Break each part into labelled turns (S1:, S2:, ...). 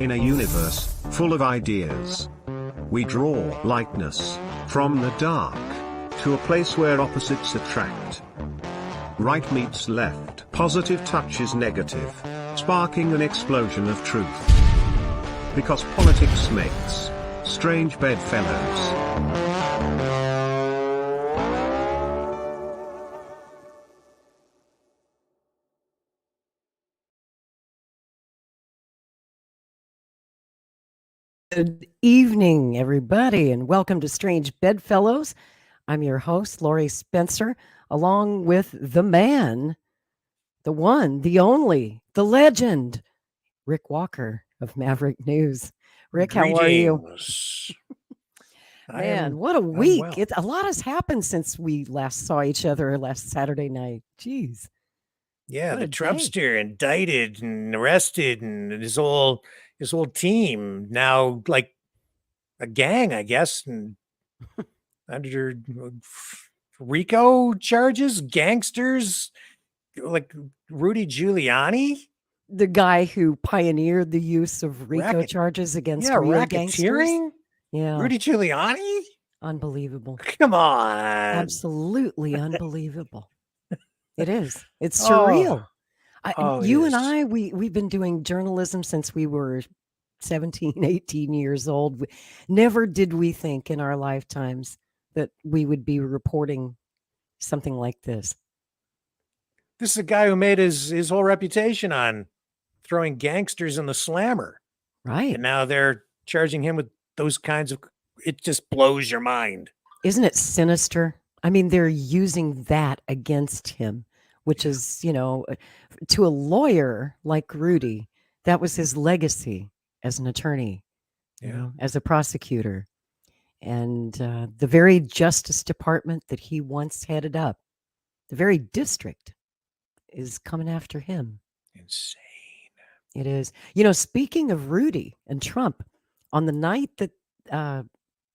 S1: In a universe full of ideas, we draw lightness from the dark to a place where opposites attract. Right meets left, positive touches negative, sparking an explosion of truth. Because politics makes strange bedfellows.
S2: Good evening, everybody, and welcome to Strange Bedfellows. I'm your host, Laurie Spencer, along with the man, the one, the only, the legend, Rick Walker of Maverick News. Rick, how are you?
S3: Greetings.
S2: Man, what a
S3: I'm
S2: week.
S3: well.
S2: A lot has happened since we last saw each other last Saturday night. Jeez.
S3: Yeah,
S2: What
S3: the
S2: a day.
S3: Trumpster indicted and arrested, and his whole team now like a gang, I guess, and under RICO charges, gangsters like Rudy Giuliani.
S2: The guy who pioneered the use of RICO charges against real gangsters.
S3: Racketeering.
S2: Yeah.
S3: Rudy Giuliani.
S2: Unbelievable.
S3: Come on.
S2: Absolutely unbelievable. It is. It's
S3: Oh,
S2: surreal.
S3: it
S2: You
S3: is.
S2: and I, we've been doing journalism since we were 17, 18 years old. Never did we think in our lifetimes that we would be reporting something like this.
S3: This is a guy who made his whole reputation on throwing gangsters in the slammer.
S2: Right.
S3: And now they're charging him with those kinds of, it just blows your mind.
S2: Isn't it sinister? I mean, they're using that against him, which is, to a lawyer like Rudy, that was his legacy as an attorney, as a prosecutor. And the very Justice Department that he once headed up, the very district, is coming after him.
S3: Insane.
S2: It is. Speaking of Rudy and Trump, on the night that,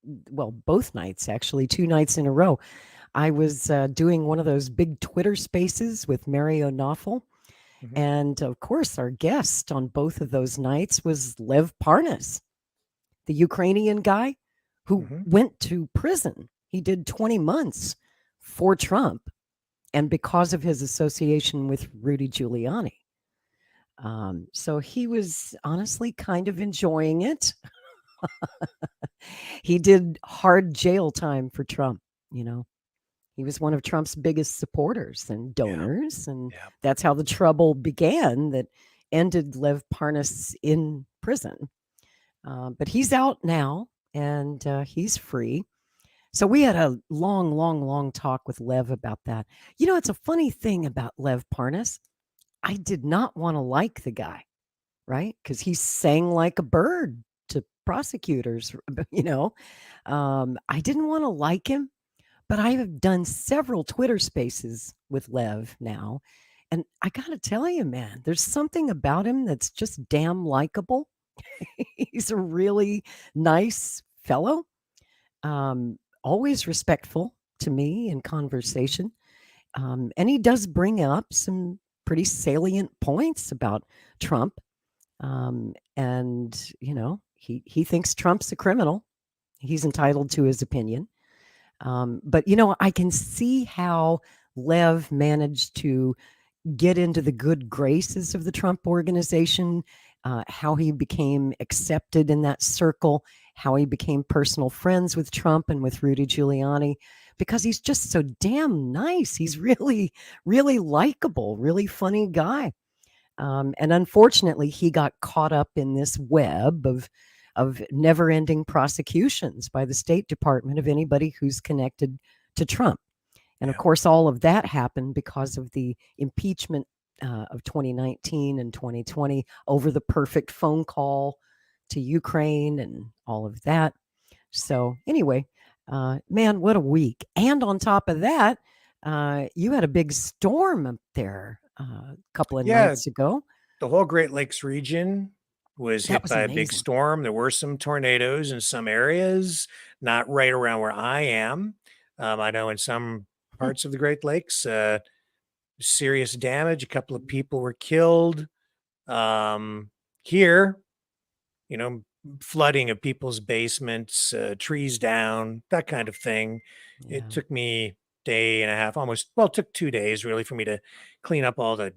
S2: both nights, actually, 2 nights in a row, I was doing one of those big Twitter spaces with Mario Knopfel. Mm-hmm. And of course, our guest on both of those nights was Lev Parnas, the Ukrainian guy who went to prison. He did 20 months for Trump, and because of his association with Rudy Giuliani. So he was honestly kind of enjoying it. He did hard jail time for Trump, He was one of Trump's biggest supporters and donors, and that's how the trouble began that ended Lev Parnas in prison. But he's out now, and he's free. So we had a long talk with Lev about that. It's a funny thing about Lev Parnas. I did not want to like the guy, right? Because he sang like a bird to prosecutors, I didn't want to like him, but I have done several Twitter spaces with Lev now. And I got to tell you, man, there's something about him that's just damn likable. He's a really nice fellow. Always respectful to me in conversation. And he does bring up some pretty salient points about Trump. And, he thinks Trump's a criminal. He's entitled to his opinion. But, I can see how Lev managed to get into the good graces of the Trump organization, how he became accepted in that circle, how he became personal friends with Trump and with Rudy Giuliani, because he's just so damn nice. He's really, really likable, really funny guy. And unfortunately, he got caught up in this web of never-ending prosecutions by the State Department of anybody who's connected to Trump. And of course, all of that happened because of the impeachment of 2019 and 2020 over the perfect phone call to Ukraine and all of that. So anyway, man, what a week. And on top of that, you had a big storm up there a couple of nights ago.
S3: The whole Great Lakes region was hit by a big storm. There were some tornadoes in some areas, not right around where I am. I know in some parts of the Great Lakes, serious damage. A couple of people were killed. Here, flooding of people's basements, trees down, that kind of thing.
S2: Yeah.
S3: It took me day and a half, it took 2 days really for me to clean up all the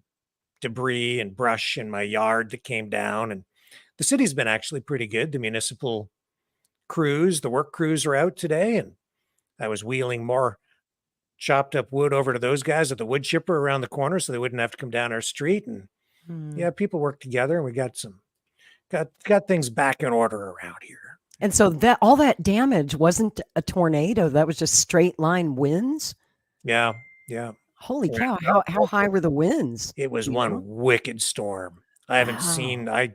S3: debris and brush in my yard that came down. And the city's been actually pretty good. The municipal crews, the work crews are out today, and I was wheeling more chopped up wood over to those guys at the wood chipper around the corner so they wouldn't have to come down our street. And yeah, people work together, and we got things back in order around here.
S2: And so that all that damage wasn't a tornado, that was just straight line winds?
S3: Yeah.
S2: Holy cow, how high were the winds?
S3: It was one wicked storm. I haven't seen I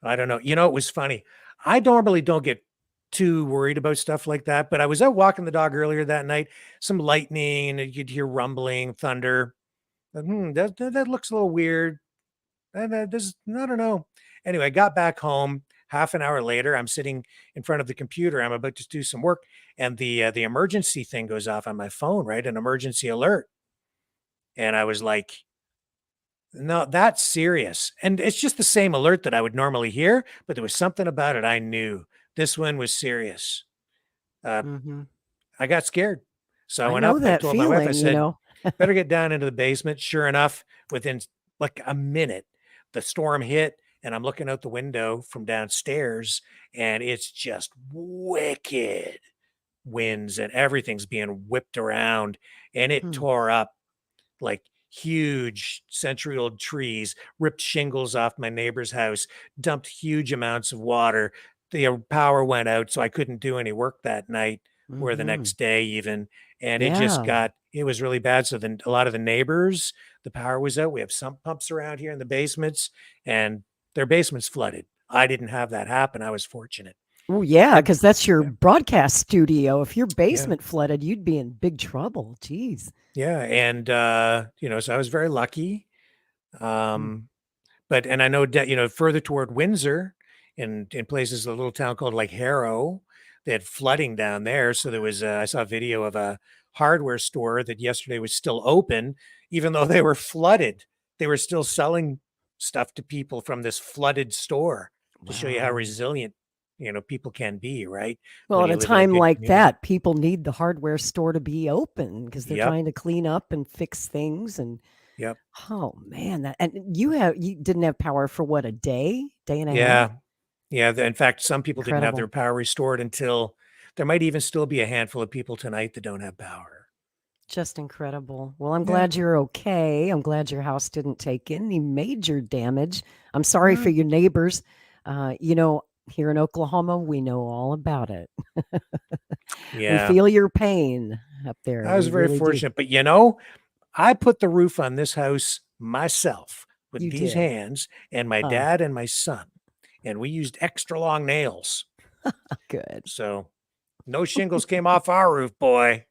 S3: don't know. It was funny. I normally don't get too worried about stuff like that, but I was out walking the dog earlier that night, some lightning, and you'd hear rumbling, thunder. That looks a little weird. And I don't know. Anyway, I got back home. Half an hour later, I'm sitting in front of the computer. I'm about to do some work, and the emergency thing goes off on my phone, right? An emergency alert. And I was like, no, that's serious. And it's just the same alert that I would normally hear, but there was something about it I knew. This one was serious. I got scared. So I went up and I told my wife, I said, better get down into the basement. Sure enough, within like a minute, the storm hit, and I'm looking out the window from downstairs, and it's just wicked winds, and everything's being whipped around, and it tore up like huge century-old trees, ripped shingles off my neighbor's house, dumped huge amounts of water. The power went out, so I couldn't do any work that night or the next day even. And it was really bad. So then a lot of the neighbors, the power was out. We have sump pumps around here in the basements, and their basements flooded. I didn't have that happen. I was fortunate.
S2: Oh, yeah, because that's your broadcast studio. If your basement flooded, you'd be in big trouble. Jeez.
S3: Yeah. And, so I was very lucky. But I know that, further toward Windsor, in places, a little town called like Harrow, they had flooding down there. So there was, I saw a video of a hardware store that yesterday was still open, even though they were flooded. They were still selling stuff to people from this flooded store to show you how resilient, people can be, right?
S2: Well, at a time like that, people need the hardware store to be open because they're trying to clean up and fix things. And oh man, and you didn't have power for what, a day and a half?
S3: Yeah. In fact, some people didn't have their power restored until there might even still be a handful of people tonight that don't have power.
S2: Just incredible. Well, I'm glad you're okay. I'm glad your house didn't take any major damage. I'm sorry for your neighbors. Here in Oklahoma, we know all about it. We feel your pain up there.
S3: I was very fortunate, but I put the roof on this house myself with these hands, and my dad and my son, and we used extra long nails.
S2: Good.
S3: So no shingles came off our roof, boy.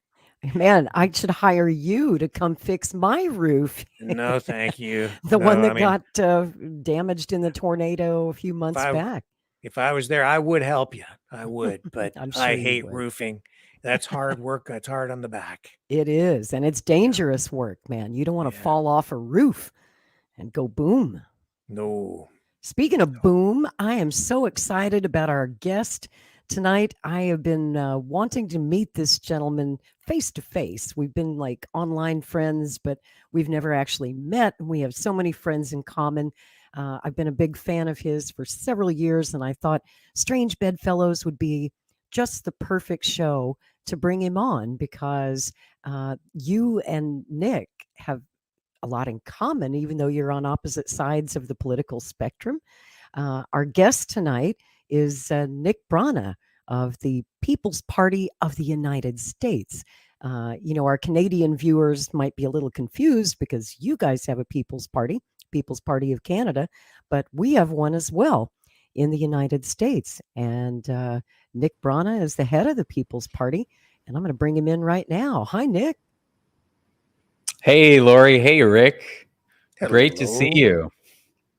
S2: Man, I should hire you to come fix my roof.
S3: No, thank you.
S2: One that got damaged in the tornado a few months back.
S3: If I was there, I would help you. I would, but I hate roofing. That's hard work. That's hard on the back.
S2: It is, and it's dangerous work, man. You don't want to fall off a roof and go boom.
S3: No.
S2: Speaking of boom, I am so excited about our guest tonight. I have been wanting to meet this gentleman face to face. We've been like online friends, but we've never actually met. We have so many friends in common. I've been a big fan of his for several years, and I thought Strange Bedfellows would be just the perfect show to bring him on because you and Nick have a lot in common, even though you're on opposite sides of the political spectrum. Our guest tonight is Nick Brana of the People's Party of the United States. Our Canadian viewers might be a little confused because you guys have a People's Party of Canada, but we have one as well in the United States. And Nick Brana is the head of the People's Party, and I'm going to bring him in right now. Hi, Nick.
S4: Hey, Lori. Hey, Rick.
S3: Hello.
S4: Great to see you.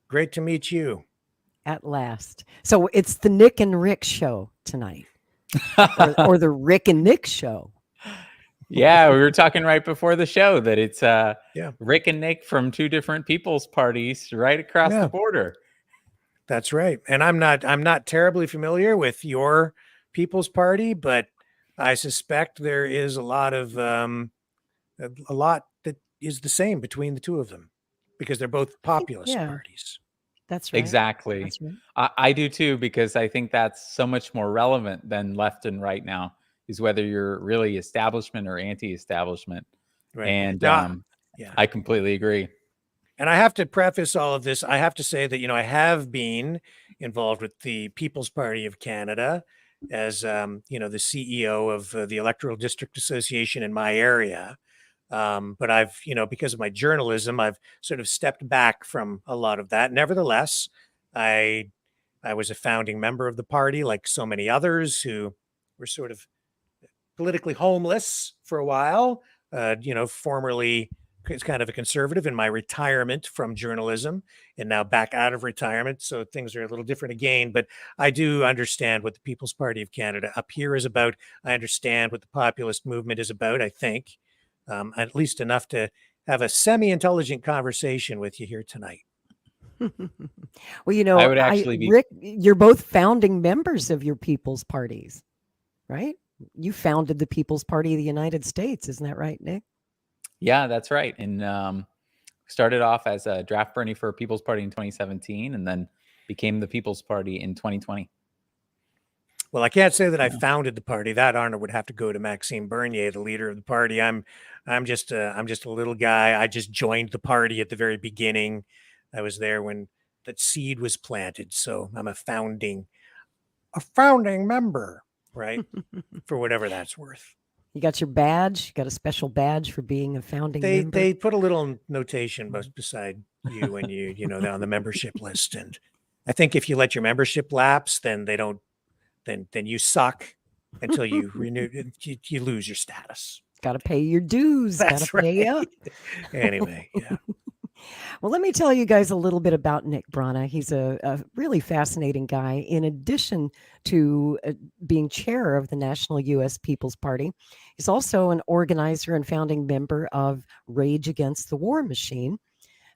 S3: Great to meet you.
S2: At last. So it's the Nick and Rick show tonight, or the Rick and Nick show.
S4: Yeah, we were talking right before the show that it's Rick and Nick from two different people's parties right across the border.
S3: That's right. And I'm not terribly familiar with your People's Party, but I suspect there is a lot that is the same between the two of them because they're both populist
S2: Yeah,
S3: parties.
S2: that's right.
S4: Exactly.
S2: That's right.
S4: I do too, because I think that's so much more relevant than left and right now, is whether you're really establishment or anti-establishment.
S3: Right.
S4: And
S3: Now, yeah.
S4: I completely agree.
S3: And I have to preface all of this. I have to say that, I have been involved with the People's Party of Canada as, the CEO of the Electoral District Association in my area. But I've, because of my journalism, I've sort of stepped back from a lot of that. Nevertheless, I I was a founding member of the party, like so many others who were sort of politically homeless for a while. Formerly kind of a conservative in my retirement from journalism and now back out of retirement. So things are a little different again. But I do understand what the People's Party of Canada up here is about. I understand what the populist movement is about, I think, at least enough to have a semi-intelligent conversation with you here tonight.
S2: Well,
S4: I would actually be.
S2: Rick, you're both founding members of your people's parties, right? You founded the People's Party of the United States. Isn't that right, Nick?
S4: Yeah, that's right. And started off as a draft Bernie for People's Party in 2017, and then became the People's Party in 2020.
S3: Well, I can't say that I founded the party. That honor would have to go to Maxime Bernier, the leader of the party. I'm just a little guy. I just joined the party at the very beginning. I was there when that seed was planted. So I'm a founding member, right? For whatever that's worth.
S2: You got your badge. You got a special badge for being a founding member.
S3: They put a little notation beside you when you on the membership list, and I think if you let your membership lapse, then they don't. Then you suck until you renew. You lose your status.
S2: Got to pay your dues. Got to pay up.
S3: Anyway, yeah.
S2: Well, let me tell you guys a little bit about Nick Brana. He's a really fascinating guy. In addition to being chair of the National U.S. People's Party, he's also an organizer and founding member of Rage Against the War Machine.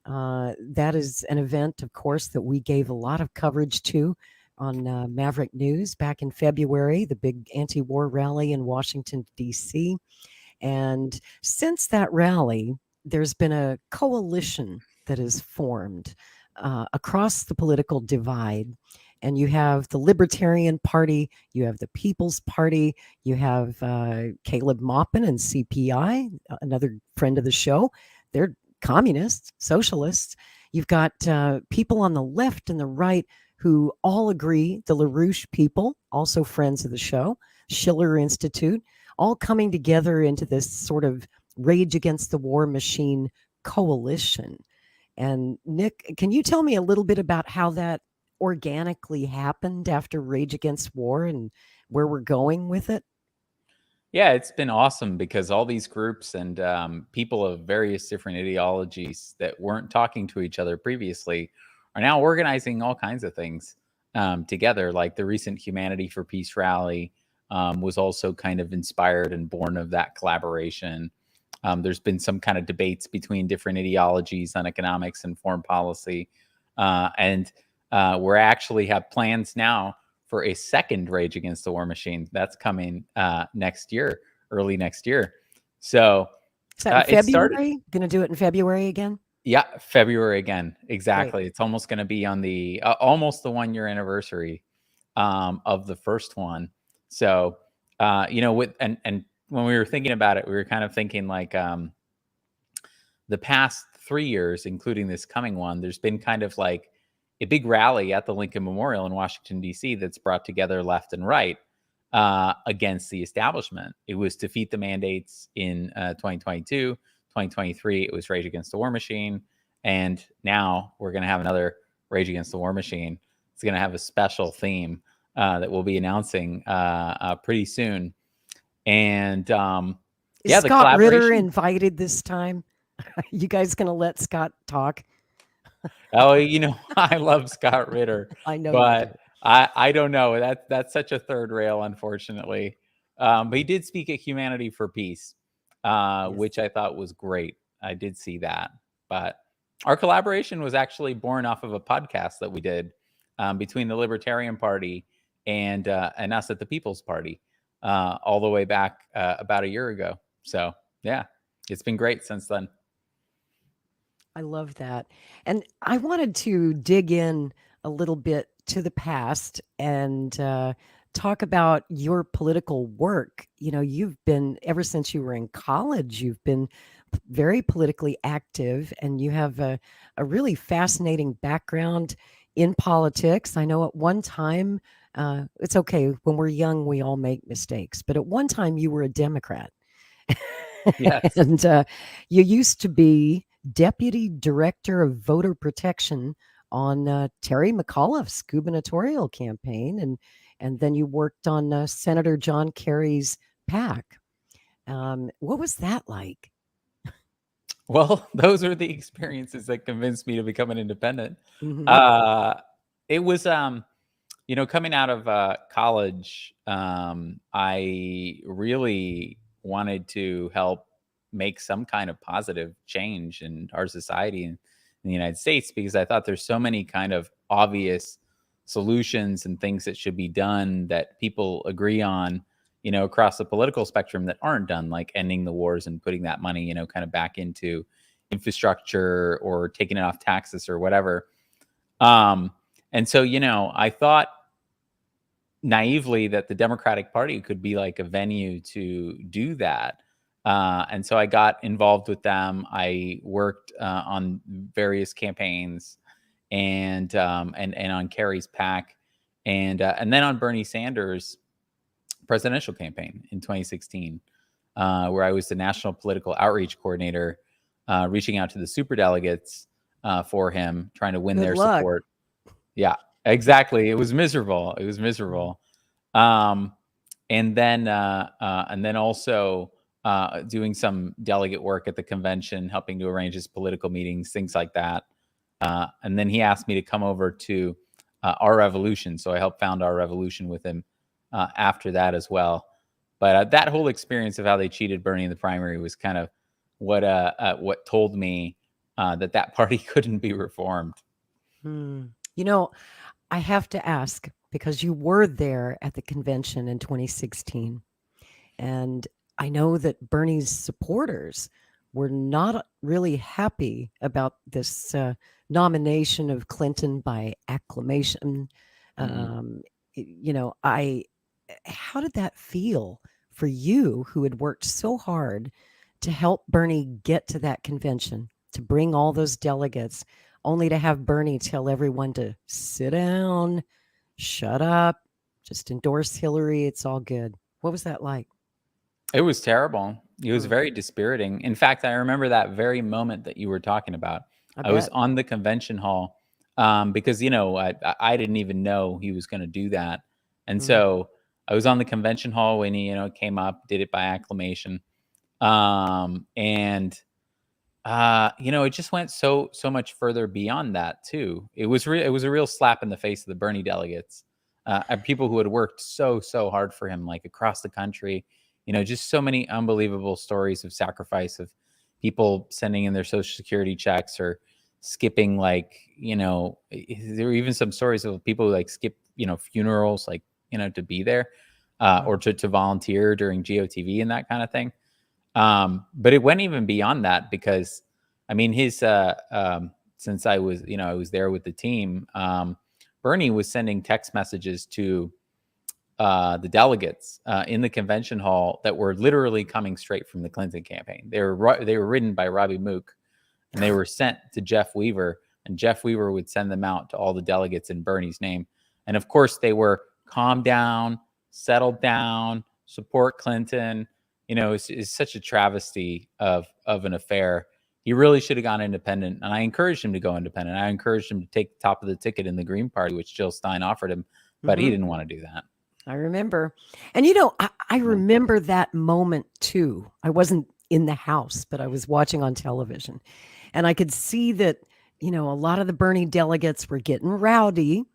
S2: That is an event, of course, that we gave a lot of coverage to on Maverick News back in February, the big anti-war rally in Washington, D.C. And since that rally, there's been a coalition that is formed across the political divide. And you have the Libertarian Party, you have the People's Party, you have Caleb Maupin and CPI, another friend of the show. They're communists, socialists. You've got people on the left and the right who all agree, the LaRouche people, also friends of the show, Schiller Institute, all coming together into this sort of Rage Against the War Machine coalition. And Nick, can you tell me a little bit about how that organically happened after Rage Against War and where we're going with it?
S4: Yeah, it's been awesome because all these groups and people of various different ideologies that weren't talking to each other previously are now organizing all kinds of things together. Like the recent Humanity for Peace rally was also kind of inspired and born of that collaboration. There's been some kind of debates between different ideologies on economics and foreign policy. And we actually have plans now for a second Rage Against the War Machine. That's coming next year, early next year. So
S2: is that February? Going to do it in February again?
S4: Yeah, February again. Exactly. Great. It's almost going to be on the almost the 1 year anniversary of the first one. So, with and when we were thinking about it, we were kind of thinking like the past 3 years, including this coming one, there's been kind of like a big rally at the Lincoln Memorial in Washington, D.C. that's brought together left and right against the establishment. It was Defeat the Mandates in 2022. 2023, it was Rage Against the War Machine. And now we're going to have another Rage Against the War Machine. It's going to have a special theme that we'll be announcing pretty soon. And
S2: is Scott Ritter invited this time? You guys going to let Scott talk?
S4: Oh, I love Scott Ritter.
S2: I know,
S4: but I don't know. That's such a third rail, unfortunately. But he did speak at Humanity for Peace, yes, which I thought was great. I did see that. But our collaboration was actually born off of a podcast that we did between the Libertarian Party and us at the People's Party, all the way back about a year ago. So yeah, it's been great since then.
S2: I love that. And I wanted to dig in a little bit to the past and talk about your political work. You know, you've been, ever since you were in college, you've been very politically active, and you have a really fascinating background in politics. I know at one time, it's okay, when we're young, we all make mistakes, but at one time you were a Democrat.
S4: Yes.
S2: And you used to be Deputy Director of Voter Protection on Terry McAuliffe's gubernatorial campaign, and then you worked on Senator John Kerry's PAC. What was that like?
S4: Well, those are the experiences that convinced me to become an independent.
S2: Mm-hmm.
S4: It was, you know, coming out of college, I really wanted to help make some kind of positive change in our society in the United States, because I thought there's so many kind of obvious solutions and things that should be done that people agree on, you know, across the political spectrum, that aren't done, like ending the wars and putting that money, you know, kind of back into infrastructure or taking it off taxes or whatever. And so, you know, I thought naively that the Democratic Party could be like a venue to do that. And so I got involved with them. I worked on various campaigns and on Kerry's PAC, and then on Bernie Sanders' presidential campaign in 2016, where I was the national political outreach coordinator, reaching out to the superdelegates for him, trying to win
S2: Good
S4: their
S2: luck.
S4: support. Yeah, exactly. It was miserable. It was miserable. And then also doing some delegate work at the convention, helping to arrange his political meetings, things like that. And then he asked me to come over to Our Revolution. So I helped found Our Revolution with him after that as well. But that whole experience of how they cheated Bernie in the primary was kind of what told me that party couldn't be reformed.
S2: You know, I have to ask, because you were there at the convention in 2016, and I know that Bernie's supporters were not really happy about this nomination of Clinton by acclamation. You know, how did that feel for you, who had worked so hard to help Bernie get to that convention, to bring all those delegates, only to have Bernie tell everyone to sit down, shut up, just endorse Hillary, it's all good? What was that like?
S4: It was terrible. It was very dispiriting. In fact, I remember that very moment that you were talking about. I was on the convention hall because, you know, I didn't even know he was going to do that. And so I was on the convention hall when he, you know, came up, did it by acclamation. You know, it just went so much further beyond that too. It was a real slap in the face of the Bernie delegates, and people who had worked so hard for him, like across the country. You know, just so many unbelievable stories of sacrifice, of people sending in their Social Security checks or skipping, like, you know, there were even some stories of people who like skip, you know, funerals, like, you know, to be there or to volunteer during GOTV and that kind of thing. But it went even beyond that, because I mean, his since I was, you know, I was there with the team, Bernie was sending text messages to the delegates in the convention hall that were literally coming straight from the Clinton campaign. They were written by Robbie Mook, and they were sent to Jeff Weaver, and Jeff Weaver would send them out to all the delegates in Bernie's name. And of course, they were calm down, settle down, support Clinton. You know, it's such a travesty of an affair. He really should have gone independent, and I encouraged him to go independent. I encouraged him to take the top of the ticket in the Green Party, which Jill Stein offered him, but he didn't want to do that.
S2: I remember. And, you know, I remember that moment too. I wasn't in the house, but I was watching on television, and I could see that, you know, a lot of the Bernie delegates were getting rowdy,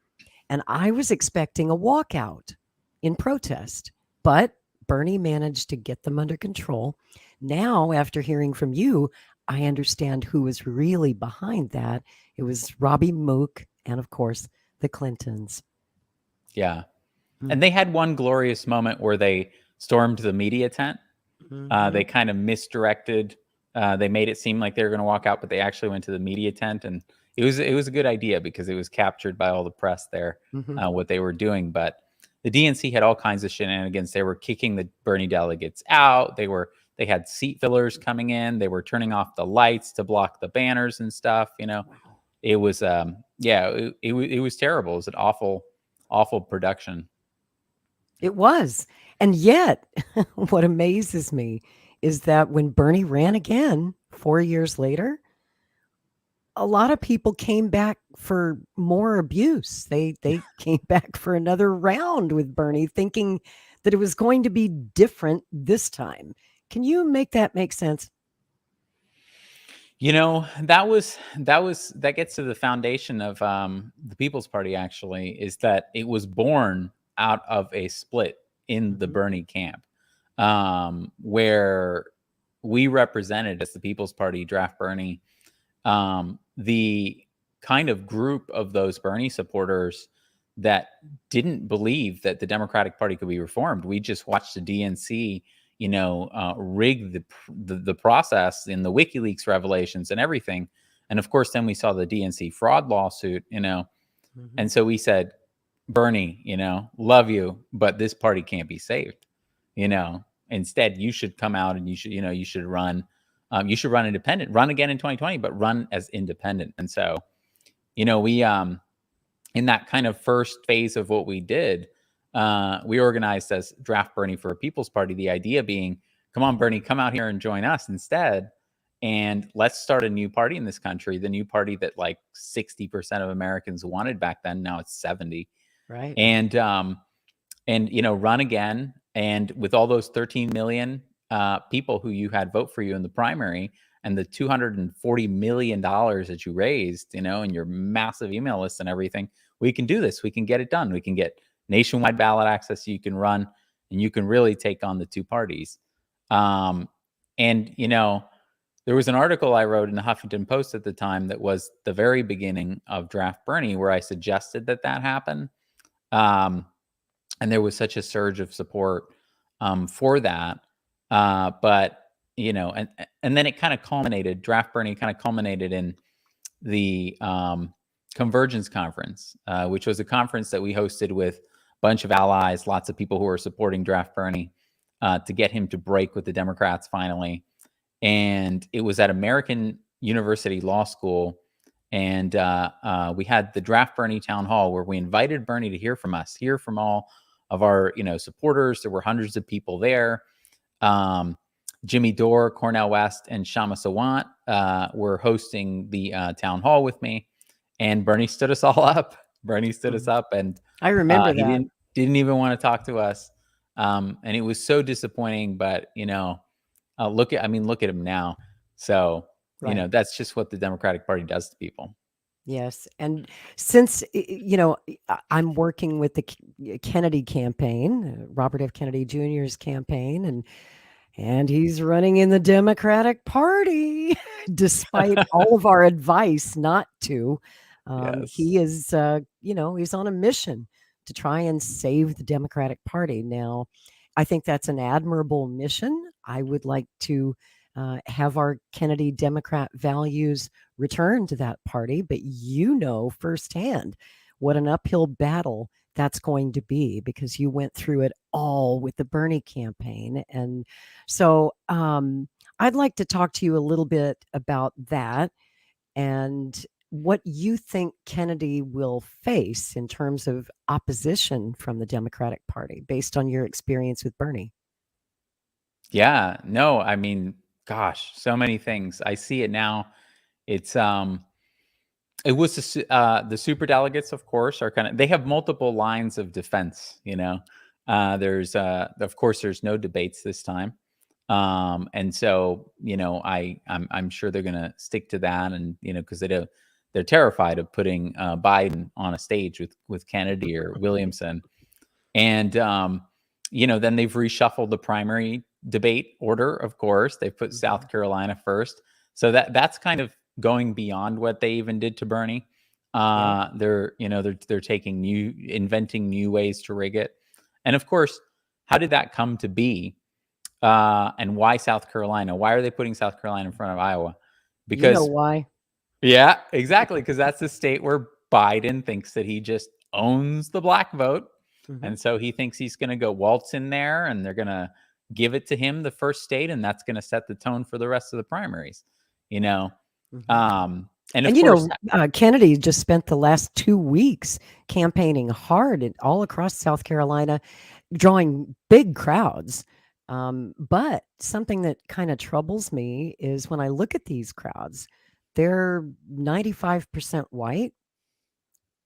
S2: and I was expecting a walkout in protest, but Bernie managed to get them under control. Now, after hearing from you, I understand who was really behind that. It was Robbie Mook and, of course, the Clintons.
S4: Yeah. And they had one glorious moment where they stormed the media tent. They kind of misdirected. They made it seem like they were going to walk out, but they actually went to the media tent, and it was a good idea because it was captured by all the press there, what they were doing. But the DNC had all kinds of shenanigans. They were kicking the Bernie delegates out. They had seat fillers coming in. They were turning off the lights to block the banners and stuff. It was it was terrible. It was an awful production.
S2: It was. And yet, what amazes me is that when Bernie ran again 4 years later, a lot of people came back for more abuse. They came back for another round with Bernie, thinking that it was going to be different this time. Can you make that make sense?
S4: That gets to the foundation of the People's Party, actually, is that it was born out of a split in the Bernie camp, where we represented, as the People's Party, Draft Bernie, the kind of group of those Bernie supporters that didn't believe that the Democratic Party could be reformed. We just watched the DNC, rig the process in the WikiLeaks revelations and everything. And of course, then we saw the DNC fraud lawsuit, and so we said, Bernie, love you, but this party can't be saved. Instead, you should come out and you should run. You should run independent, run again in 2020, but run as independent. And so, we, in that kind of first phase of what we did, we organized as Draft Bernie for a People's Party. The idea being, come on, Bernie, come out here and join us instead. And let's start a new party in this country. The new party that like 60% of Americans wanted back then. Now it's 70.
S2: Right.
S4: And run again. And with all those 13 million people who you had vote for you in the primary, and the $240 million that you raised, and your massive email list and everything, we can do this. We can get it done. We can get nationwide ballot access. You can run, and you can really take on the two parties. There was an article I wrote in the Huffington Post at the time that was the very beginning of Draft Bernie, where I suggested that happen. And there was such a surge of support for that. But, and then it kind of culminated, Draft Bernie kind of culminated in the Convergence Conference, which was a conference that we hosted with a bunch of allies, lots of people who were supporting Draft Bernie, to get him to break with the Democrats finally. And it was at American University Law School. And we had the Draft Bernie town hall where we invited Bernie to hear from us, hear from all of our, supporters. There were hundreds of people there. Jimmy Dore, Cornel West, and Shama Sawant were hosting the town hall with me. And Bernie stood us all up. Bernie stood us up, and
S2: I remember that.
S4: He didn't even want to talk to us. And it was so disappointing, but look at him now. So,
S2: right.
S4: That's just what the Democratic Party does to people.
S2: Yes. And since, I'm working with the Kennedy campaign, Robert F. Kennedy Jr.'s campaign, and he's running in the Democratic Party, despite all of our advice not to.
S4: Yes.
S2: He is, he's on a mission to try and save the Democratic Party. Now, I think that's an admirable mission. I would like to have our Kennedy Democrat values return to that party, but firsthand what an uphill battle that's going to be, because you went through it all with the Bernie campaign. And so I'd like to talk to you a little bit about that and what you think Kennedy will face in terms of opposition from the Democratic Party based on your experience with Bernie.
S4: Yeah, no, I mean, gosh, so many things. I see it now. It's it was the superdelegates, of course, are they have multiple lines of defense. There's of course there's no debates this time, and so I'm sure they're gonna stick to that, and because they're terrified of putting Biden on a stage with Kennedy or Williamson, and then they've reshuffled the primary debate order. Of course, they put South Carolina first, so that's kind of going beyond what they even did to Bernie. They're inventing new ways to rig it. And of course, how did that come to be? And why South Carolina? Why are they putting South Carolina in front of Iowa? Because
S2: why?
S4: Yeah, exactly. Because that's the state where Biden thinks that he just owns the black vote.
S2: Mm-hmm.
S4: And so he thinks he's going to go waltz in there and they're going to give it to him, the first state, and that's going to set the tone for the rest of the primaries,
S2: Mm-hmm.
S4: And of course,
S2: Kennedy just spent the last 2 weeks campaigning hard all across South Carolina, drawing big crowds. But something that kind of troubles me is when I look at these crowds, they're 95% white.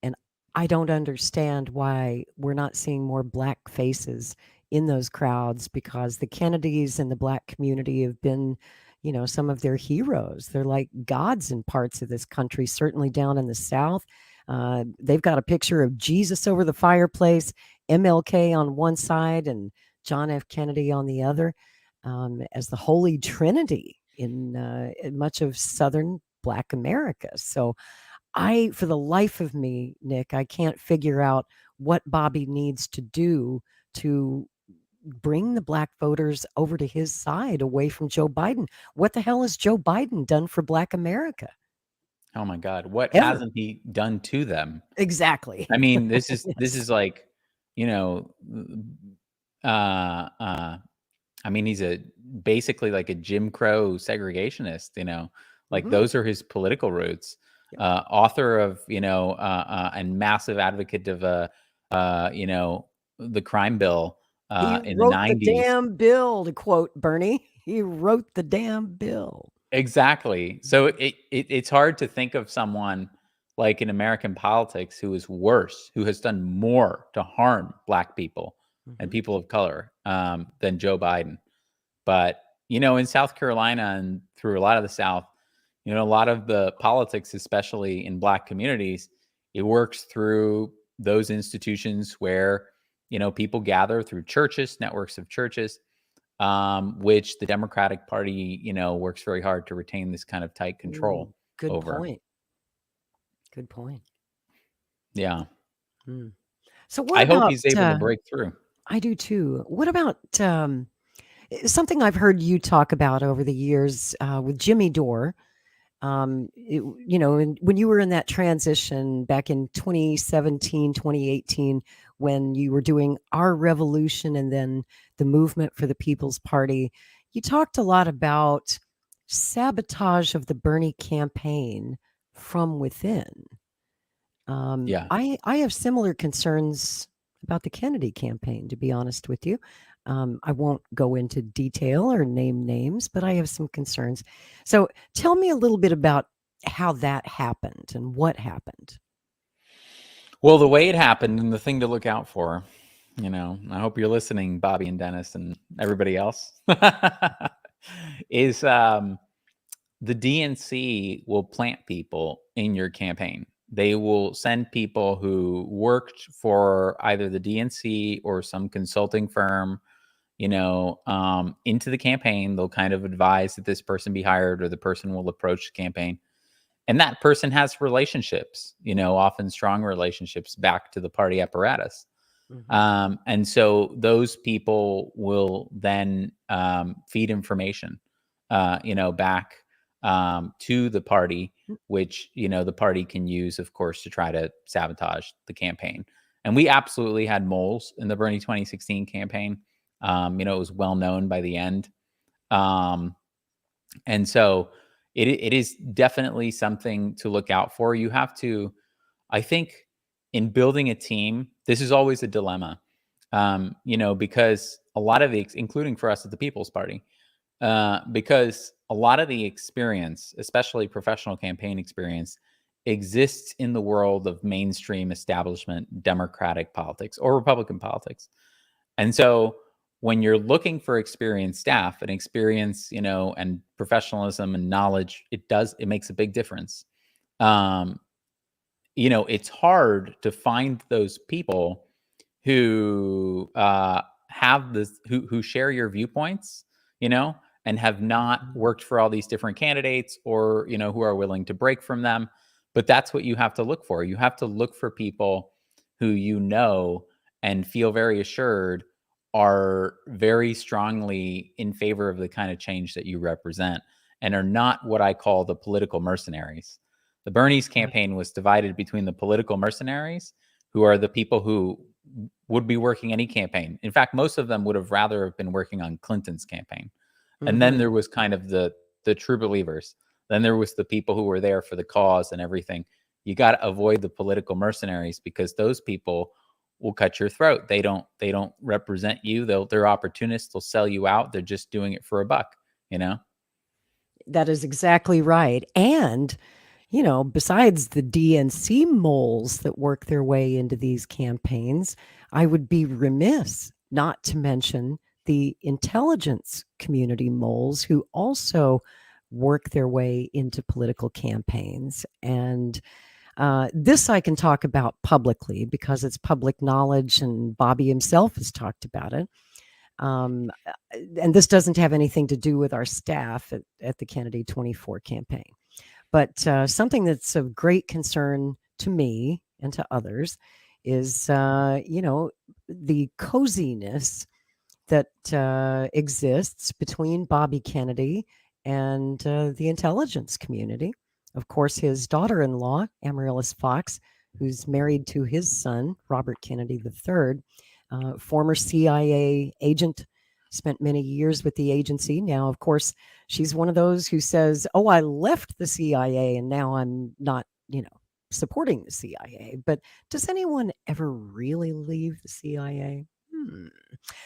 S2: And I don't understand why we're not seeing more black faces in those crowds, because the Kennedys and the black community have been, some of their heroes. They're like gods in parts of this country, certainly down in the South. They've got a picture of Jesus over the fireplace, MLK on one side and John F. Kennedy on the other, as the Holy Trinity in much of Southern Black America. So for the life of me, Nick, I can't figure out what Bobby needs to do to bring the black voters over to his side, away from Joe Biden. What the hell has Joe Biden done for Black America?
S4: Oh my God, what hasn't he done to them?
S2: Exactly.
S4: I mean, this is like, I mean, he's basically like a Jim Crow segregationist, like those are his political roots. Yep. Author of, and massive advocate of, the crime bill in the 90s.
S2: The damn bill, to quote Bernie. He wrote the damn bill.
S4: Exactly. So it's hard to think of someone like in American politics who is worse, who has done more to harm Black people and people of color than Joe Biden. But, in South Carolina and through a lot of the South, a lot of the politics, especially in Black communities, it works through those institutions where, people gather through churches, networks of churches, which the Democratic Party, works very hard to retain this kind of tight control over.
S2: Good point.
S4: Yeah.
S2: So what
S4: I hope he's able to break through.
S2: I do too. What about something I've heard you talk about over the years with Jimmy Dore? When you were in that transition back in 2017, 2018, when you were doing Our Revolution and then the Movement for the People's Party, you talked a lot about sabotage of the Bernie campaign from within. I have similar concerns about the Kennedy campaign, to be honest with you. I won't go into detail or name names, but I have some concerns. So tell me a little bit about how that happened and what happened.
S4: Well, the way it happened and the thing to look out for, I hope you're listening, Bobby and Dennis and everybody else, is the DNC will plant people in your campaign. They will send people who worked for either the DNC or some consulting firm, into the campaign. They'll kind of advise that this person be hired, or the person will approach the campaign. And that person has relationships, often strong relationships back to the party apparatus. And so those people will then feed information, back to the party, which, the party can use, of course, to try to sabotage the campaign. And we absolutely had moles in the Bernie 2016 campaign. It was well known by the end. And so it is definitely something to look out for. You have to, I think, in building a team, this is always a dilemma, because a lot of including for us at the People's Party, because a lot of the experience, especially professional campaign experience, exists in the world of mainstream establishment Democratic politics or Republican politics. And so when you're looking for experienced staff and experience, and professionalism and knowledge, it makes a big difference. It's hard to find those people who have this, who share your viewpoints, and have not worked for all these different candidates, or, who are willing to break from them. But that's what you have to look for. You have to look for people who you know and feel very assured are very strongly in favor of the kind of change that you represent and are not what I call the political mercenaries. The Bernie's campaign was divided between the political mercenaries, who are the people who would be working any campaign. In fact, most of them would have rather have been working on Clinton's campaign. And then there was kind of the true believers. Then there was the people who were there for the cause and everything. You got to avoid the political mercenaries, because those people will cut your throat. They don't represent you. They're opportunists. They'll sell you out. They're just doing it for a buck, you know?
S2: That is exactly right. And, you know, besides the DNC moles that work their way into these campaigns, I would be remiss not to mention the intelligence community moles who also work their way into political campaigns. And this I can talk about publicly because it's public knowledge, and Bobby himself has talked about it. And this doesn't have anything to do with our staff at the Kennedy 24 campaign. But something that's of great concern to me and to others is, you know, the coziness that exists between Bobby Kennedy and the intelligence community. Of course, his daughter-in-law, Amaryllis Fox, who's married to his son, Robert Kennedy III, former CIA agent, spent many years with the agency. Now, of course, she's one of those who says, oh, I left the CIA and now I'm not, you know, supporting the CIA. But does anyone ever really leave the CIA?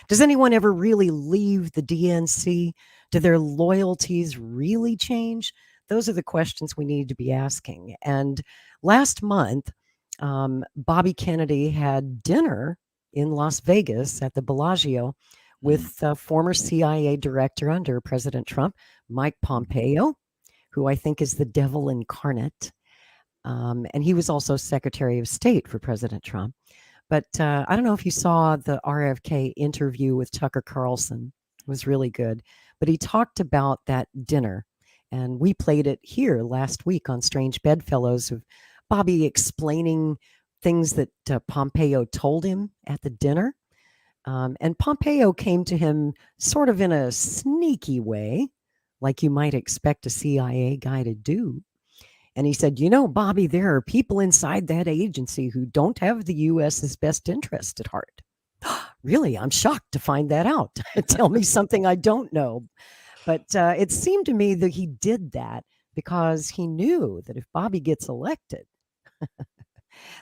S2: Does anyone ever really leave the DNC? Do their loyalties really change? Those are the questions we need to be asking. And last month, Bobby Kennedy had dinner in Las Vegas at the Bellagio with former CIA director under President Trump, Mike Pompeo, who I think is the devil incarnate. And he was also Secretary of State for President Trump. But I don't know if you saw the RFK interview with Tucker Carlson. It was really good. But he talked about that dinner. And we played it here last week on Strange Bedfellows, of Bobby explaining things that Pompeo told him at the dinner. And Pompeo came to him sort of in a sneaky way, like you might expect a CIA guy to do. And he said, you know, Bobby, there are people inside that agency who don't have the U.S.'s best interest at heart. Really? I'm shocked to find that out. Tell me something I don't know. But it seemed to me that he did that because he knew that if Bobby gets elected,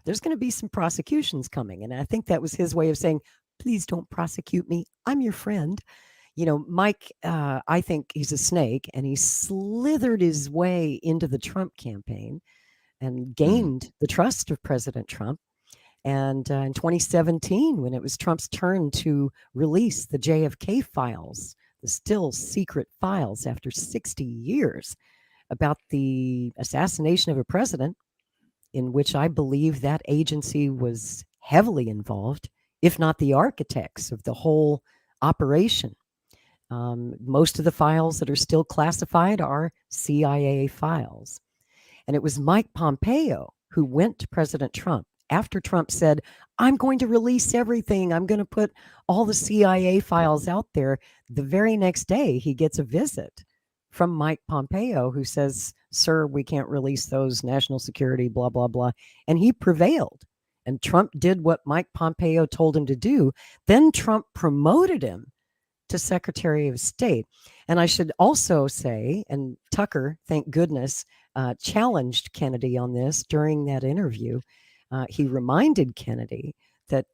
S2: there's going to be some prosecutions coming. And I think that was his way of saying, please don't prosecute me. I'm your friend. You know, Mike, I think he's a snake, and he slithered his way into the Trump campaign and gained the trust of President Trump. And in 2017, when it was Trump's turn to release the JFK files, the still secret files after 60 years about the assassination of a president, in which I believe that agency was heavily involved, if not the architects of the whole operation. Most of the files that are still classified are CIA files. And it was Mike Pompeo who went to President Trump after Trump said, I'm going to release everything. I'm going to put all the CIA files out there. The very next day, he gets a visit from Mike Pompeo, who says, sir, we can't release those, national security, blah, blah, blah. And he prevailed. And Trump did what Mike Pompeo told him to do. Then Trump promoted him to Secretary of State. And I should also say, and Tucker, thank goodness, challenged Kennedy on this during that interview. He reminded Kennedy that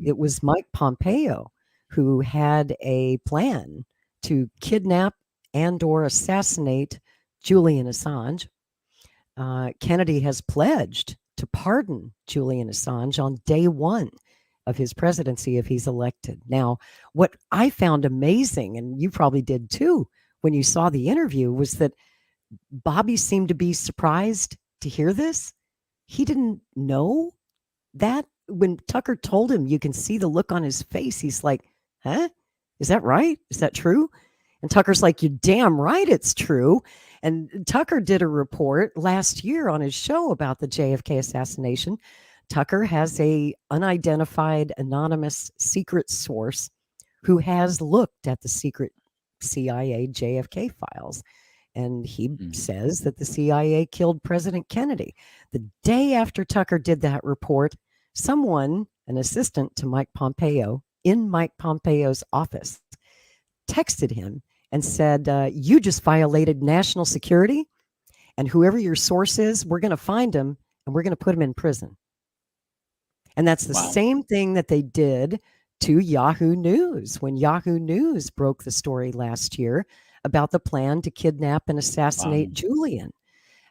S2: it was Mike Pompeo who had a plan to kidnap and or assassinate Julian Assange. Kennedy has pledged to pardon Julian Assange on day one of his presidency if he's elected. Now, what I found amazing, and you probably did too, when you saw the interview, was that Bobby seemed to be surprised to hear this. He didn't know that. When Tucker told him, you can see the look on his face. He's like, huh? Is that right? Is that true? And Tucker's like, you're damn right it's true. And Tucker did a report last year on his show about the JFK assassination. Tucker has a unidentified, anonymous, secret source who has looked at the secret CIA JFK files. And he says that the CIA killed President Kennedy. The day after Tucker did that report, someone, an assistant to Mike Pompeo, in Mike Pompeo's office, texted him and said, you just violated national security, and whoever your source is, we're going to find him and we're going to put him in prison. And that's the same thing that they did to Yahoo News when Yahoo News broke the story last year about the plan to kidnap and assassinate Julian.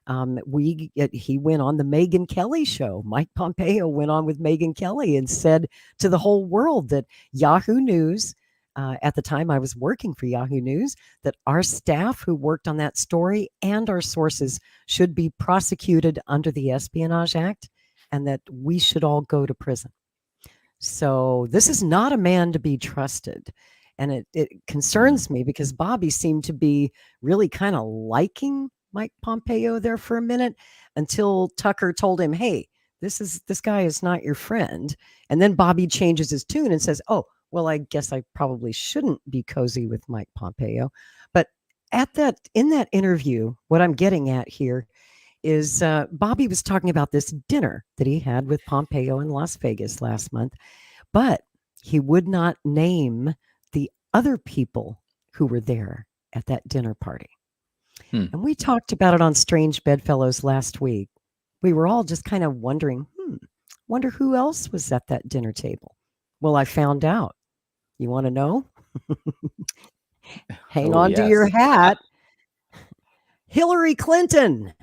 S2: He went on the Megyn Kelly show. Mike Pompeo went on with Megyn Kelly and said to the whole world that Yahoo News, at the time I was working for Yahoo News, that our staff who worked on that story and our sources should be prosecuted under the Espionage Act and that we should all go to prison. So this is not a man to be trusted. And it concerns me because Bobby seemed to be really kind of liking Mike Pompeo there for a minute until Tucker told him, hey, this guy is not your friend. And then Bobby changes his tune and says, oh, well, I guess I probably shouldn't be cozy with Mike Pompeo. But in that interview, what I'm getting at here is Bobby was talking about this dinner that he had with Pompeo in Las Vegas last month, but he would not name the other people who were there at that dinner party. And we talked about it on Strange Bedfellows last week. We were all just kind of wondering, wonder who else was at that dinner table. Well, I found out. You want to know? Hang on to your hat. Hillary Clinton.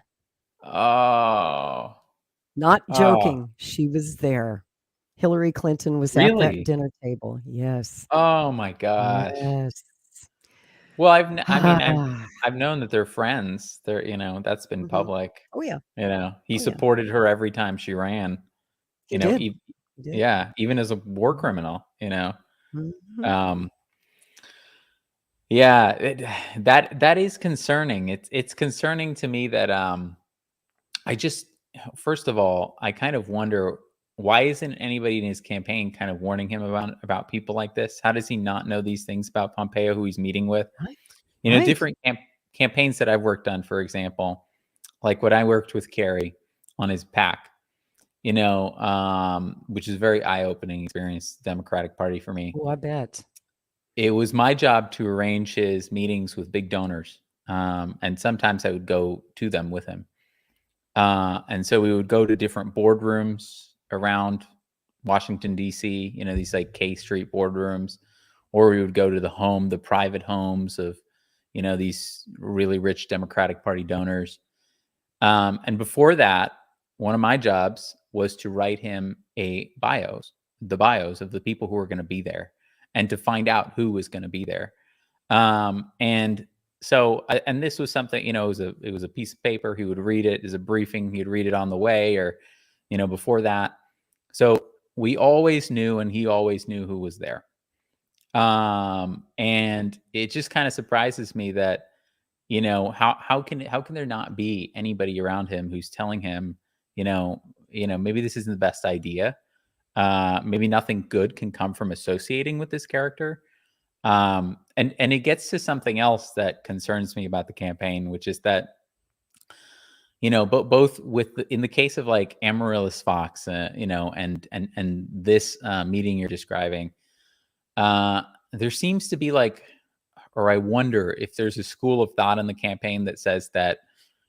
S4: Oh.
S2: Not joking. She was there. Hillary Clinton was at that dinner table. Yes.
S4: Oh my gosh.
S2: Yes.
S4: Well, I've known that they're friends. They're, that's been public.
S2: Oh yeah.
S4: He supported her every time she ran.
S2: He did.
S4: Even as a war criminal. That is concerning. It's concerning to me that first of all, I kind of wonder, why isn't anybody in his campaign kind of warning him about people like this? How does he not know these things about Pompeo, who he's meeting with? Right. Different campaigns that I've worked on, for example, like when I worked with Kerry on his PAC, which is a very eye-opening experience, Democratic Party for me.
S2: Oh, I bet.
S4: It was my job to arrange his meetings with big donors. And sometimes I would go to them with him. And so we would go to different boardrooms around Washington, D.C., these like K Street boardrooms, or we would go to the private homes of, these really rich Democratic Party donors. And before that, one of my jobs was to write him the bios of the people who were going to be there and to find out who was going to be there. And this was something, it was a piece of paper. He would read it as a briefing. He'd read it on the way or, before that. So we always knew, and he always knew who was there. And it just kind of surprises me that, how can there not be anybody around him who's telling him, maybe this isn't the best idea. Maybe nothing good can come from associating with this character. And it gets to something else that concerns me about the campaign, which is that, both in the case of like Amaryllis Fox, and this meeting you're describing, there seems to be or I wonder if there's a school of thought in the campaign that says that,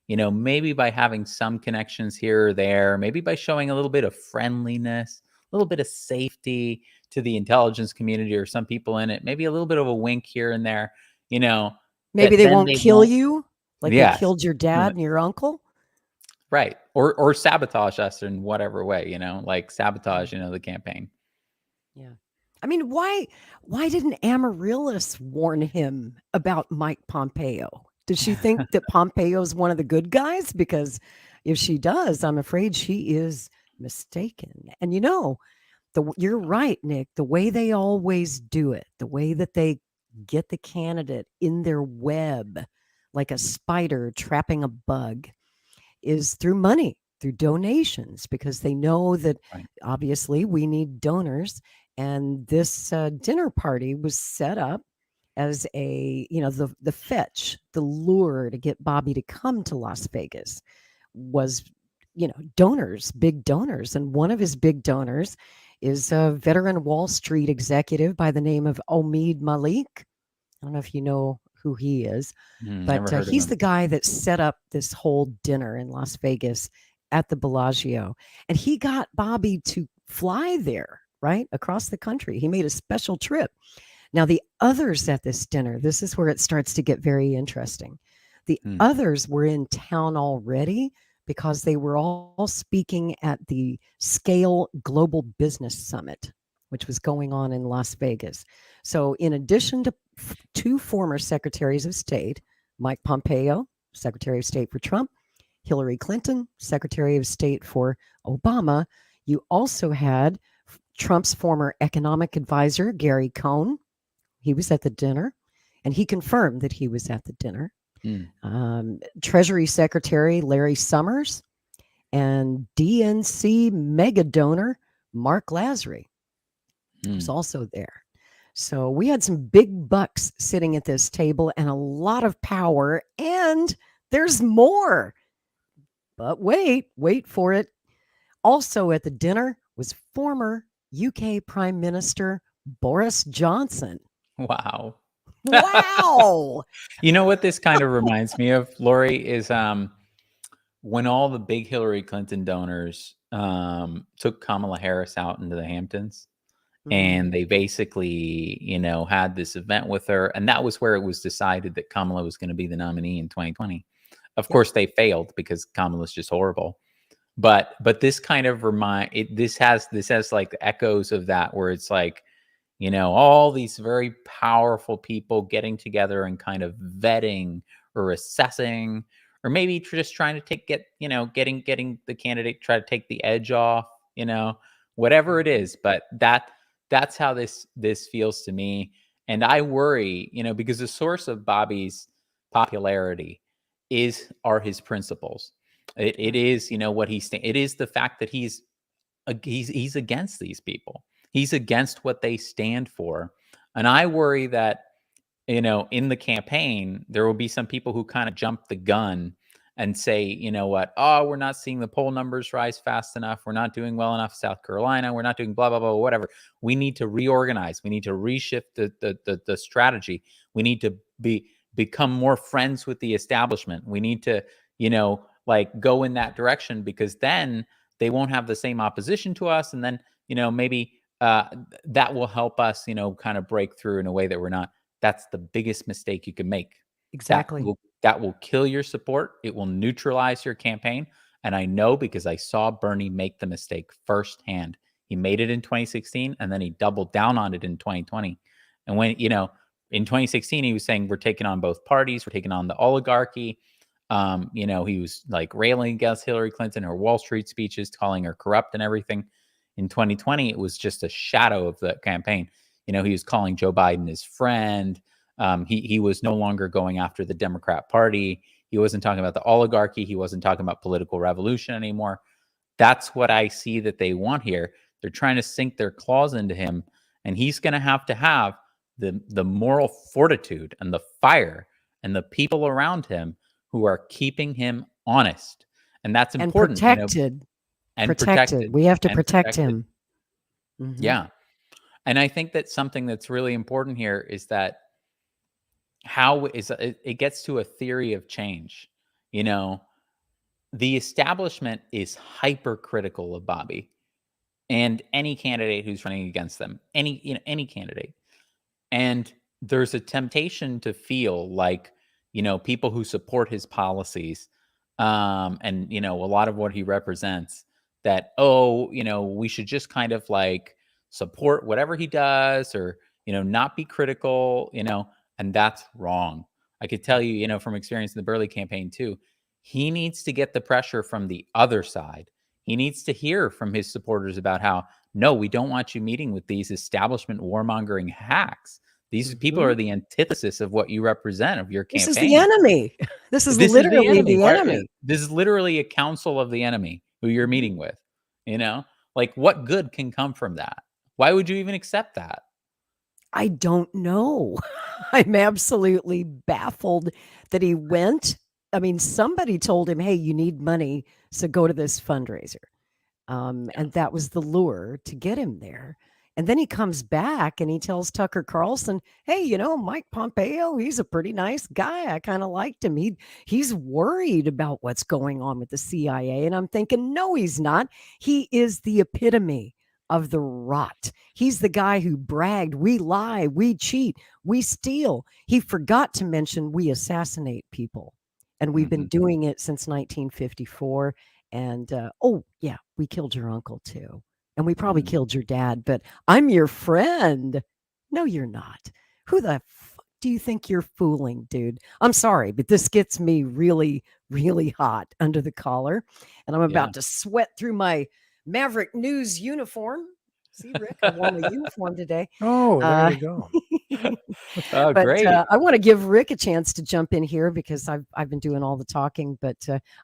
S4: maybe by having some connections here or there, maybe by showing a little bit of friendliness, a little bit of safety to the intelligence community or some people in it, maybe a little bit of a wink here and there,
S2: maybe they won't kill you like they killed your dad and your uncle.
S4: Right. Or sabotage us in whatever way, sabotage, the campaign.
S2: Yeah. I mean, why didn't Amaryllis warn him about Mike Pompeo? Does she think that Pompeo's one of the good guys? Because if she does, I'm afraid she is mistaken. And you're right, Nick, the way they always do it, the way that they get the candidate in their web like a spider trapping a bug is through money, through donations, because they know that obviously we need donors. And this dinner party was set up as a, the fetch, the lure to get Bobby to come to Las Vegas was, donors, big donors. And one of his big donors is a veteran Wall Street executive by the name of Omid Malik. I don't know if you know who he is, but he's the guy that set up this whole dinner in Las Vegas at the Bellagio. And he got Bobby to fly there, right, across the country. He made a special trip. Now, the others at this dinner, this is where it starts to get very interesting. The others were in town already because they were all speaking at the Scale Global Business Summit, which was going on in Las Vegas. So in addition to two former secretaries of state, Mike Pompeo, Secretary of State for Trump, Hillary Clinton, Secretary of State for Obama, you also had Trump's former economic advisor, Gary Cohn. He was at the dinner, and he confirmed that he was at the dinner. Treasury Secretary Larry Summers and DNC mega donor Mark Lazary was also there. So we had some big bucks sitting at this table and a lot of power, and there's more. But wait for it. Also at the dinner was former UK Prime Minister Boris Johnson.
S4: Wow.
S2: Wow.
S4: You know what this kind of reminds me of, Lori, is when all the big Hillary Clinton donors took Kamala Harris out into the Hamptons. And they basically, had this event with her. And that was where it was decided that Kamala was going to be the nominee in 2020. Of course, they failed because Kamala's just horrible. But this kind of this has like echoes of that, where it's like, all these very powerful people getting together and kind of vetting or assessing, or maybe just trying to getting the candidate, try to take the edge off, whatever it is. But that's how this feels to me. And I worry, because the source of Bobby's popularity are his principles. It is, what it is the fact that he's against these people. He's against what they stand for. And I worry that, in the campaign, there will be some people who kind of jump the gun and say, we're not seeing the poll numbers rise fast enough. We're not doing well enough in South Carolina. We're not doing blah, blah, blah, whatever. We need to reorganize. We need to reshift the strategy. We need to become more friends with the establishment. We need to, go in that direction, because then they won't have the same opposition to us. And then, maybe that will help us, kind of break through in a way that we're not. That's the biggest mistake you can make.
S2: Exactly.
S4: That will kill your support. It will neutralize your campaign. And I know, because I saw Bernie make the mistake firsthand. He made it in 2016, and then he doubled down on it in 2020. And when, in 2016, he was saying, we're taking on both parties. We're taking on the oligarchy. He was like railing against Hillary Clinton, her Wall Street speeches, calling her corrupt and everything. In 2020, it was just a shadow of the campaign. He was calling Joe Biden his friend. He was no longer going after the Democrat Party. He wasn't talking about the oligarchy. He wasn't talking about political revolution anymore. That's what I see that they want here. They're trying to sink their claws into him, and he's going to have the moral fortitude and the fire and the people around him who are keeping him honest. And that's important.
S2: And protected. Protected. We have to protect him. Mm-hmm.
S4: Yeah. And I think that something that's really important here is that it gets to a theory of change. The establishment is hypercritical of Bobby and any candidate who's running against them, any candidate. And there's a temptation to feel like, people who support his policies, and, a lot of what he represents, that, we should just kind of like support whatever he does, or, not be critical, and that's wrong. I could tell you, from experience in the Burley campaign too, he needs to get the pressure from the other side. He needs to hear from his supporters about how, no, we don't want you meeting with these establishment warmongering hacks. These people are the antithesis of what you represent of your campaign.
S2: This is the enemy. This is literally the enemy.
S4: This is literally a council of the enemy who you're meeting with. Like, what good can come from that? Why would you even accept that?
S2: I don't know. I'm absolutely baffled that he went. I mean, somebody told him, hey, you need money, so go to this fundraiser. And that was the lure to get him there. And then he comes back and he tells Tucker Carlson, hey, Mike Pompeo, he's a pretty nice guy. I kind of liked him. He's worried about what's going on with the CIA. And I'm thinking, no, he's not. He is the epitome of the rot. He's the guy who bragged, we lie, we cheat, we steal. He forgot to mention we assassinate people. And we've been doing it since 1954. And, we killed your uncle too. And we probably killed your dad, but I'm your friend. No, you're not. Who the fuck do you think you're fooling, dude? I'm sorry, but this gets me really, really hot under the collar. And I'm about to sweat through my Maverick News uniform. See, Rick, I wore my uniform today.
S3: Oh, there you go.
S4: Oh,
S2: but,
S4: great.
S2: I want to give Rick a chance to jump in here because I've been doing all the talking, but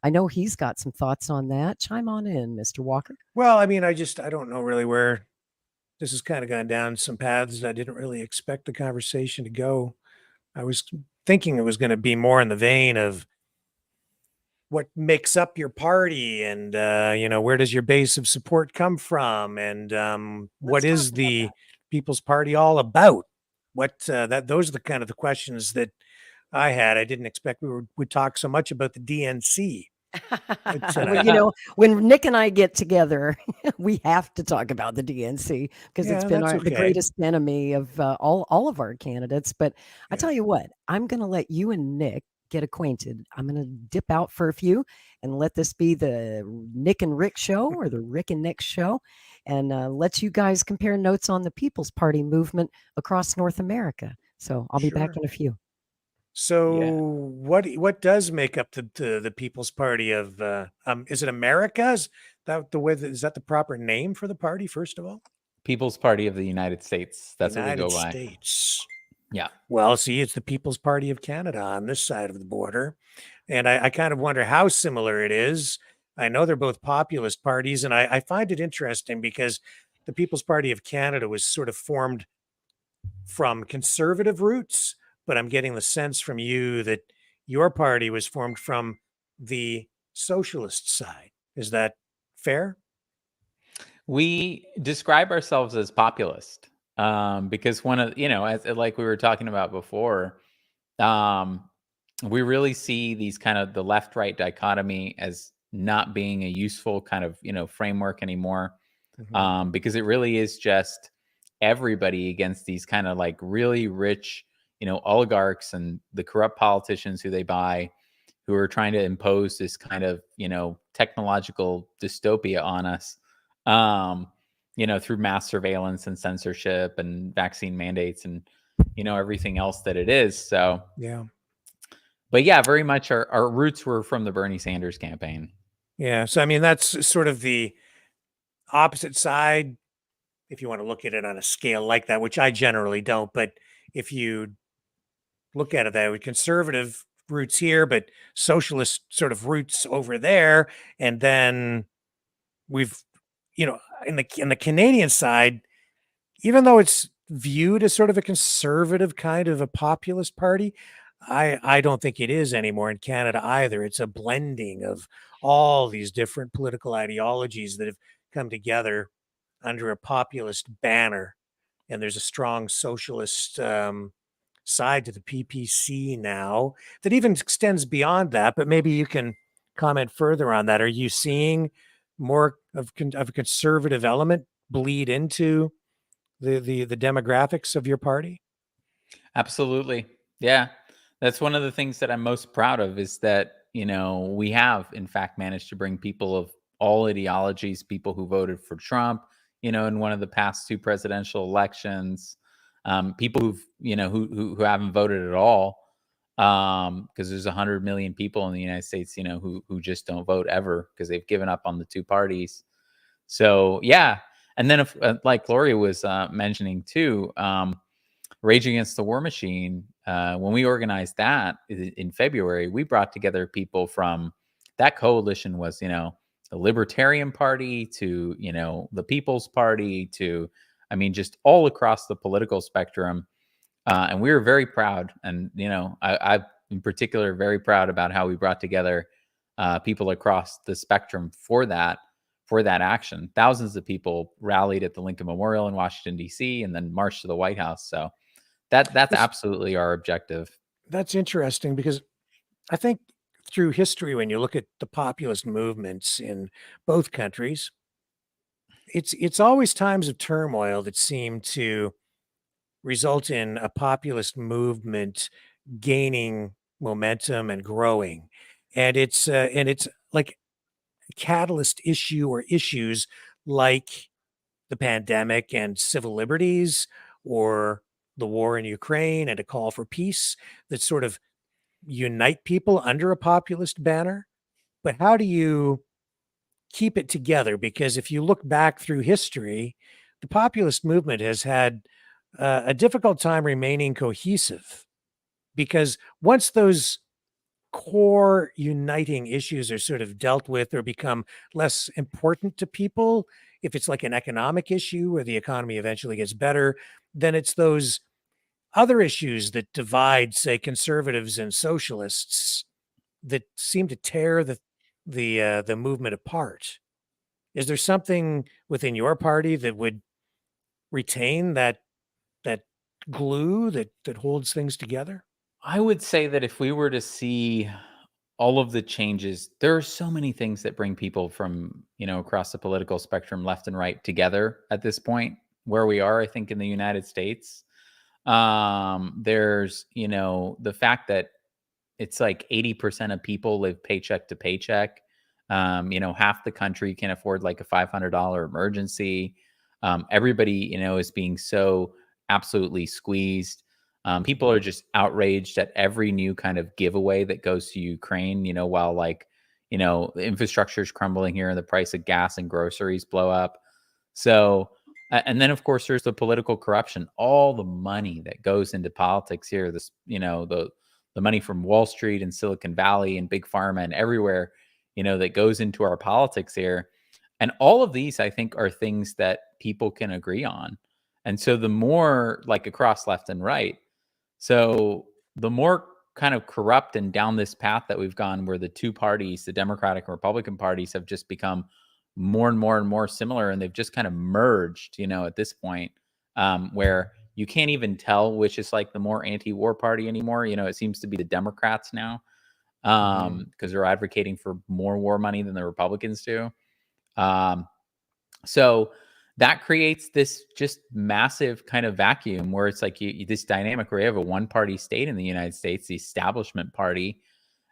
S2: I know he's got some thoughts on that. Chime on in, Mr. Walker.
S3: Well, I mean, I don't know really where this has kind of gone down some paths that I didn't really expect the conversation to go. I was thinking it was going to be more in the vein of what makes up your party and, where does your base of support come from? And what is the People's Party all about? Those are the kind of the questions that I had. I didn't expect we would talk so much about the DNC.
S2: Well, when Nick and I get together, we have to talk about the DNC because it's been the greatest enemy of all of our candidates. But I tell you what, I'm going to let you and Nick get acquainted. I'm going to dip out for a few and let this be the Nick and Rick show or the Rick and Nick show, and let you guys compare notes on the People's Party movement across North America. So I'll be back in a few.
S3: So what does make up the People's Party of is it America? Is that the proper name for the party, first of all?
S4: People's Party of the United States. That's
S3: United
S4: what we go by.
S3: States.
S4: Yeah.
S3: Well, see, it's the People's Party of Canada on this side of the border. And I kind of wonder how similar it is. I know they're both populist parties, and I find it interesting because the People's Party of Canada was sort of formed from conservative roots, but I'm getting the sense from you that your party was formed from the socialist side. Is that fair?
S4: We describe ourselves as populist because one of, as like we were talking about before, we really see these kind of the left-right dichotomy as not being a useful kind of, framework anymore, because it really is just everybody against these kind of like really rich, oligarchs and the corrupt politicians who they buy, who are trying to impose this kind of, technological dystopia on us, through mass surveillance and censorship and vaccine mandates and, everything else that it is. So, but yeah, very much our roots were from the Bernie Sanders campaign.
S3: Yeah. So, I mean, that's sort of the opposite side, if you want to look at it on a scale like that, which I generally don't. But if you look at it that way, conservative roots here, but socialist sort of roots over there. And then we've, in the Canadian side, even though it's viewed as sort of a conservative kind of a populist party, I don't think it is anymore in Canada either. It's a blending of all these different political ideologies that have come together under a populist banner. And there's a strong socialist side to the PPC now that even extends beyond that. But maybe you can comment further on that. Are you seeing more of a conservative element bleed into the demographics of your party?
S4: Absolutely. Yeah. That's one of the things that I'm most proud of is that, we have in fact managed to bring people of all ideologies, people who voted for Trump, in one of the past two presidential elections, people who've, who haven't voted at all. Because there's 100 million people in the United States, who just don't vote ever because they've given up on the two parties. So, yeah. And then if, like Gloria was mentioning too, Rage Against the War Machine, when we organized that in February, we brought together people from that coalition was, the Libertarian Party to, the People's Party to, just all across the political spectrum. And we were very proud. And, I in particular, very proud about how we brought together people across the spectrum for that action. Thousands of people rallied at the Lincoln Memorial in Washington, D.C., and then marched to the White House. So that's absolutely our objective.
S3: That's interesting because I think through history, when you look at the populist movements in both countries, it's always times of turmoil that seem to result in a populist movement gaining momentum and growing. And it's like a catalyst issue or issues like the pandemic and civil liberties, or the war in Ukraine and a call for peace, that sort of unite people under a populist banner. But how do you keep it together? Because if you look back through history, the populist movement has had a difficult time remaining cohesive, because once those core uniting issues are sort of dealt with or become less important to people, if it's like an economic issue where the economy eventually gets better, then it's those other issues that divide, say, conservatives and socialists, that seem to tear the movement apart. Is there something within your party that would retain that glue that holds things together?
S4: I would say that if we were to see all of the changes, there are so many things that bring people from, across the political spectrum, left and right, together at this point where we are, I think, in the United States. There's, the fact that it's like 80% of people live paycheck to paycheck. Half the country can afford like a $500 emergency. Everybody, is being so absolutely squeezed. People are just outraged at every new kind of giveaway that goes to Ukraine, while the infrastructure is crumbling here and the price of gas and groceries blow up. So, and then of course there's the political corruption, all the money that goes into politics here, this, the money from Wall Street and Silicon Valley and big pharma and everywhere, that goes into our politics here. And all of these, I think, are things that people can agree on. And so the more like across left and right, so the more kind of corrupt and down this path that we've gone, where the two parties, the Democratic and Republican parties, have just become more and more and more similar, and they've just kind of merged, at this point, where you can't even tell which is like the more anti-war party anymore. It seems to be the Democrats now, because they're advocating for more war money than the Republicans do. So that creates this just massive kind of vacuum where it's like this dynamic where you have a one-party state in the United States, the establishment party,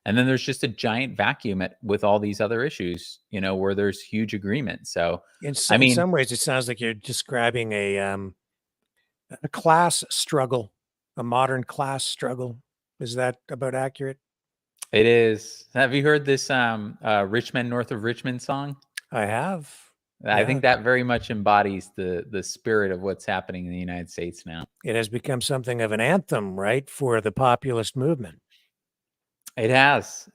S4: and then there's just a giant vacuum with all these other issues, where there's huge agreement. So,
S3: in some ways, it sounds like you're describing a class struggle, a modern class struggle. Is that about accurate?
S4: It is. Have you heard this Rich Men North of Richmond song?
S3: I have.
S4: I think that very much embodies the spirit of what's happening in the United States now.
S3: It has become something of an anthem, right, for the populist movement.
S4: It has.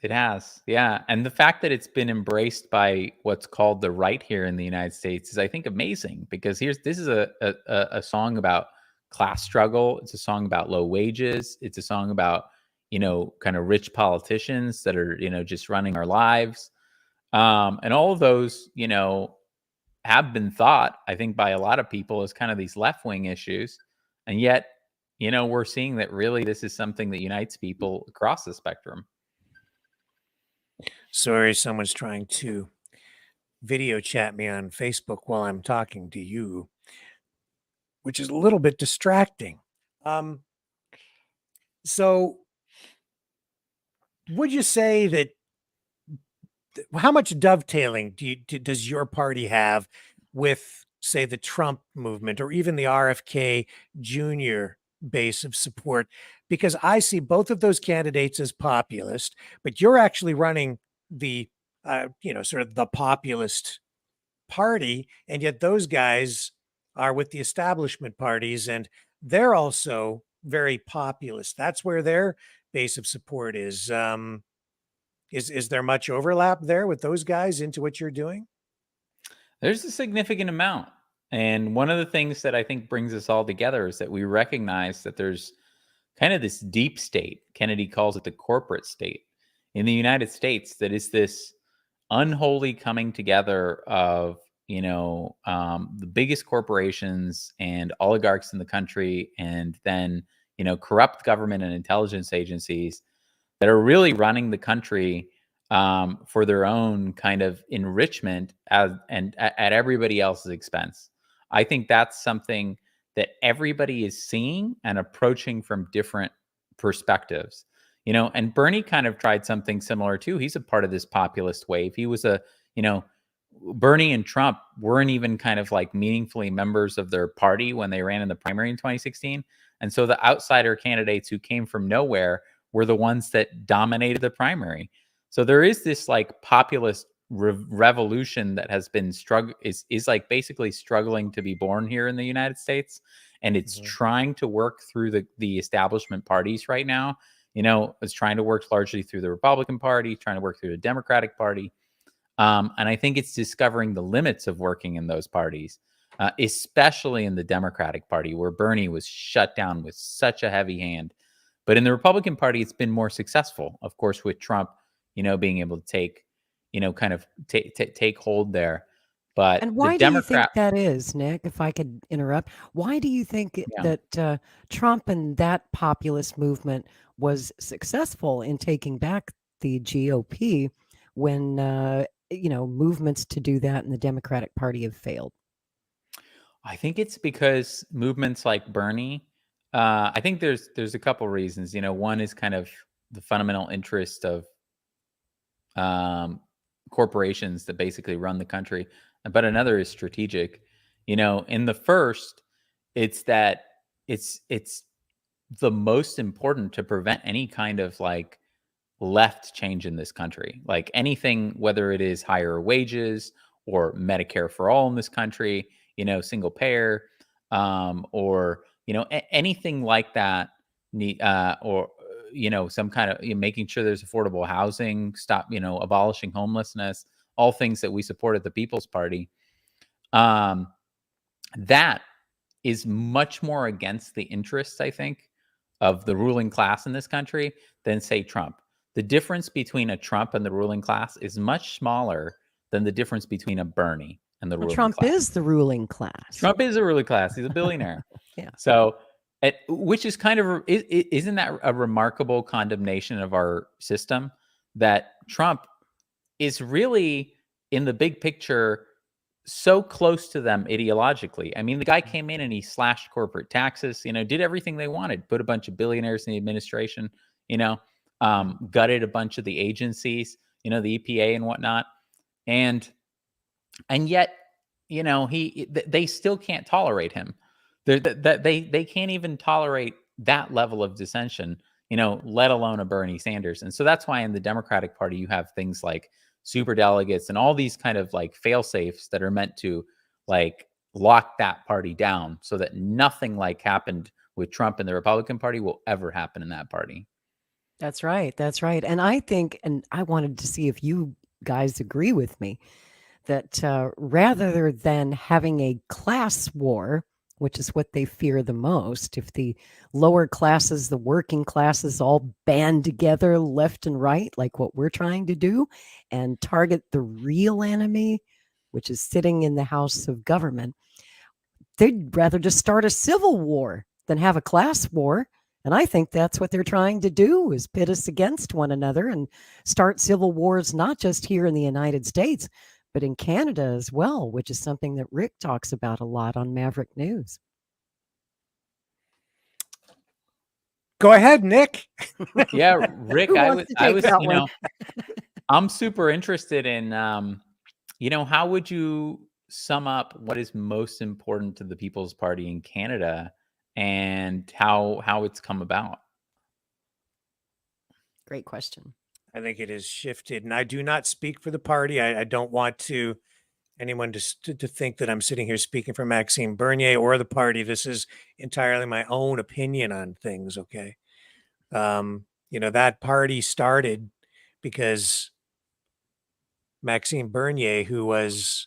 S4: Yeah. And the fact that it's been embraced by what's called the right here in the United States is, I think, amazing, because this is a song about class struggle. It's a song about low wages. It's a song about, kind of rich politicians that are, just running our lives. And all of those, have been thought, I think, by a lot of people as kind of these left-wing issues. And yet, we're seeing that really this is something that unites people across the spectrum.
S3: Sorry, someone's trying to video chat me on Facebook while I'm talking to you, which is a little bit distracting. So would you say that, how much dovetailing does your party have with, say, the Trump movement or even the RFK Jr. base of support? Because I see both of those candidates as populist, but you're actually running the, sort of the populist party, and yet those guys are with the establishment parties. And they're also very populist. That's where their base of support is. Is there much overlap there with those guys into what you're doing?
S4: There's a significant amount. And one of the things that I think brings us all together is that we recognize that there's kind of this deep state. Kennedy calls it the corporate state in the United States, that is this unholy coming together of, the biggest corporations and oligarchs in the country, and then, corrupt government and intelligence agencies that are really running the country for their own kind of enrichment and at everybody else's expense. I think that's something that everybody is seeing and approaching from different perspectives. And Bernie kind of tried something similar too. He's a part of this populist wave. He was Bernie and Trump weren't even kind of like meaningfully members of their party when they ran in the primary in 2016. And so the outsider candidates who came from nowhere were the ones that dominated the primary. So there is this like populist revolution that has been is like basically struggling to be born here in the United States. And it's trying to work through the establishment parties right now. It's trying to work largely through the Republican Party, trying to work through the Democratic Party. And I think it's discovering the limits of working in those parties, especially in the Democratic Party, where Bernie was shut down with such a heavy hand. But in the Republican Party, it's been more successful, of course, with Trump, being able to take hold there. But
S2: and why do you think that is, Nick? If I could interrupt, why do you think that Trump and that populist movement was successful in taking back the GOP when movements to do that in the Democratic Party have failed?
S4: I think it's because movements like Bernie. I think there's a couple reasons. One is kind of the fundamental interest of corporations that basically run the country, but another is strategic. In the first, it's that it's the most important to prevent any kind of like left change in this country, like anything, whether it is higher wages or Medicare for all in this country, single payer, or anything like that, or some kind of making sure there's affordable housing, stop abolishing homelessness, all things that we support at the People's Party. That is much more against the interests, I think, of the ruling class in this country than, say, Trump. The difference between a Trump and the ruling class is much smaller than the difference between a Bernie and the ruling
S2: Trump
S4: class.
S2: Is the ruling class.
S4: Trump is a ruling class. He's a billionaire.
S2: Yeah.
S4: So, which is kind of, isn't that a remarkable condemnation of our system, that Trump is really, in the big picture, so close to them ideologically. I mean, the guy came in and he slashed corporate taxes, did everything they wanted, put a bunch of billionaires in the administration, gutted a bunch of the agencies, the EPA and whatnot. And yet, they still can't tolerate him. They can't even tolerate that level of dissension, let alone a Bernie Sanders. And so that's why in the Democratic Party, you have things like superdelegates and all these kind of like fail safes that are meant to like lock that party down so that nothing like happened with Trump and the Republican Party will ever happen in that party.
S2: That's right. That's right. And I think, and I wanted to see if you guys agree with me, that rather than having a class war, which is what they fear the most, if the lower classes, the working classes all band together left and right, like what we're trying to do, and target the real enemy, which is sitting in the House of Government, they'd rather just start a civil war than have a class war. And I think that's what they're trying to do, is pit us against one another and start civil wars, not just here in the United States, but in Canada as well, which is something that Rick talks about a lot on Maverick News.
S3: Go ahead, Nick.
S4: Yeah, Rick, I was I'm super interested in, how would you sum up what is most important to the People's Party in Canada and how it's come about?
S2: Great question.
S3: I think it has shifted, and I do not speak for the party. I don't want to anyone to think that I'm sitting here speaking for Maxime Bernier or the party. This is entirely my own opinion on things. Okay. That party started because Maxime Bernier, who was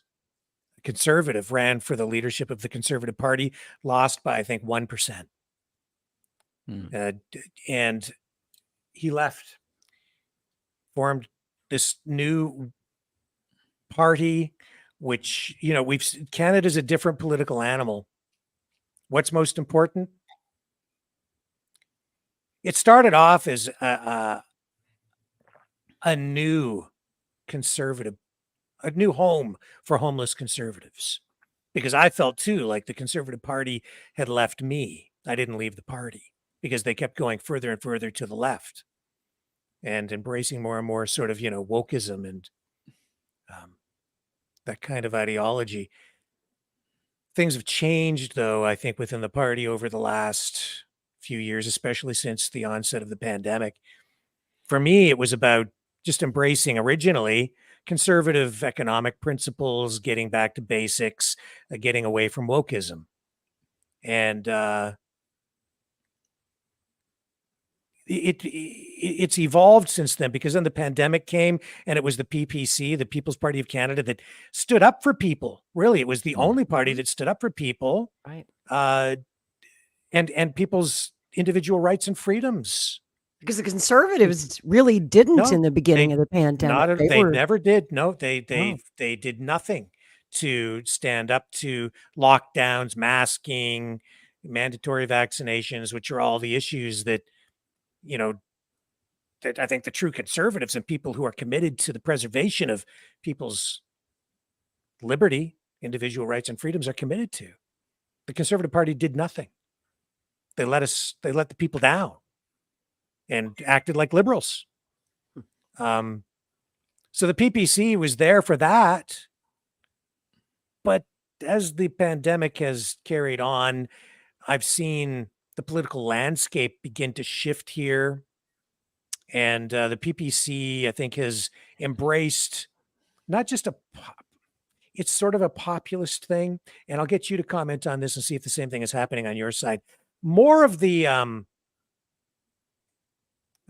S3: a conservative, ran for the leadership of the Conservative Party, lost by, I think, 1%. And he left, formed this new party, which, Canada's a different political animal. What's most important? It started off as a new conservative, a new home for homeless conservatives, because I felt too like the Conservative Party had left me. I didn't leave the party because they kept going further and further to the left and embracing more and more sort of, wokeism and that kind of ideology. Things have changed, though, I think, within the party over the last few years, especially since the onset of the pandemic. For me, it was about just embracing originally conservative economic principles, getting back to basics, getting away from wokeism. And it's evolved since then, because then the pandemic came and it was the PPC, the People's Party of Canada, that stood up for people. Really, it was the only party that stood up for people,
S2: right?
S3: And people's individual rights and freedoms.
S2: Because the Conservatives really didn't in the beginning of the pandemic.
S3: They never did. No, they did nothing to stand up to lockdowns, masking, mandatory vaccinations, which are all the issues that, that I think the true conservatives and people who are committed to the preservation of people's liberty, individual rights and freedoms are committed to. The Conservative Party did nothing. They let the people down and acted like liberals. So the PPC was there for that. But as the pandemic has carried on, I've seen the political landscape begin to shift here. And the PPC, I think, has embraced not just it's sort of a populist thing. And I'll get you to comment on this and see if the same thing is happening on your side. More of the, I'm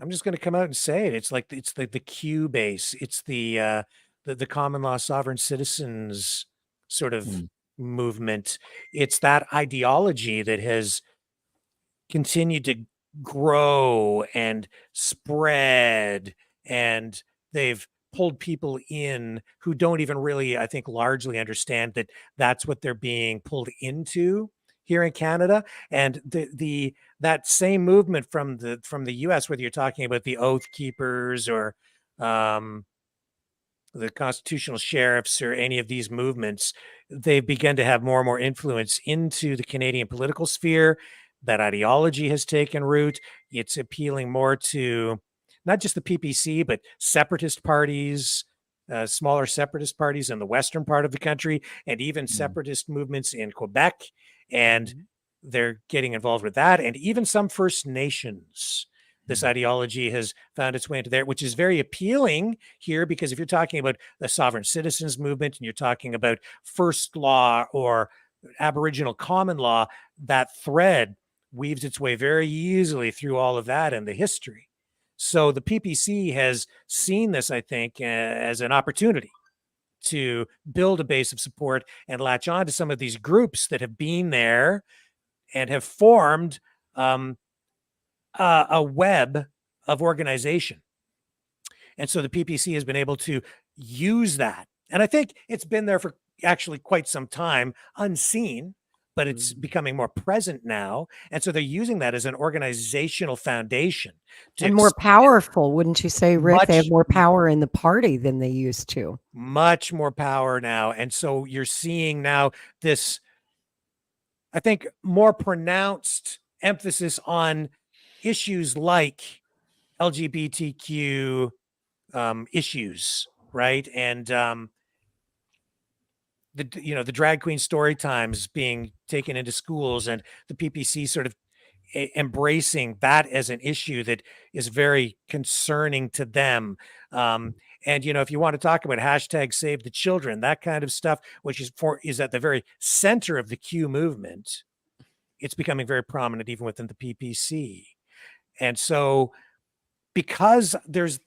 S3: just going to come out and say it. It's like, it's the Q base. It's the common law sovereign citizens sort of movement. It's that ideology that has continued to grow and spread, and they've pulled people in who don't even really, I think, largely understand that that's what they're being pulled into here in Canada. And that same movement from the US, whether you're talking about the Oath Keepers or the constitutional sheriffs or any of these movements, they've begun to have more and more influence into the Canadian political sphere. That ideology has taken root. It's appealing more to not just the PPC, but separatist parties, smaller separatist parties in the western part of the country, and even separatist movements in Quebec. And they're getting involved with that. And even some First Nations. This ideology has found its way into there, which is very appealing here, because if you're talking about the sovereign citizens movement and you're talking about first law or Aboriginal common law, that thread weaves its way very easily through all of that and the history. So the PPC has seen this, I think, as an opportunity to build a base of support and latch on to some of these groups that have been there and have formed a web of organization. And so the PPC has been able to use that. And I think it's been there for actually quite some time, unseen, but it's becoming more present now. And so they're using that as an organizational foundation.
S2: And more powerful, wouldn't you say, Rick? They have more power in the party than they used to.
S3: Much more power now. And so you're seeing now this, I think, more pronounced emphasis on issues like LGBTQ issues, right? And the drag queen story times being taken into schools, and the PPC sort of embracing that as an issue that is very concerning to them. And if you want to talk about hashtag save the children, that kind of stuff, which is at the very center of the Q movement, it's becoming very prominent even within the PPC. And so because there's,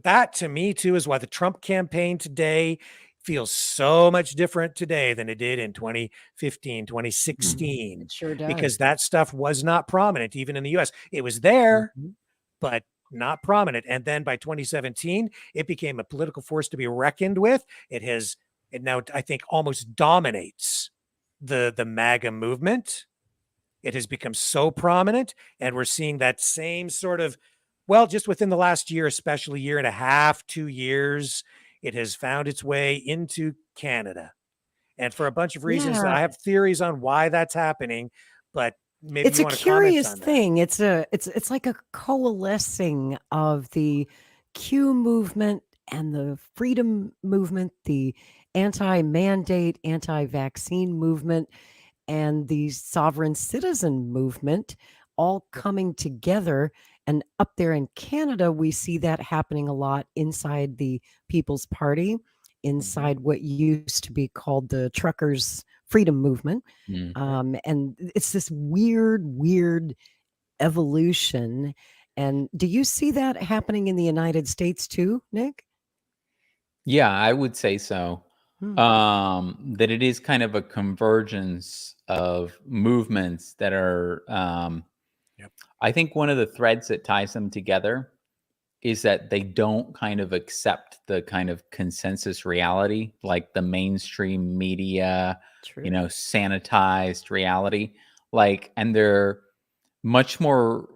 S3: that to me too is why the Trump campaign today feels so much different today than it did in 2015, 2016.
S2: It sure does.
S3: Because that stuff was not prominent even in the US. It was there, but not prominent. And then by 2017, it became a political force to be reckoned with. It now, I think, almost dominates the MAGA movement. It has become so prominent, and we're seeing that same sort of, well, just within the last year, especially year and a half, 2 years, it has found its way into Canada. And for a bunch of reasons, I have theories on why that's happening, but maybe
S2: it's
S3: you
S2: a
S3: want to comment on
S2: curious
S3: that.
S2: thing. It's like a coalescing of the Q movement and the freedom movement, the anti-mandate, anti-vaccine movement, and the sovereign citizen movement all coming together. And up there in Canada, we see that happening a lot inside the People's Party, inside what used to be called the Truckers' Freedom Movement. And it's this weird evolution. And do you see that happening in the United States too, Nick?
S4: Yeah, I would say so. That it is kind of a convergence of movements that are, I think one of the threads that ties them together is that they don't kind of accept the kind of consensus reality, like the mainstream media, sanitized reality. And they're much more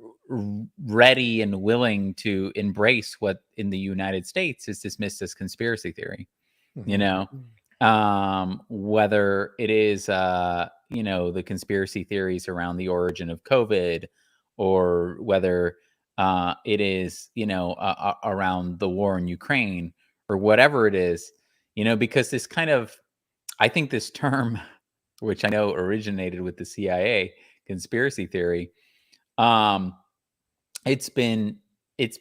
S4: ready and willing to embrace what in the United States is dismissed as conspiracy theory. Whether it is, the conspiracy theories around the origin of COVID, or whether it is, around the war in Ukraine, or whatever it is, because this kind of, I think this term, which I know originated with the CIA, conspiracy theory, it's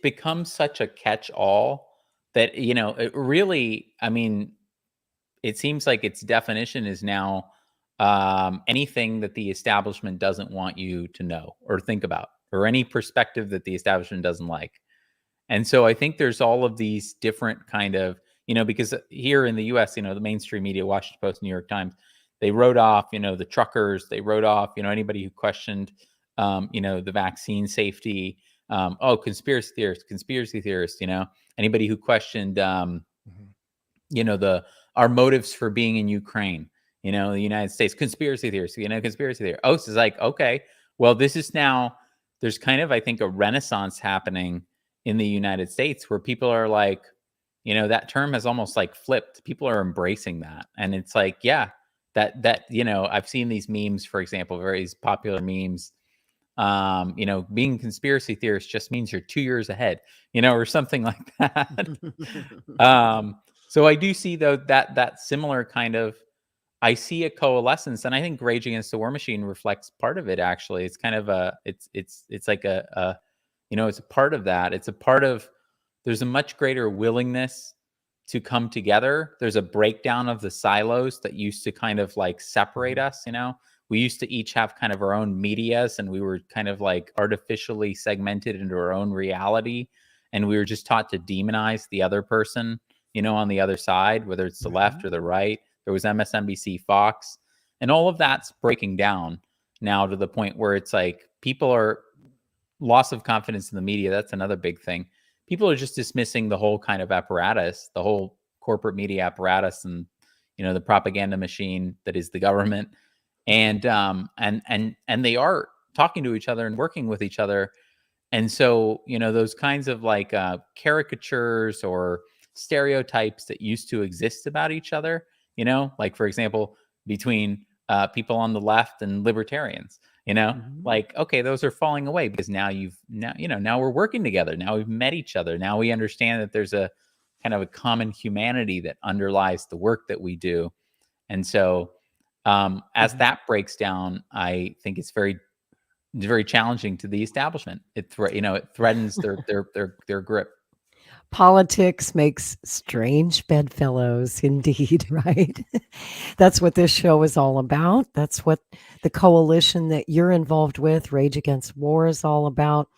S4: become such a catch-all that, it really, I mean, it seems like its definition is now anything that the establishment doesn't want you to know or think about, or any perspective that the establishment doesn't like. And so I think there's all of these different kind of, because here in the US, the mainstream media, Washington Post, New York Times, they wrote off, the truckers, they wrote off, anybody who questioned, the vaccine safety. Conspiracy theorists, anybody who questioned, our motives for being in Ukraine, the United States, conspiracy theorists, conspiracy theory. It's like, okay, well, this is now, there's kind of, I think, a renaissance happening in the United States where people are like, that term has almost like flipped. People are embracing that. And it's like, yeah, that, I've seen these memes, for example, very popular memes. Being conspiracy theorist just means you're 2 years ahead, or something like that. So I do see though that similar kind of, I see a coalescence, and I think Rage Against the War Machine reflects part of it. Actually, it's kind of it's like a it's a part of that. It's a part of, there's a much greater willingness to come together. There's a breakdown of the silos that used to kind of like separate us. We used to each have kind of our own medias, and we were kind of like artificially segmented into our own reality, and we were just taught to demonize the other person, on the other side, whether it's the left or the right. There was MSNBC, Fox, and all of that's breaking down now to the point where it's like people are loss of confidence in the media. That's another big thing. People are just dismissing the whole kind of apparatus, the whole corporate media apparatus, and the propaganda machine that is the government. And they are talking to each other and working with each other. And so, those kinds of like caricatures or stereotypes that used to exist about each other, like, for example, between people on the left and libertarians, like, okay, those are falling away because now we're working together. Now we've met each other. Now we understand that there's a kind of a common humanity that underlies the work that we do. And so, as that breaks down, I think it's very very challenging to the establishment. It threatens their grip.
S2: Politics makes strange bedfellows, indeed, right? That's what this show is all about. That's what the coalition that you're involved with, Rage Against War, is all about.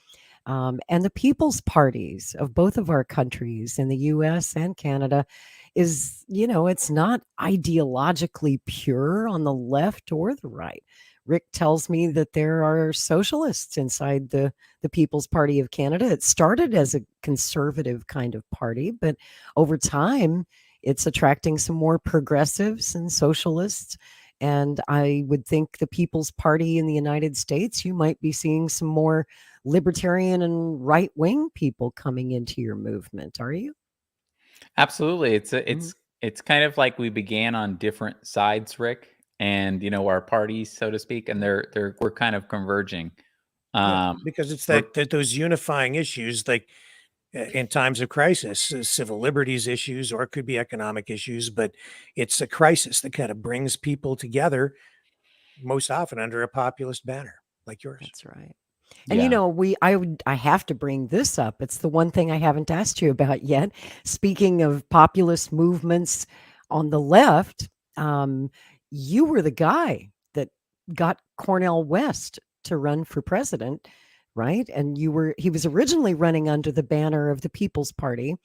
S2: And the people's parties of both of our countries in the US and Canada is, it's not ideologically pure on the left or the right. Rick tells me that there are socialists inside the People's Party of Canada. It started as a conservative kind of party, but over time, it's attracting some more progressives and socialists. And I would think the People's Party in the United States, you might be seeing some more libertarian and right-wing people coming into your movement. Are you?
S4: Absolutely. It's kind of like we began on different sides, Rick, and our parties, so to speak, and we're kind of converging.
S3: Because it's that those unifying issues, like in times of crisis, civil liberties issues, or it could be economic issues, but it's a crisis that kind of brings people together, most often under a populist banner like yours.
S2: That's right. And I have to bring this up. It's the one thing I haven't asked you about yet. Speaking of populist movements on the left, you were the guy that got Cornel West to run for president, right? And he was originally running under the banner of the People's Party.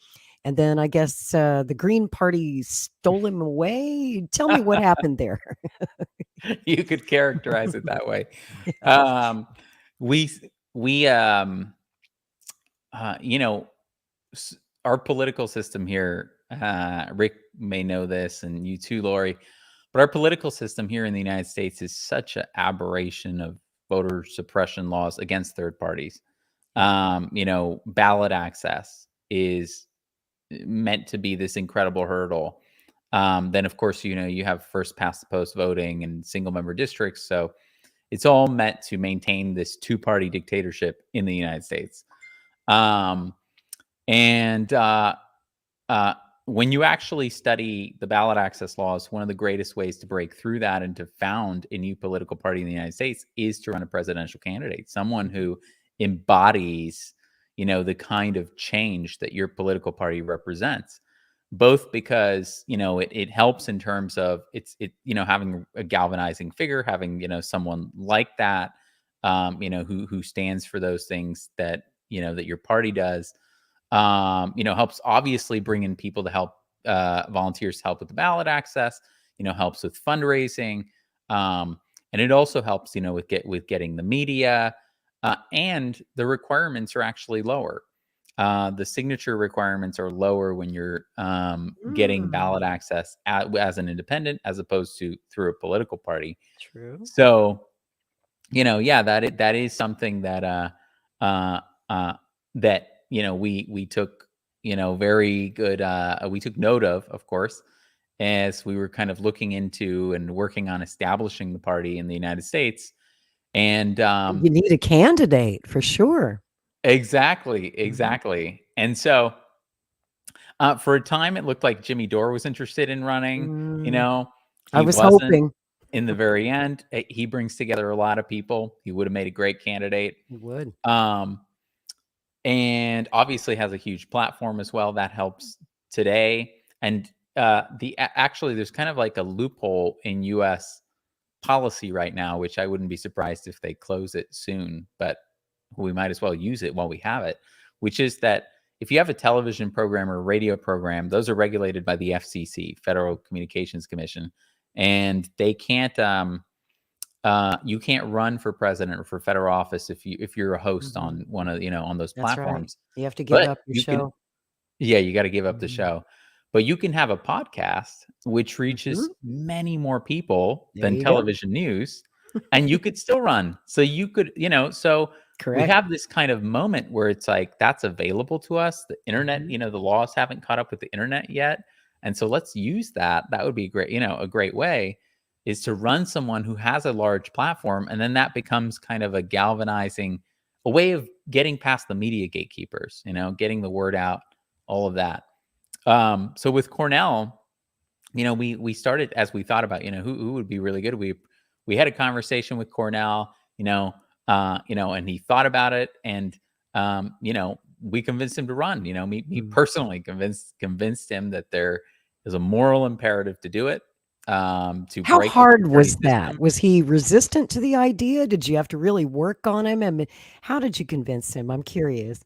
S2: And then I guess the Green Party stole him away. Tell me what happened there.
S4: You could characterize it that way. Our political system here, Rick may know this, and you too, Lori, but our political system here in the United States is such an aberration of voter suppression laws against third parties. Ballot access is meant to be this incredible hurdle. Then, of course, you have first past the post voting and single member districts. So it's all meant to maintain this two-party dictatorship in the United States. When you actually study the ballot access laws, one of the greatest ways to break through that and to found a new political party in the United States is to run a presidential candidate, someone who embodies, the kind of change that your political party represents. Both because it helps in terms of having a galvanizing figure, having someone like that who stands for those things that that your party does, helps obviously bring in people to help, volunteers to help with the ballot access, helps with fundraising, and it also helps with getting the media, and the requirements are actually lower. The signature requirements are lower when you're getting ballot access as an independent, as opposed to through a political party.
S2: True.
S4: So, that is something that we took very good. We took note of course, as we were kind of looking into and working on establishing the party in the United States. And
S2: you need a candidate for sure.
S4: Exactly. And so for a time, it looked like Jimmy Dore was interested in running.
S2: I was hoping.
S4: In the very end, he brings together a lot of people. He would have made a great candidate.
S2: He would.
S4: And obviously has a huge platform as well. That helps today. And actually, there's kind of like a loophole in U.S. policy right now, which I wouldn't be surprised if they close it soon, but we might as well use it while we have it, which is that if you have a television program or a radio program, those are regulated by the FCC, Federal Communications Commission, and they can't, you can't run for president or for federal office if you're a host on one of, on those platforms.
S2: Right. You have to give up your show.
S4: You got to give up the show. But you can have a podcast which reaches many more people than television news, and you could still run. So you could, Correct. We have this kind of moment where it's like, that's available to us. The internet, the laws haven't caught up with the internet yet. And so let's use that. That would be great. A great way is to run someone who has a large platform. And then that becomes kind of a galvanizing, a way of getting past the media gatekeepers, getting the word out, all of that. So with Cornel, we started, as we thought about, who would be really good. We had a conversation with Cornel, and he thought about it, and we convinced him to run. Me personally convinced him that there is a moral imperative to do it. To
S2: How
S4: break
S2: hard was
S4: system.
S2: that? Was he resistant to the idea? Did you have to really work on him? I mean, how did you convince him? I'm curious.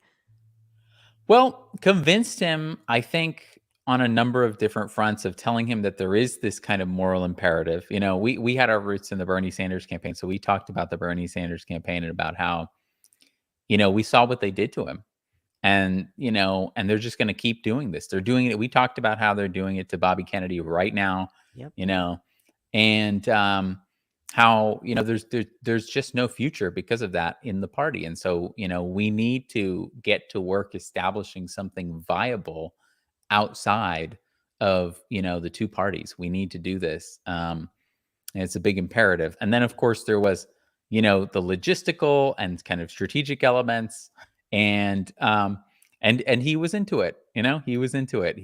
S4: Well, convinced him, I think, on a number of different fronts of telling him that there is this kind of moral imperative. We had our roots in the Bernie Sanders campaign, so we talked about the Bernie Sanders campaign and about how, we saw what they did to him. And, and they're just going to keep doing this. They're doing it. We talked about how they're doing it to Bobby Kennedy right now, and how, there's just no future because of that in the party. And so, we need to get to work establishing something viable outside of, the two parties. We need to do this. And it's a big imperative. And then, of course, there was, the logistical and kind of strategic elements. And he was into it. He was into it.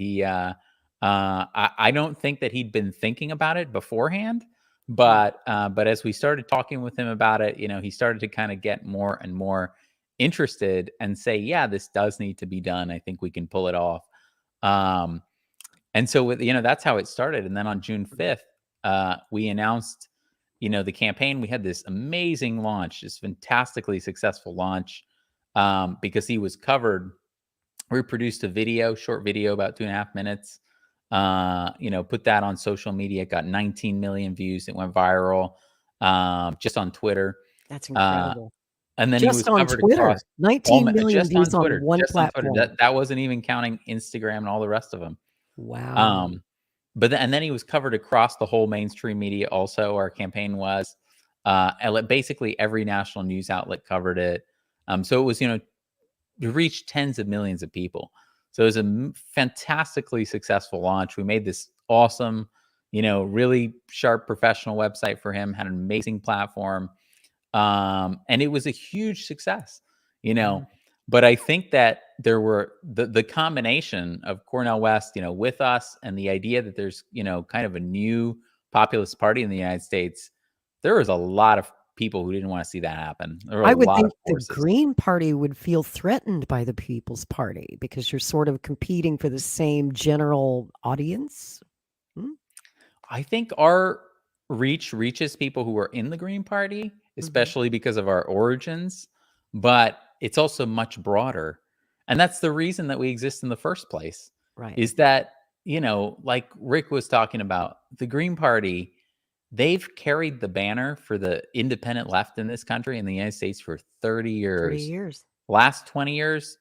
S4: I don't think that he'd been thinking about it beforehand, but as we started talking with him about it, he started to kind of get more and more interested and say, yeah, this does need to be done. I think we can pull it off. And so that's how it started. And then on June 5th, we announced, the campaign. We had this amazing launch, this fantastically successful launch, because he was covered. We produced a short video, about 2.5 minutes, put that on social media. It got 19 million views. It went viral, just on Twitter.
S2: That's incredible.
S4: And then
S2: just
S4: he was
S2: on
S4: covered
S2: Twitter,
S4: across
S2: 19 million
S4: just
S2: views
S4: on Twitter,
S2: on one platform.
S4: That wasn't even counting Instagram and all the rest of them.
S2: Wow.
S4: And then he was covered across the whole mainstream media. Also, our campaign was, basically every national news outlet covered it. So it was, to reach tens of millions of people. So it was a fantastically successful launch. We made this awesome, really sharp professional website for him, had an amazing platform. And it was a huge success, but I think that there were the combination of Cornel West, with us, and the idea that there's, kind of a new populist party in the United States. There was a lot of people who didn't want to see that happen.
S2: I would think the Green Party would feel threatened by the People's Party because you're sort of competing for the same general audience.
S4: I think our reach reaches people who are in the Green Party, especially because of our origins, but it's also much broader. And that's the reason that we exist in the first place.
S2: Right.
S4: Is that, like Rick was talking about, the Green Party, they've carried the banner for the independent left in this country, in the United States, for 30 years.
S2: 30 years.
S4: Last 20 years,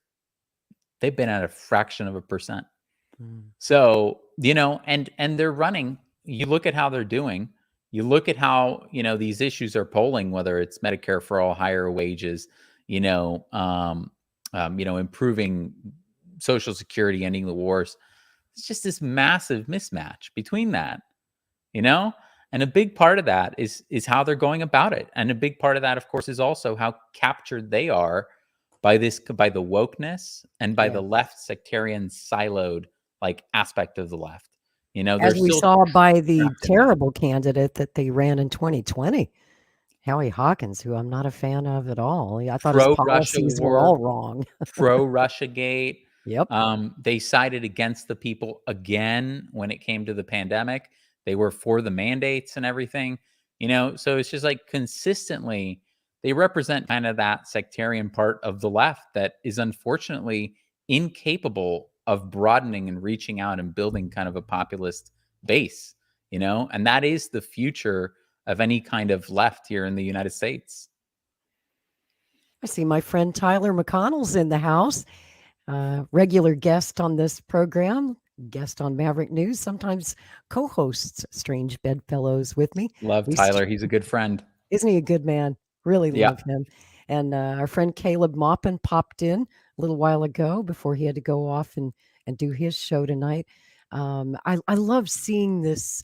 S4: they've been at a fraction of a percent. So, and they're running. You look at how they're doing. You look at how, these issues are polling, whether it's Medicare for all, higher wages, improving Social Security, ending the wars. It's just this massive mismatch between that, and a big part of that is how they're going about it. And a big part of that, of course, is also how captured they are by the wokeness and by the left sectarian siloed aspect of the left.
S2: As we saw by the terrible candidate that they ran in 2020, Howie Hawkins, who I'm not a fan of at all. I thought his policies were all wrong.
S4: Pro-Russia gate.
S2: Yep.
S4: They sided against the people again when it came to the pandemic. They were for the mandates and everything, so it's just consistently they represent kind of that sectarian part of the left that is unfortunately incapable of broadening and reaching out and building kind of a populist base, and that is the future of any kind of left here in the United States.
S2: I see my friend Tyler McConnell's in the house, regular guest on this program, guest on Maverick News, sometimes co-hosts Strange Bedfellows with me.
S4: Love Tyler. He's a good friend.
S2: Isn't he a good man? Really love him. And our friend Caleb Maupin popped in a little while ago before he had to go off and do his show tonight. I love seeing this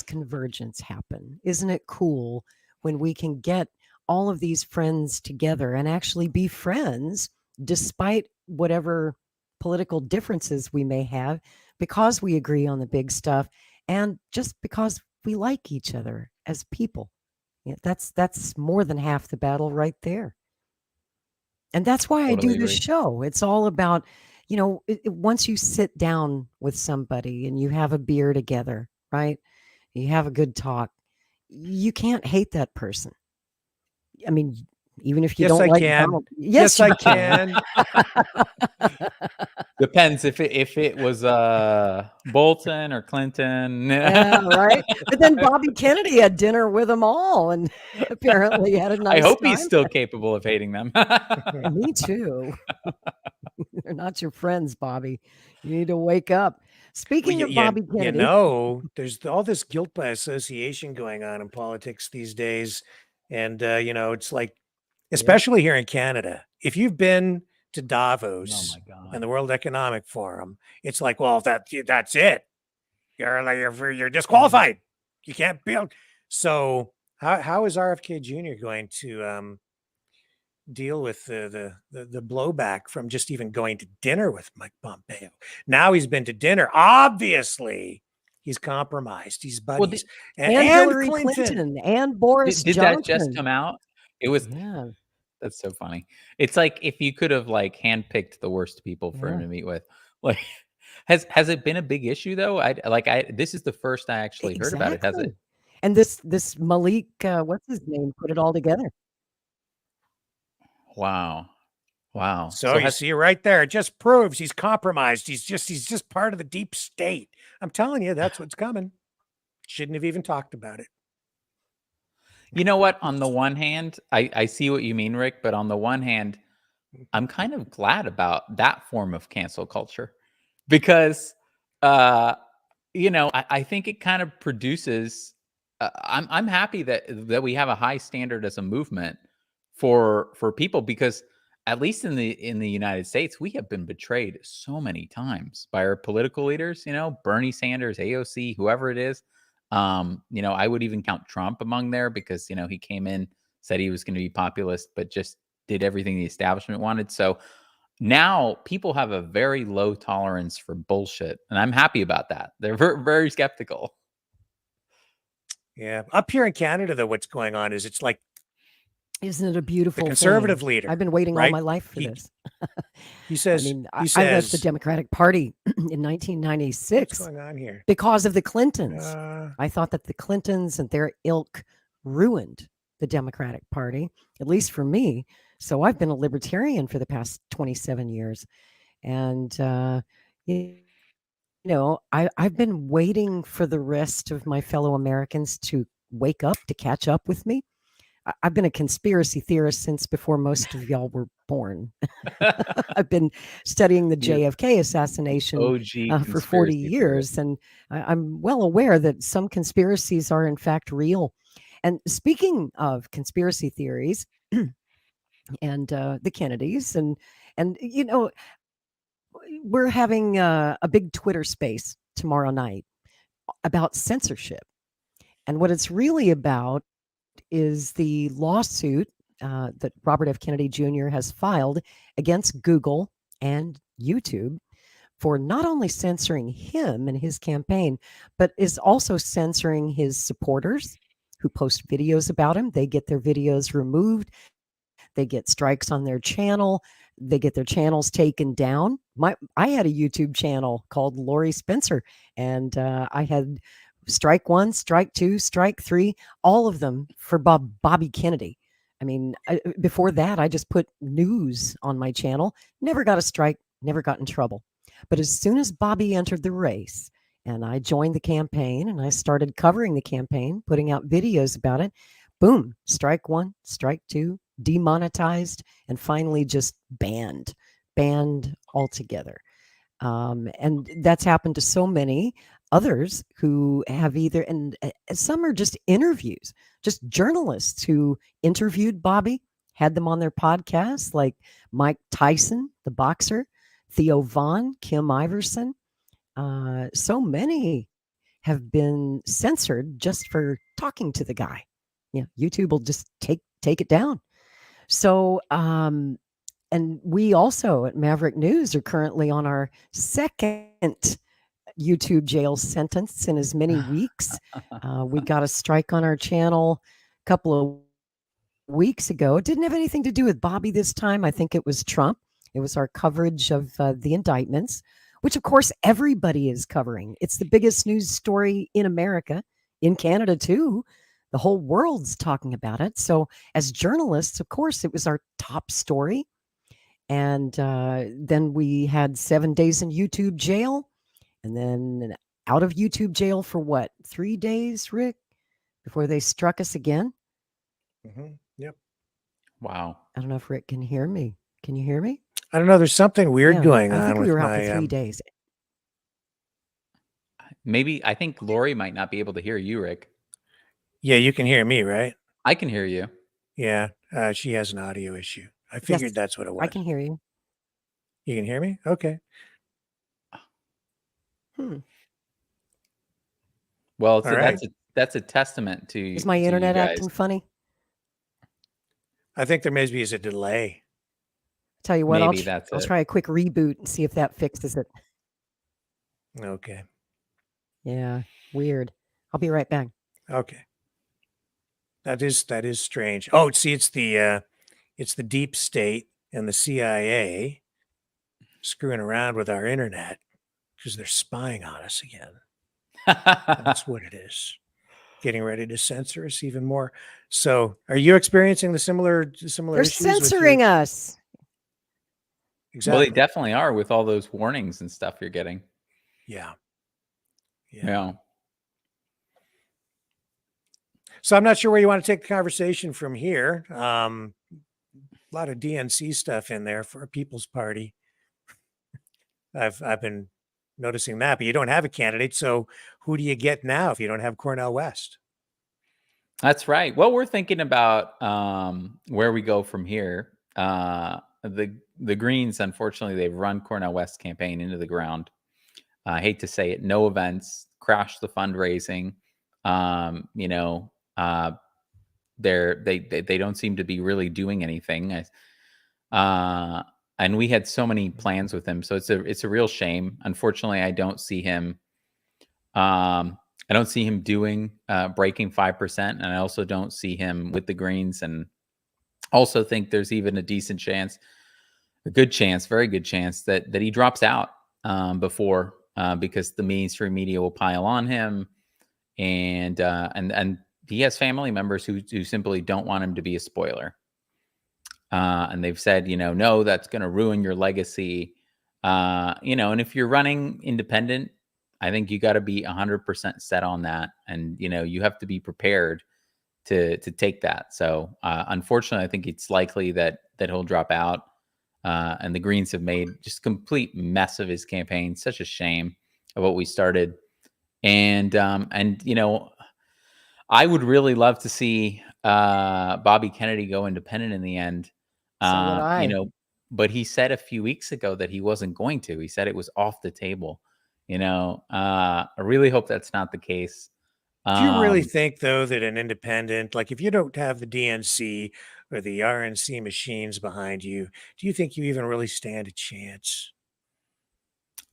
S2: convergence happen. Isn't it cool when we can get all of these friends together and actually be friends despite whatever political differences we may have, because we agree on the big stuff and just because we like each other as people. Yeah, that's more than half the battle right there. And that's why I do this show. It's all about, once you sit down with somebody and you have a beer together, right? You have a good talk. You can't hate that person. I mean, even if you
S3: Yes,
S2: don't
S3: I
S2: like
S3: can.
S2: Donald.
S3: Yes, I can.
S4: Depends if it was Bolton or Clinton.
S2: Yeah, right. But then Bobby Kennedy had dinner with them all, and apparently had a nice
S4: I hope
S2: time.
S4: he's still capable of hating them.
S2: Me too. They're not your friends, Bobby. You need to wake up. Speaking of Bobby Kennedy,
S3: there's all this guilt by association going on in politics these days, and it's like, especially here in Canada, if you've been to Davos and the World Economic Forum, it's like, well, that's it. You're disqualified. You can't build. So how is RFK Jr. going to deal with the blowback from just even going to dinner with Mike Pompeo? Now he's been to dinner. Obviously, he's compromised. He's buddies.
S2: And Hillary Clinton and Boris
S4: Did
S2: Johnson.
S4: That just come out? It was.
S2: Yeah.
S4: That's so funny. It's like if you could have handpicked the worst people for him to meet with. Like, has it been a big issue though? This is the first I actually heard about it. Has it?
S2: And this Malik, what's his name, put it all together.
S4: Wow.
S3: So you see right there, it just proves he's compromised. He's just part of the deep state. I'm telling you, that's what's coming. Shouldn't have even talked about it.
S4: You know what? On the one hand, I see what you mean, Rick, but on the one hand, I'm kind of glad about that form of cancel culture because, I think it kind of produces. I'm happy that we have a high standard as a movement for people, because at least in the United States, we have been betrayed so many times by our political leaders. Bernie Sanders, AOC, whoever it is. I would even count Trump among there because, he came in, said he was going to be populist, but just did everything the establishment wanted. So now people have a very low tolerance for bullshit. And I'm happy about that. They're very, very skeptical.
S3: Yeah. Up here in Canada, though, what's going on is it's like,
S2: isn't it a beautiful
S3: the conservative
S2: thing?
S3: leader?
S2: I've been waiting all my life for this.
S3: He says,
S2: I left the Democratic Party in 1996.
S3: What's going on here?
S2: Because of the Clintons. I thought that the Clintons and their ilk ruined the Democratic Party, at least for me. So I've been a libertarian for the past 27 years. And, I've been waiting for the rest of my fellow Americans to wake up, to catch up with me. I've been a conspiracy theorist since before most of y'all were born. I've been studying the JFK assassination for 40 years, and I'm well aware that some conspiracies are in fact real. And speaking of conspiracy theories and the Kennedys, and we're having a big Twitter space tomorrow night about censorship. And what it's really about is the lawsuit that Robert F. Kennedy Jr. has filed against Google and YouTube for not only censoring him and his campaign, but is also censoring his supporters who post videos about him. They get their videos removed. They get strikes on their channel. They get their channels taken down. I had a YouTube channel called Lori Spencer, and I had strike 1, strike 2, strike 3, all of them for Bobby Kennedy. I mean, before that, I just put news on my channel, never got a strike, never got in trouble. But as soon as Bobby entered the race and I joined the campaign and I started covering the campaign, putting out videos about it, boom, strike 1, strike 2, demonetized, and finally just banned altogether. And that's happened to so many others who have either, and some are just interviews, just journalists who interviewed Bobby, had them on their podcasts, like Mike Tyson, the boxer, Theo Vaughn, Kim Iverson. So many have been censored just for talking to the guy. Yeah, YouTube will just take it down. So, and we also at Maverick News are currently on our second YouTube jail sentence in as many weeks. We got a strike on our channel couple of weeks ago. It didn't have anything to do with Bobby this time. I think it was Trump. It was our coverage of the indictments, which of course everybody is covering. It's the biggest news story in America, in Canada too. The whole world's talking about it. So as journalists, of course, it was our top story. And then we had 7 days in YouTube jail, and then out of YouTube jail for what, 3 days, Rick, before they struck us again?
S3: Yep.
S4: Wow.
S2: I don't know if Rick can hear me. Can you hear me?
S3: I don't know. There's something weird going on.
S2: I think we were out
S3: my,
S2: for 3 days.
S4: Maybe I think Lori might not be able to hear you, Rick.
S3: Yeah, you can hear me, right?
S4: I can hear you.
S3: Yeah, she has an audio issue. I figured that's what it was.
S2: I can hear you.
S3: You can hear me? Okay.
S4: Well, so that's a testament to.
S2: Is my internet acting funny?
S3: I think there maybe is a delay.
S2: Tell you what,
S4: Maybe
S2: I'll try a quick reboot and see if that fixes it.
S3: Okay.
S2: Yeah, weird. I'll be right back.
S3: Okay. That is strange. Oh, see, it's the deep state and the CIA screwing around with our internet because they're spying on us again. That's what it is. Getting ready to censor us even more. So, are you experiencing the similar
S2: They're
S3: issues?
S2: censoring us.
S3: Exactly.
S4: Well, they definitely are with all those warnings and stuff you're getting.
S3: Yeah. So I'm not sure where you want to take the conversation from here. A lot of DNC stuff in there for a People's Party. I've been noticing that, but you don't have a candidate. So who do you get now if you don't have Cornel West?
S4: That's right. Well, we're thinking about where we go from here. The Greens, unfortunately, they've run Cornel West's campaign into the ground. I hate to say it, no events, crashed the fundraising. They don't seem to be really doing anything. And we had so many plans with him, so it's a real shame. Unfortunately, I don't see him. I don't see him doing breaking 5%, and I also don't see him with the Greens. And also think there's even a decent chance, a good chance, very good chance that he drops out before because the mainstream media will pile on him, and he has family members who simply don't want him to be a spoiler. And they've said, no, that's going to ruin your legacy. And if you're running independent, I think you got to be 100% set on that. And, you have to be prepared to take that. So, unfortunately, I think it's likely that he'll drop out. And the Greens have made just complete mess of his campaign. Such a shame of what we started. And I would really love to see Bobby Kennedy go independent in the end.
S2: So would I.
S4: But he said a few weeks ago that he wasn't going to. He said it was off the table. I really hope that's not the case.
S3: Do you really think, though, that an independent, like if you don't have the DNC or the RNC machines behind you, do you think you even really stand a chance?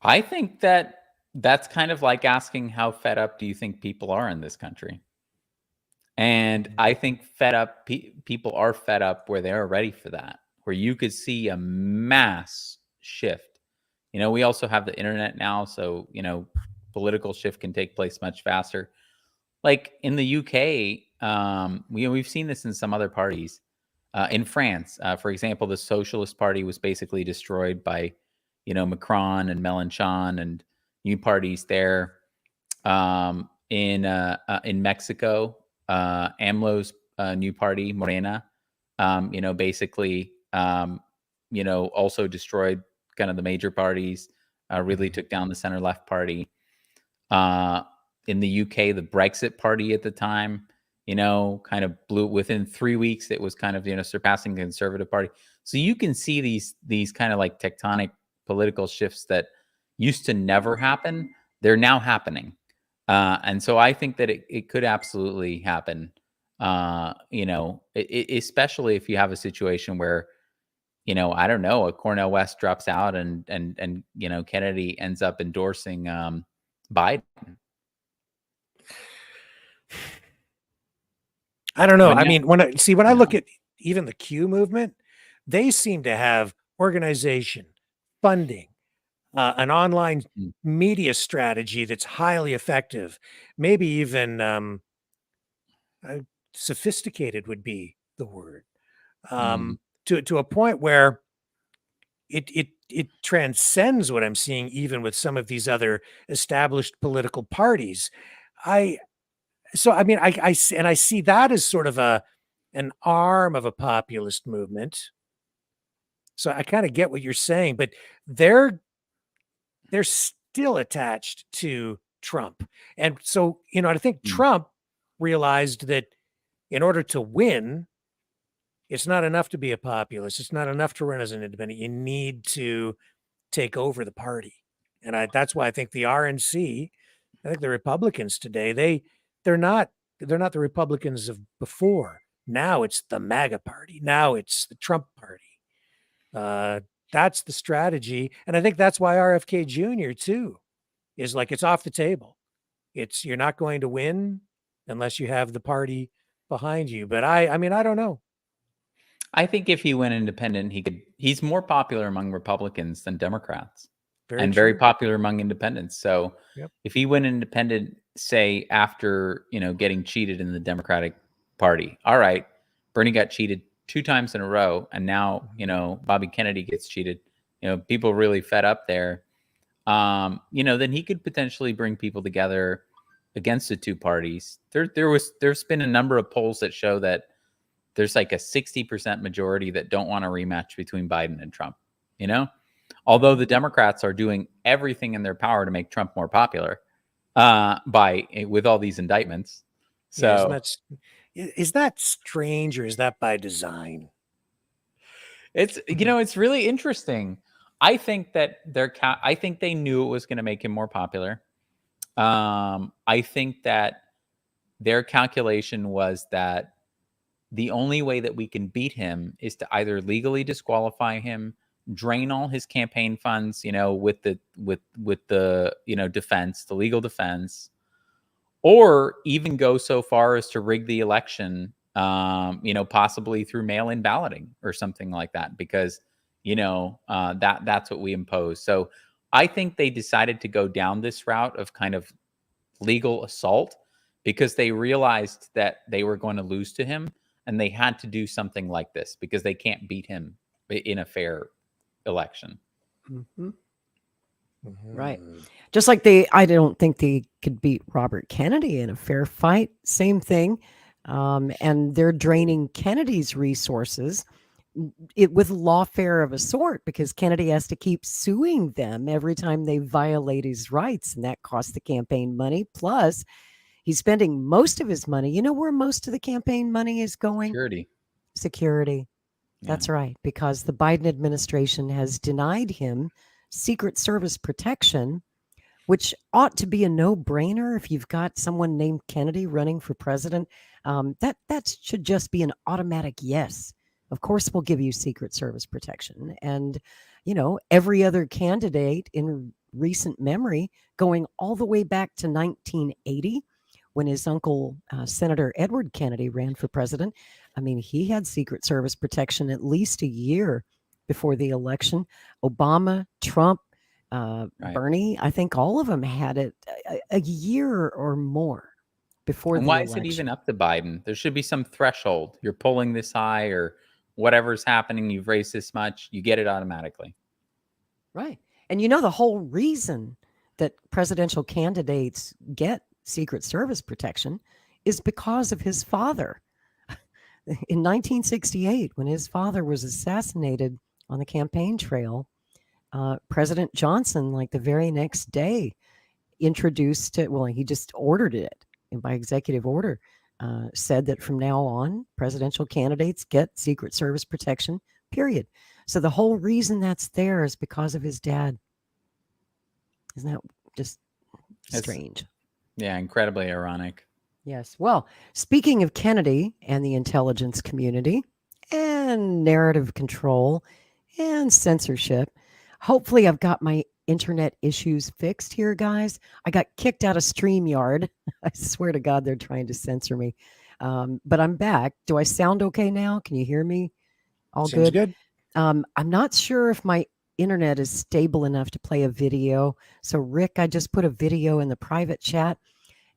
S4: I think that's kind of like asking how fed up do you think people are in this country? And I think fed up people are fed up where they're ready for that, where you could see a mass shift. We also have the internet now, so political shift can take place much faster. Like in the UK, we've seen this in some other parties. In France, for example, the Socialist Party was basically destroyed by, Macron and Mélenchon and new parties there. In Mexico, AMLO's new party, Morena, basically, also destroyed kind of the major parties, really took down the center left party. In the UK, the Brexit party at the time, kind of blew within 3 weeks. It was kind of, surpassing the Conservative Party. So you can see these kind of like tectonic political shifts that used to never happen. They're now happening. And so I think that it could absolutely happen, especially if you have a situation where, I don't know, a Cornel West drops out and Kennedy ends up endorsing Biden.
S3: I don't know. I mean, when I look at even the Q movement, they seem to have organization, funding, an online media strategy that's highly effective, maybe even sophisticated would be the word, to a point where it transcends what I'm seeing even with some of these other established political parties. I mean, I see that as sort of an arm of a populist movement. So I kind of get what you're saying, but they're still attached to Trump. And so, I think Trump realized that in order to win, it's not enough to be a populist. It's not enough to run as an independent. You need to take over the party. And that's why I think the RNC, I think the Republicans today, they're not the Republicans of before. Now it's the MAGA party. Now it's the Trump party. That's the strategy. And I think that's why RFK Jr. too is like, it's off the table. You're not going to win unless you have the party behind you. But I mean, I don't know.
S4: I think if he went independent, he's more popular among Republicans than Democrats. Very popular among independents. So if he went independent, say after, getting cheated in the Democratic Party, all right, Bernie got cheated 2 times in a row. And now, Bobby Kennedy gets cheated, people really fed up there. Then he could potentially bring people together against the 2 parties. There's been a number of polls that show that there's like a 60% majority that don't want a rematch between Biden and Trump, although the Democrats are doing everything in their power to make Trump more popular with all these indictments. So
S3: is that strange, or is that by design?
S4: It's, it's really interesting. I think that I think they knew it was going to make him more popular. I think that their calculation was that the only way that we can beat him is to either legally disqualify him, drain all his campaign funds, with the defense, the legal defense, or even go so far as to rig the election, possibly through mail-in balloting or something like that, because that's what we impose. So I think they decided to go down this route of kind of legal assault because they realized that they were going to lose to him, and they had to do something like this because they can't beat him in a fair election.
S2: Right. Just like I don't think they could beat Robert Kennedy in a fair fight. Same thing. And they're draining Kennedy's resources with lawfare of a sort, because Kennedy has to keep suing them every time they violate his rights. And that costs the campaign money. Plus, he's spending most of his money. You know where most of the campaign money is going? Security. Yeah. That's right. Because the Biden administration has denied him Secret Service protection, which ought to be a no-brainer if you've got someone named Kennedy running for president. That should just be an automatic yes. Of course, we'll give you Secret Service protection. And, every other candidate in recent memory, going all the way back to 1980, when his uncle, Senator Edward Kennedy, ran for president, I mean, he had Secret Service protection at least a year before the election. Obama, Trump, Bernie, I think all of them had it a year or more before the election.
S4: Why is it even up to Biden? There should be some threshold. You're pulling this high or whatever's happening, you've raised this much, you get it automatically.
S2: Right. And the whole reason that presidential candidates get Secret Service protection is because of his father. In 1968, when his father was assassinated on the campaign trail, President Johnson, like the very next day, introduced it. Well, he just ordered it, and by executive order, said that from now on, presidential candidates get Secret Service protection, period. So the whole reason that's there is because of his dad. Isn't that just strange?
S4: Yeah, incredibly ironic.
S2: Yes. Well, speaking of Kennedy and the intelligence community and narrative control and censorship, hopefully I've got my internet issues fixed here, guys. I got kicked out of StreamYard. I swear to God, they're trying to censor me. But I'm back. Do I sound okay now? Can you hear me? All
S3: Seems
S2: good?
S3: good.
S2: I'm not sure if my internet is stable enough to play a video. So, Rick, I just put a video in the private chat,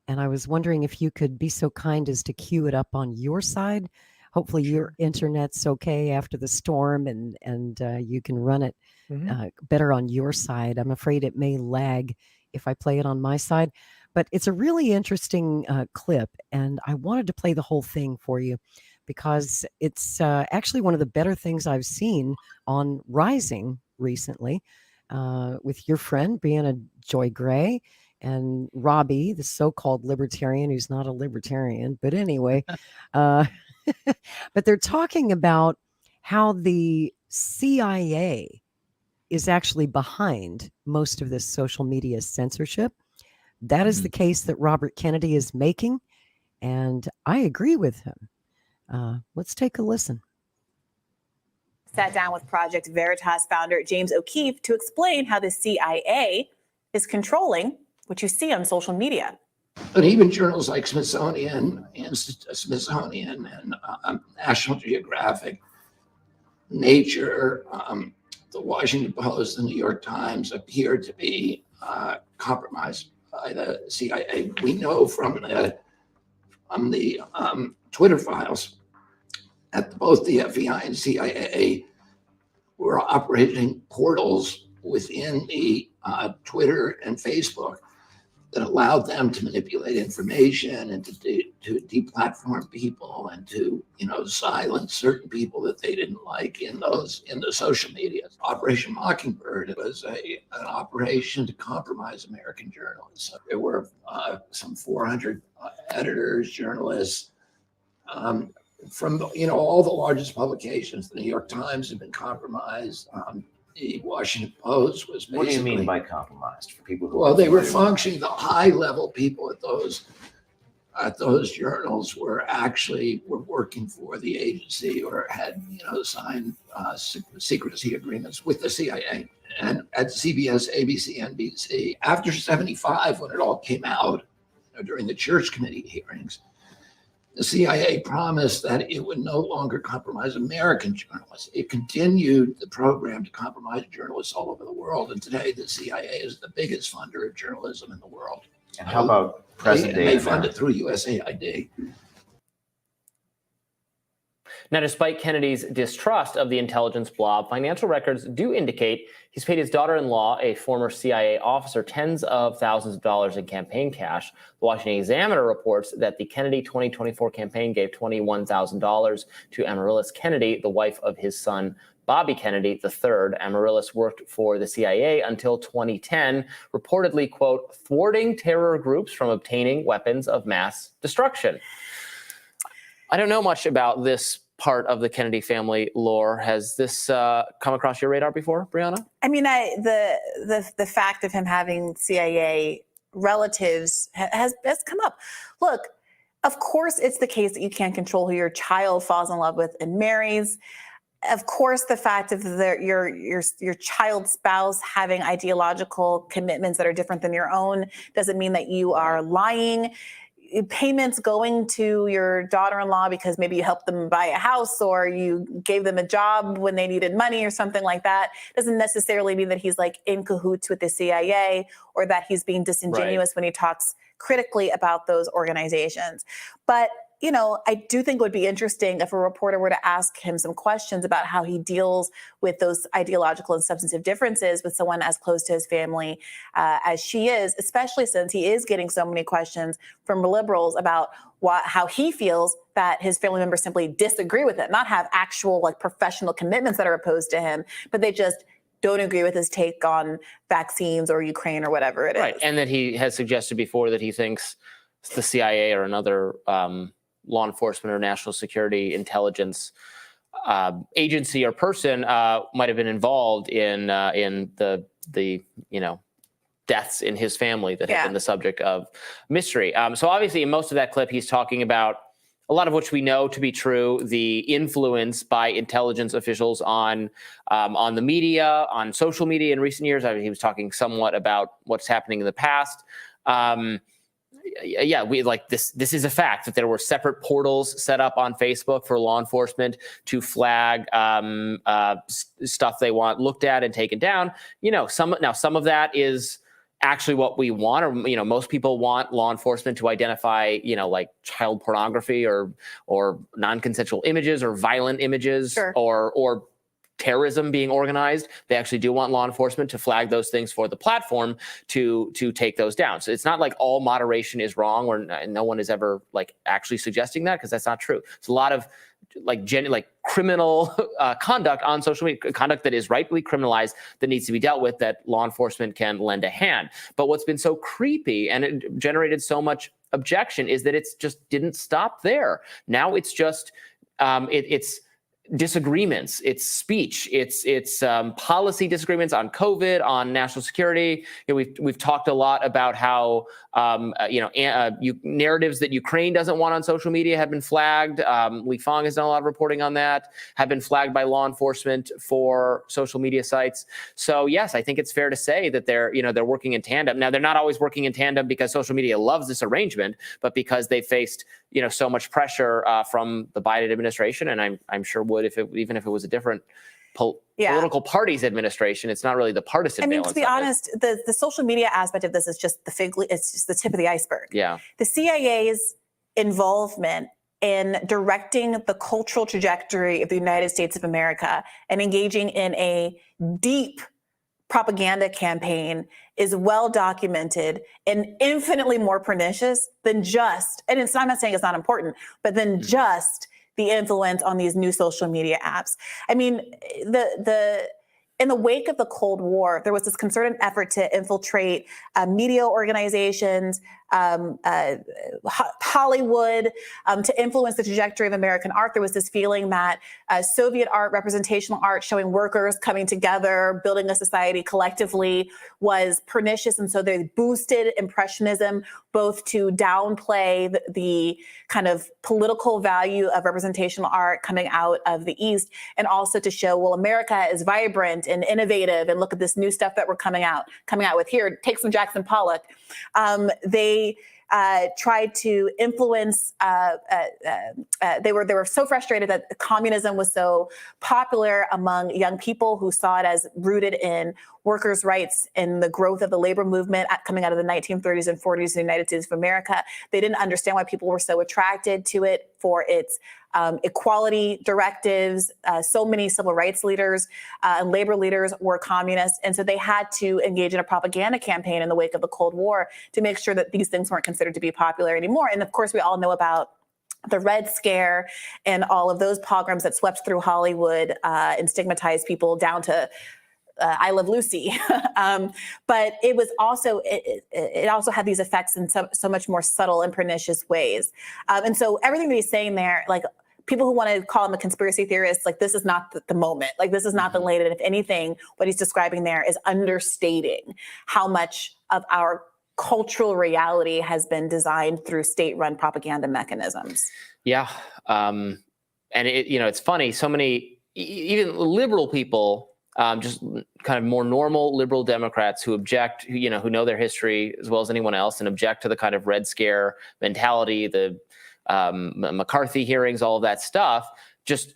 S2: and I was wondering if you could be so kind as to cue it up on your side. Hopefully, your internet's okay after the storm, and you can run it better on your side. I'm afraid it may lag if I play it on my side, but it's a really interesting clip, and I wanted to play the whole thing for you because it's actually one of the better things I've seen on Rising recently with your friend Brianna Joy Gray and Robbie, the so-called libertarian who's not a libertarian, but anyway, but they're talking about how the CIA is actually behind most of this social media censorship. That is the case that Robert Kennedy is making, and I agree with him. Let's take a listen.
S5: Sat down with Project Veritas founder James O'Keefe to explain how the CIA is controlling what you see on social media.
S6: But even journals like Smithsonian and National Geographic, Nature, the Washington Post, the New York Times appear to be compromised by the CIA. We know from the Twitter files that both the FBI and CIA were operating portals within the Twitter and Facebook that allowed them to manipulate information and to deplatform people and to silence certain people that they didn't like in the social media. Operation Mockingbird was an operation to compromise American journalists. There were some 400 editors, journalists from all the largest publications. The New York Times had been compromised. The Washington Post was basically.
S7: What do you mean by compromised for people who?
S6: Well, they were functioning. The high-level people at those journals were working for the agency or had signed secrecy agreements with the CIA. And at CBS, ABC, NBC, after '75, when it all came out during the Church Committee hearings, the CIA promised that it would no longer compromise American journalists. It continued the program to compromise journalists all over the world. And today, the CIA is the biggest funder of journalism in the world.
S7: And how about present day?
S6: They fund it through USAID.
S8: Now, despite Kennedy's distrust of the intelligence blob, financial records do indicate he's paid his daughter-in-law, a former CIA officer, tens of thousands of dollars in campaign cash. The Washington Examiner reports that the Kennedy 2024 campaign gave $21,000 to Amaryllis Kennedy, the wife of his son, Bobby Kennedy III. Amaryllis worked for the CIA until 2010, reportedly, quote, thwarting terror groups from obtaining weapons of mass destruction. I don't know much about this part of the Kennedy family lore. Has this come across your radar before, Brianna?
S5: I mean, the fact of him having CIA relatives has come up. Look, of course, it's the case that you can't control who your child falls in love with and marries. Of course, the fact of your child's spouse having ideological commitments that are different than your own doesn't mean that you are lying. Payments going to your daughter-in-law because maybe you helped them buy a house or you gave them a job when they needed money or something like that doesn't necessarily mean that he's like in cahoots with the CIA or that he's being disingenuous when he talks critically about those organizations. But I do think it would be interesting if a reporter were to ask him some questions about how he deals with those ideological and substantive differences with someone as close to his family as she is, especially since he is getting so many questions from liberals about how he feels that his family members simply disagree with it, not have actual professional commitments that are opposed to him, but they just don't agree with his take on vaccines or Ukraine or whatever it is.
S8: Right, and that he has suggested before that he thinks the CIA or another law enforcement or national security intelligence agency or person might have been involved in the deaths in his family that have been the subject of mystery. So obviously, in most of that clip, he's talking about a lot of which we know to be true, the influence by intelligence officials on the media, on social media in recent years. I mean, he was talking somewhat about what's happening in the past. yeah, we like this. This is a fact that there were separate portals set up on Facebook for law enforcement to flag stuff they want looked at and taken down. Some of that is actually what we want, or most people want law enforcement to identify like child pornography or non-consensual images or violent images. Sure. or terrorism being organized. They actually do want law enforcement to flag those things for the platform to take those down. So it's not like all moderation is wrong, or no one is ever like actually suggesting that, because that's not true. It's a lot of like criminal conduct on social media, conduct that is rightfully criminalized, that needs to be dealt with, that law enforcement can lend a hand. But what's been so creepy and it generated so much objection is that it's just didn't stop there. Now it's just it's disagreements, it's speech, it's policy disagreements on COVID, on national security. We've talked a lot about how narratives that Ukraine doesn't want on social media have been flagged. Li Fang has done a lot of reporting on that, have been flagged by law enforcement for social media sites. So yes, I think it's fair to say that they're working in tandem. Now, they're not always working in tandem because social media loves this arrangement, but because they faced so much pressure from the Biden administration, and I'm sure would even if it was a different political party's administration. It's not really the partisan.
S5: To be honest, the social media aspect of this is just it's just the tip of the iceberg. Yeah, the CIA's involvement in directing the cultural trajectory of the United States of America and engaging in a deep propaganda campaign is well documented and infinitely more pernicious than just, and I'm not saying it's not important, but than just the influence on these new social media apps. I mean, in the wake of the Cold War, there was this concerted effort to infiltrate media organizations, Hollywood, to influence the trajectory of American art. There was this feeling that Soviet art, representational art, showing workers coming together, building a society collectively, was pernicious. And so they boosted Impressionism, both to downplay the kind of political value of representational art coming out of the East, and also to show, well, America is vibrant and innovative, and look at this new stuff that we're coming out with here. Take some Jackson Pollock. They tried to influence. They were so frustrated that communism was so popular among young people who saw it as rooted in workers' rights and the growth of the labor movement coming out of the 1930s and 40s in the United States of America. They didn't understand why people were so attracted to it for its equality directives. So many civil rights leaders and labor leaders were communists. And so they had to engage in a propaganda campaign in the wake of the Cold War to make sure that these things weren't considered to be popular anymore. And of course, we all know about the Red Scare and all of those pogroms that swept through Hollywood and stigmatized people down to I Love Lucy. But it was also, it also had these effects in so much more subtle and pernicious ways. And so everything that he's saying there, like, people who want to call him a conspiracy theorist, like, this is not the moment. Like, this is not the late. And if anything, what he's describing there is understating how much of our cultural reality has been designed through state-run propaganda mechanisms. Yeah. And it's funny, so many, even liberal people, just kind of more normal liberal Democrats who object, who know their history as well as anyone else, and object to the kind of Red Scare mentality, the McCarthy hearings, all of that stuff, just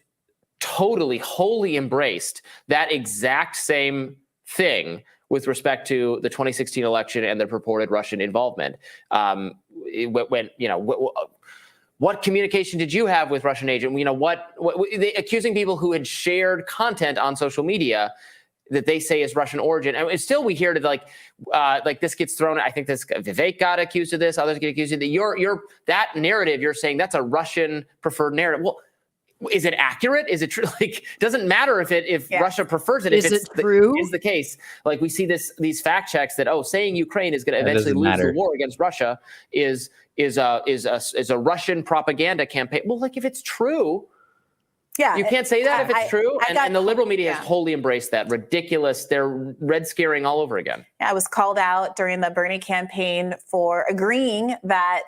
S5: totally, wholly embraced that exact same thing with respect to the 2016 election and the purported Russian involvement. What communication did you have with Russian agent? They accusing people who had shared content on social media that they say is Russian origin. And still we hear like this gets thrown. I think Vivek got accused of this. Others get accused of that. That narrative you're saying that's a Russian preferred narrative. Well, is it accurate? Is it true? Like, doesn't matter if Russia prefers it. If it's true? Is the case. Like, we see these fact checks that saying Ukraine is going to eventually lose the war against Russia is a Russian propaganda campaign. Well, like, if it's true, you can't say that if it's true. And the liberal media has wholly embraced that. Ridiculous. They're red scaring all over again. I was called out during the Bernie campaign for agreeing that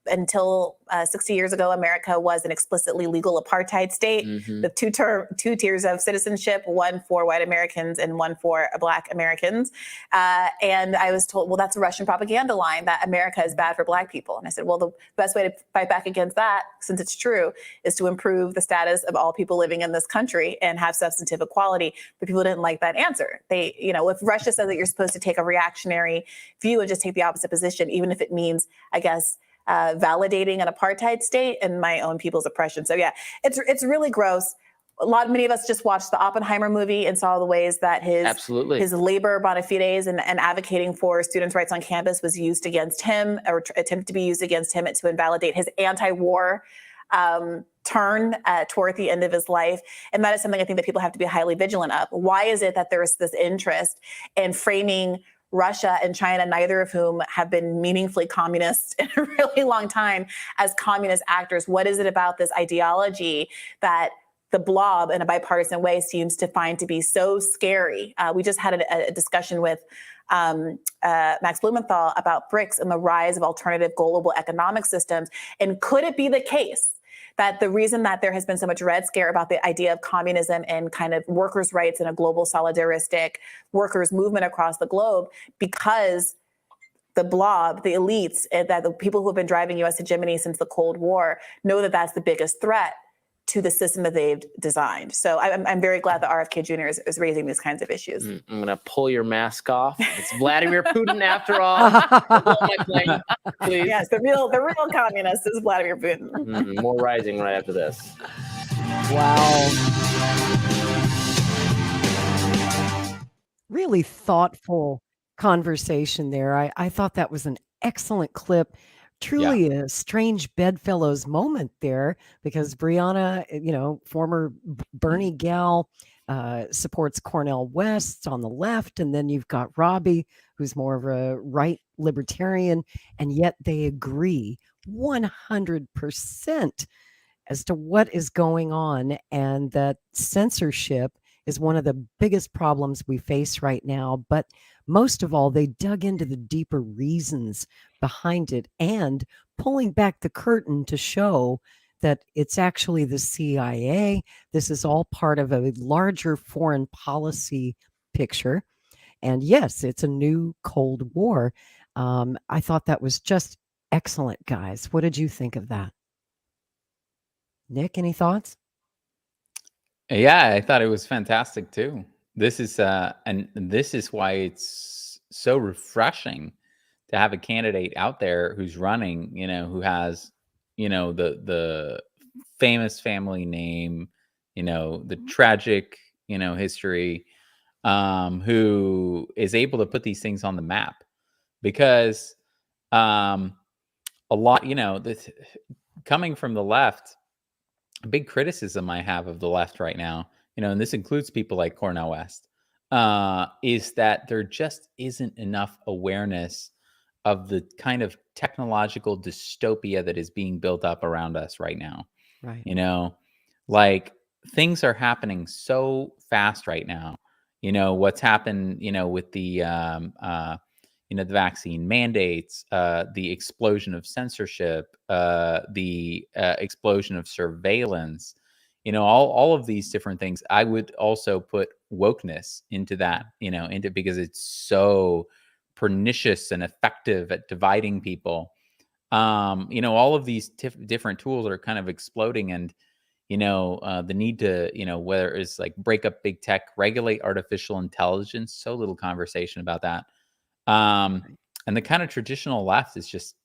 S5: until 60 years ago, America was an explicitly legal apartheid state with two tiers of citizenship, one for white Americans and one for Black Americans. And I was told, well, that's a Russian propaganda line that America is bad for Black people. And I said, well, the best way to fight back against that, since it's true, is to improve the status of all people living in this country and have substantive equality. But people didn't like that answer. They, if Russia says that you're supposed to take a reactionary view and just take the opposite position, even if it means, I guess, validating an apartheid state and my own people's oppression. So yeah, it's really gross. Many of us just watched the Oppenheimer movie and saw the ways that his labor bona fides and advocating for students' rights on campus was used against him, or attempted to be used against him to invalidate his anti-war turn toward the end of his life. And that is something I think that people have to be highly vigilant of. Why is it that there is this interest in framing Russia and China, neither of whom have been meaningfully communist in a really long time, as communist actors? What is it about this ideology that the blob in a bipartisan way seems to find to be so scary? We just had a discussion with Max Blumenthal about BRICS and the rise of alternative global economic systems. And could it be the case that the reason that there has been so much red scare about the idea of communism and kind of workers' rights and a global solidaristic workers' movement across the globe, because the blob, the elites, that the people who have been driving U.S. hegemony since the Cold War know that that's the biggest threat to the system that they've designed. So I'm very glad that RFK Jr. is raising these kinds of issues.
S8: I'm going to pull your mask off. It's Vladimir Putin after all. My plane, please.
S5: Yes, the real communist is Vladimir Putin.
S8: More rising right after this.
S2: Wow. Really thoughtful conversation there. I thought that was an excellent clip. Truly a Strange Bedfellows moment there, because Brianna, former Bernie gal, supports Cornel West on the left. And then you've got Robbie, who's more of a right libertarian. And yet they agree 100% as to what is going on, and that censorship is one of the biggest problems we face right now. But most of all, they dug into the deeper reasons behind it, and pulling back the curtain to show that it's actually the CIA. This is all part of a larger foreign policy picture. And yes, it's a new Cold War. I thought that was just excellent, guys. What did you think of that? Nick, any thoughts?
S4: Yeah, I thought it was fantastic too. This is and this is why it's so refreshing to have a candidate out there who's running, who has, the famous family name, the tragic, history, who is able to put these things on the map. Because a lot, coming from the left, a big criticism I have of the left right now, and this includes people like Cornel West, is that there just isn't enough awareness of the kind of technological dystopia that is being built up around us right now.
S2: Right.
S4: Like things are happening so fast right now. What's happened, with the the vaccine mandates, the explosion of censorship, the explosion of surveillance, all of these different things. I would also put wokeness into that, because it's so pernicious and effective at dividing people. All of these different tools are kind of exploding, and the need to, whether it's like break up big tech, regulate artificial intelligence, so little conversation about that. And the kind of traditional left is just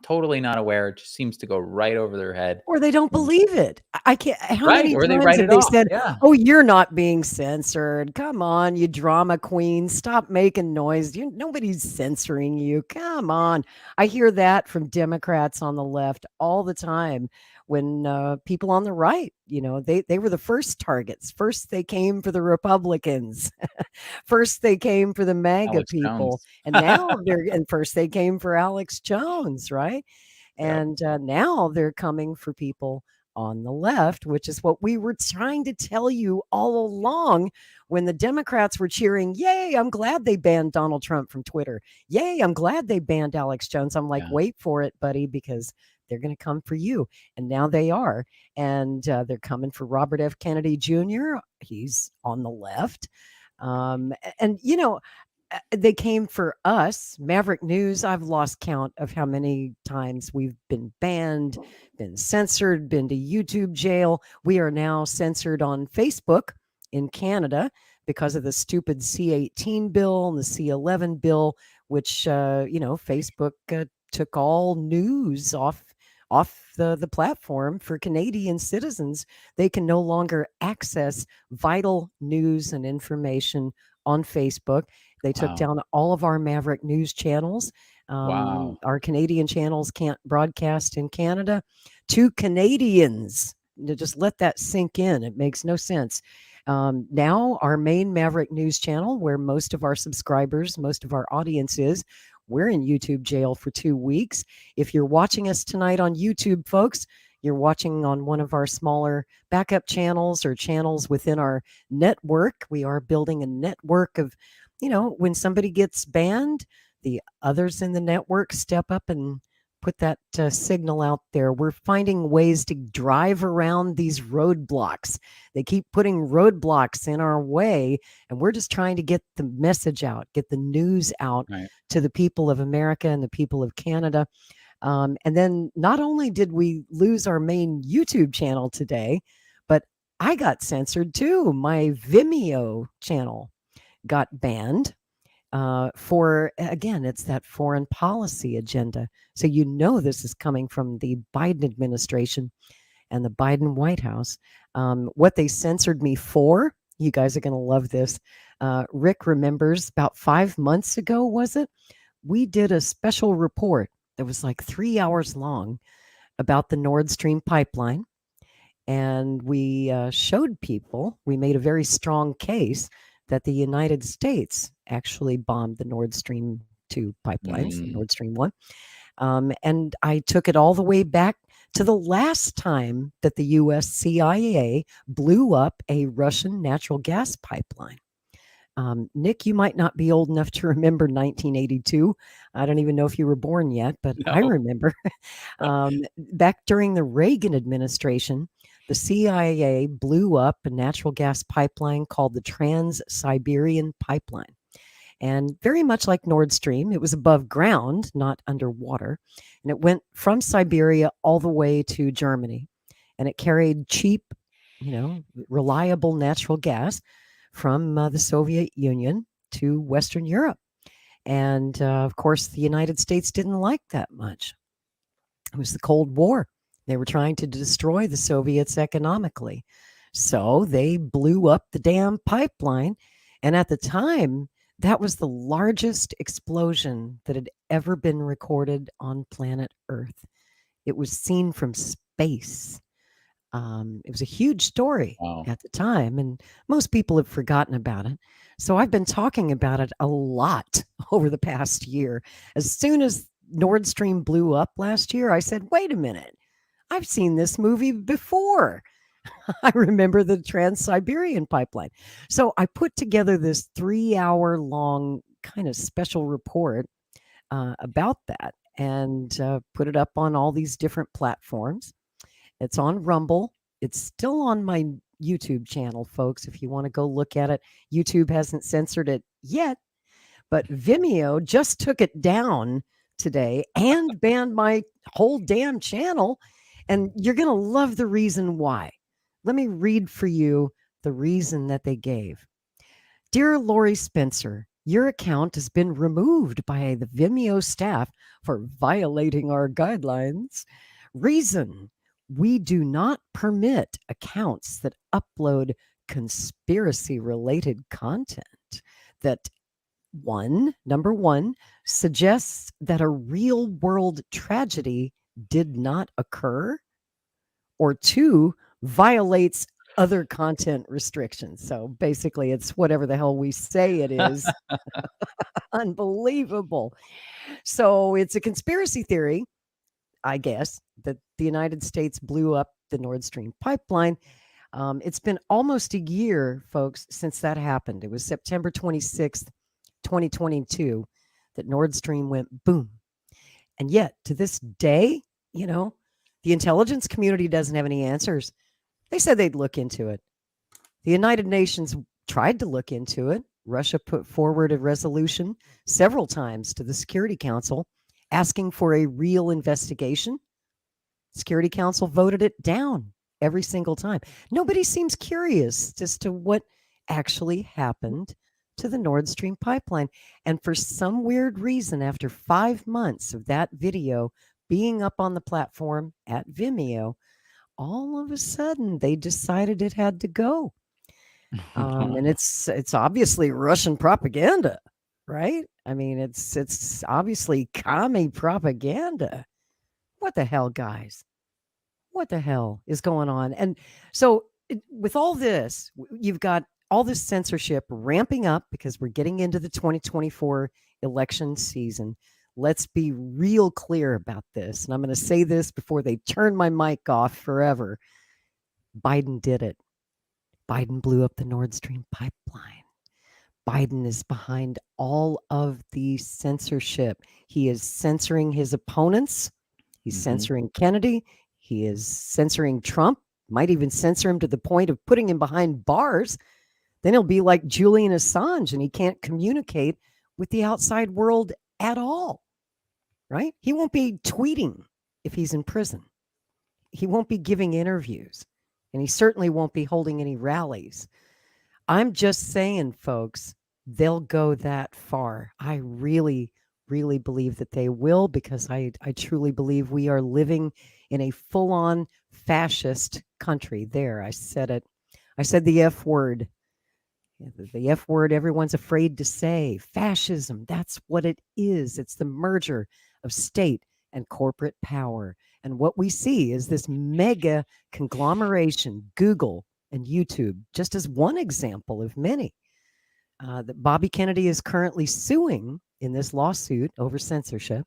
S4: totally not aware. It just seems to go right over their head,
S2: or they don't believe it. I can't. How many
S4: or
S2: times have they said, "Oh, you're not being censored. Come on, you drama queen. Stop making noise. Nobody's censoring you. Come on." I hear that from Democrats on the left all the time. When people on the right, they were the first targets. First, they came for the Republicans. First, they came for the MAGA
S4: Alex
S2: people.
S4: Jones.
S2: And now first they came for Alex Jones, right? And now they're coming for people on the left, which is what we were trying to tell you all along when the Democrats were cheering, yay, I'm glad they banned Donald Trump from Twitter. Yay, I'm glad they banned Alex Jones. I'm like, wait for it, buddy, because they're going to come for you. And now they are. And they're coming for Robert F. Kennedy Jr. He's on the left. And, you know, they came for us, Maverick News. I've lost count of how many times we've been banned, been censored, been to YouTube jail. We are now censored on Facebook in Canada because of the stupid C-18 bill and the C-11 bill, which, you know, Facebook took all news off the platform for Canadian citizens. They can no longer access vital news and information on Facebook. They took down all of our Maverick News channels. Our Canadian channels can't broadcast in Canada to Canadians. To just let that sink in. It makes no sense. Now, our main Maverick News channel, where most of our subscribers, most of our audience is, we're in YouTube jail for 2 weeks. If you're watching us tonight on YouTube, folks, you're watching on one of our smaller backup channels or channels within our network. We are building a network of, you know, when somebody gets banned, the others in the network step up and put that signal out there. We're finding ways to drive around these roadblocks. They keep putting roadblocks in our way, and we're just trying to get the message out, get the news out to the people of America and the people of Canada. And then not only did we lose our main YouTube channel today, but I got censored too. My Vimeo channel got banned for, again, it's that foreign policy agenda. So you know this is coming from the Biden administration and the Biden White House. What they censored me for, you guys are going to love this. Rick remembers about 5 months ago, was it? We did a special report that was like 3 hours long about the Nord Stream pipeline. And we showed people, we made a very strong case that the United States actually bombed the Nord Stream 2 pipelines, Nord Stream 1. And I took it all the way back to the last time that the US CIA blew up a Russian natural gas pipeline. Nick, you might not be old enough to remember 1982. I don't even know if you were born yet, but I remember. Back during the Reagan administration, the CIA blew up a natural gas pipeline called the Trans-Siberian Pipeline. And very much like Nord Stream, it was above ground, not underwater. And it went from Siberia all the way to Germany. And it carried cheap, you know, reliable natural gas from the Soviet Union to Western Europe. And of course, the United States didn't like that much. It was the Cold War. They were trying to destroy the Soviets economically. So they blew up the damn pipeline. And at the time, that was the largest explosion that had ever been recorded on planet Earth. It was seen from space. It was a huge story at the time, and most people have forgotten about it. So I've been talking about it a lot over the past year. As soon as Nord Stream blew up last year, I said, wait a minute, I've seen this movie before. I remember the Trans-Siberian Pipeline. So I put together this 3-hour-long kind of special report about that and put it up on all these different platforms. It's on Rumble. It's still on my YouTube channel, folks, if you want to go look at it. YouTube hasn't censored it yet, but Vimeo just took it down today and banned my whole damn channel. And you're going to love the reason why. Let me read for you the reason that they gave. Dear Lori Spencer, your account has been removed by the Vimeo staff for violating our guidelines. Reason: we do not permit accounts that upload conspiracy-related content that number one, suggests that a real-world tragedy did not occur, or two, violates other content restrictions. So basically, it's whatever the hell we say it is. Unbelievable. So it's a conspiracy theory, I guess, that the United States blew up the Nord Stream pipeline. It's been almost a year, folks, since that happened. It was September 26th, 2022, that Nord Stream went boom. And yet, to this day, the intelligence community doesn't have any answers. They said they'd look into it. The United Nations tried to look into it. Russia put forward a resolution several times to the Security Council asking for a real investigation. Security Council voted it down every single time. Nobody seems curious as to what actually happened to the Nord Stream pipeline. And for some weird reason, after 5 months of that video being up on the platform at Vimeo, all of a sudden they decided it had to go. And it's obviously Russian propaganda, right? I mean, it's obviously commie propaganda. What the hell, guys? What the hell is going on? And so with all this, you've got all this censorship ramping up because we're getting into the 2024 election season. Let's be real clear about this. And I'm going to say this before they turn my mic off forever. Biden did it. Biden blew up the Nord Stream pipeline. Biden is behind all of the censorship. He is censoring his opponents. He's censoring Kennedy. He is censoring Trump. Might even censor him to the point of putting him behind bars. Then he'll be like Julian Assange and he can't communicate with the outside world at all, right? He won't be tweeting if he's in prison. He won't be giving interviews, and he certainly won't be holding any rallies. I'm just saying, folks, they'll go that far. I really, really believe that they will, because I truly believe we are living in a full-on fascist country. There, I said it. I said the F word. The F word everyone's afraid to say. Fascism, that's what it is. It's the merger of state and corporate power. And what we see is this mega conglomeration, Google and YouTube, just as one example of many, that Bobby Kennedy is currently suing in this lawsuit over censorship.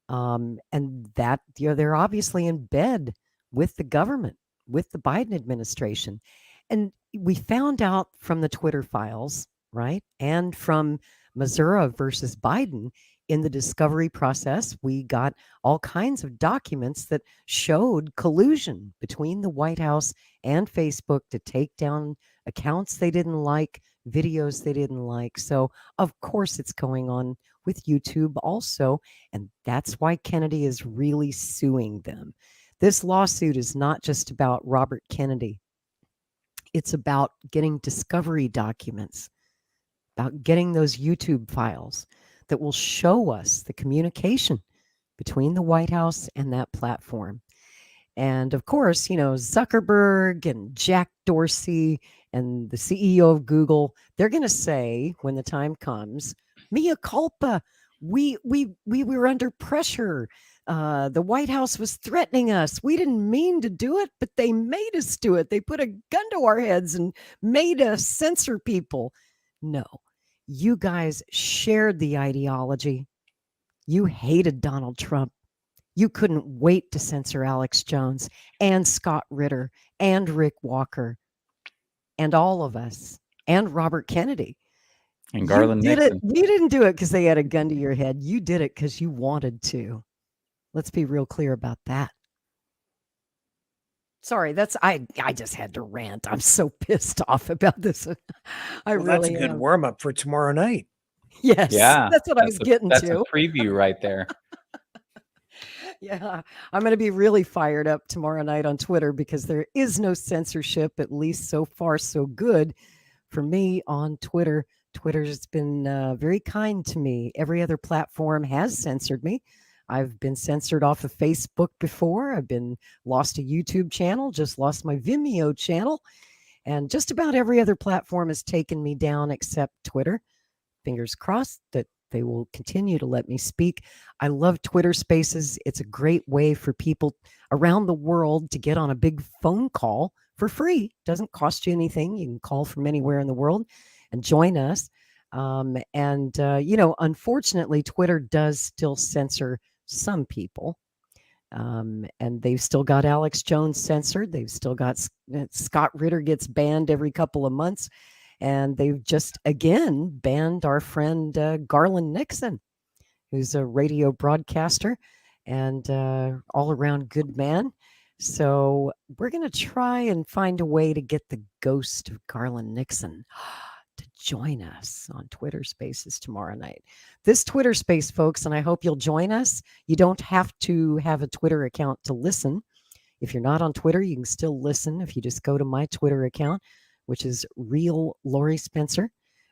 S2: And that they're obviously in bed with the government, with the Biden administration. And we found out from the Twitter files, right? And from Missouri versus Biden in the discovery process, we got all kinds of documents that showed collusion between the White House and Facebook to take down accounts they didn't like, videos they didn't like. So, of course, it's going on with YouTube also. And that's why Kennedy is really suing them. This lawsuit is not just about Robert Kennedy. It's about getting discovery documents, about getting those YouTube files that will show us the communication between the White House and that platform. And of course, Zuckerberg and Jack Dorsey and the CEO of Google, they're going to say when the time comes, mea culpa, we were under pressure. The White House was threatening us. We didn't mean to do it, but they made us do it. They put a gun to our heads and made us censor people. No, you guys shared the ideology. You hated Donald Trump. You couldn't wait to censor Alex Jones and Scott Ritter and Rick Walker and all of us and Robert Kennedy.
S4: And Garland Nixon.
S2: You didn't do it because they had a gun to your head. You did it because you wanted to. Let's be real clear about that. Sorry, I just had to rant. I'm so pissed off about this.
S3: That's a good warm up for tomorrow night.
S2: Yes, yeah, that's what I was getting to.
S4: That's a preview right there.
S2: Yeah, I'm going to be really fired up tomorrow night on Twitter because there is no censorship, at least so far so good for me on Twitter. Twitter's been very kind to me. Every other platform has censored me. I've been censored off of Facebook before. I've been lost a YouTube channel, just lost my Vimeo channel. And just about every other platform has taken me down except Twitter. Fingers crossed that they will continue to let me speak. I love Twitter Spaces. It's a great way for people around the world to get on a big phone call for free. Doesn't cost you anything. You can call from anywhere in the world and join us. Unfortunately, Twitter does still censor some people. And they've still got Alex Jones censored. They've still got Scott Ritter gets banned every couple of months. And they've just, again, banned our friend Garland Nixon, who's a radio broadcaster and all around good man. So we're going to try and find a way to get the ghost of Garland Nixon to join us on Twitter Spaces tomorrow night. This Twitter Space, folks, and I hope you'll join us. You don't have to have a Twitter account to listen. If you're not on Twitter, you can still listen if you just go to my Twitter account, which is Real Lori Spencer.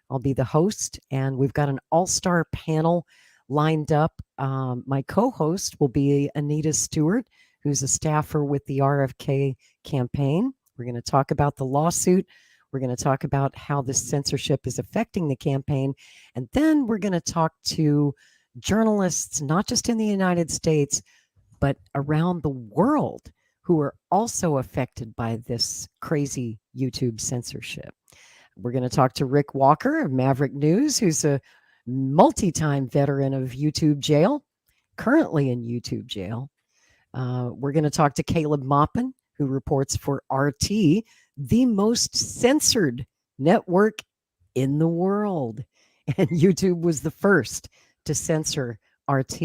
S2: I'll be the host, and we've got an all-star panel lined up. My co-host will be Anita Stewart, who's a staffer with the RFK campaign. We're going to talk about the lawsuit. We're going to talk about how this censorship is affecting the campaign. And then we're going to talk to journalists, not just in the United States, but around the world, who are also affected by this crazy YouTube censorship. We're going to talk to Rick Walker of Maverick News, who's a multi-time veteran of YouTube jail, currently in YouTube jail. We're going to talk to Caleb Maupin, who reports for RT, the most censored network in the world. And YouTube was the first to censor RT.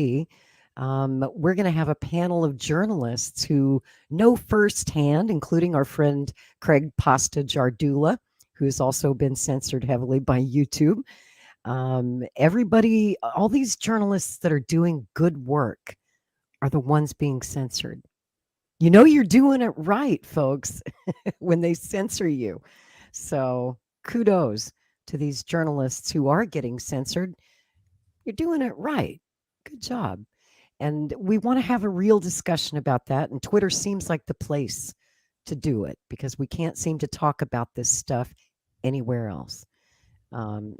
S2: We're going to have a panel of journalists who know firsthand, including our friend Craig Pasta Jardula, who's also been censored heavily by YouTube. Everybody, all these journalists that are doing good work are the ones being censored. You know you're doing it right, folks, when they censor you. So kudos to these journalists who are getting censored. You're doing it right. Good job. And we want to have a real discussion about that. And Twitter seems like the place to do it because we can't seem to talk about this stuff anywhere else.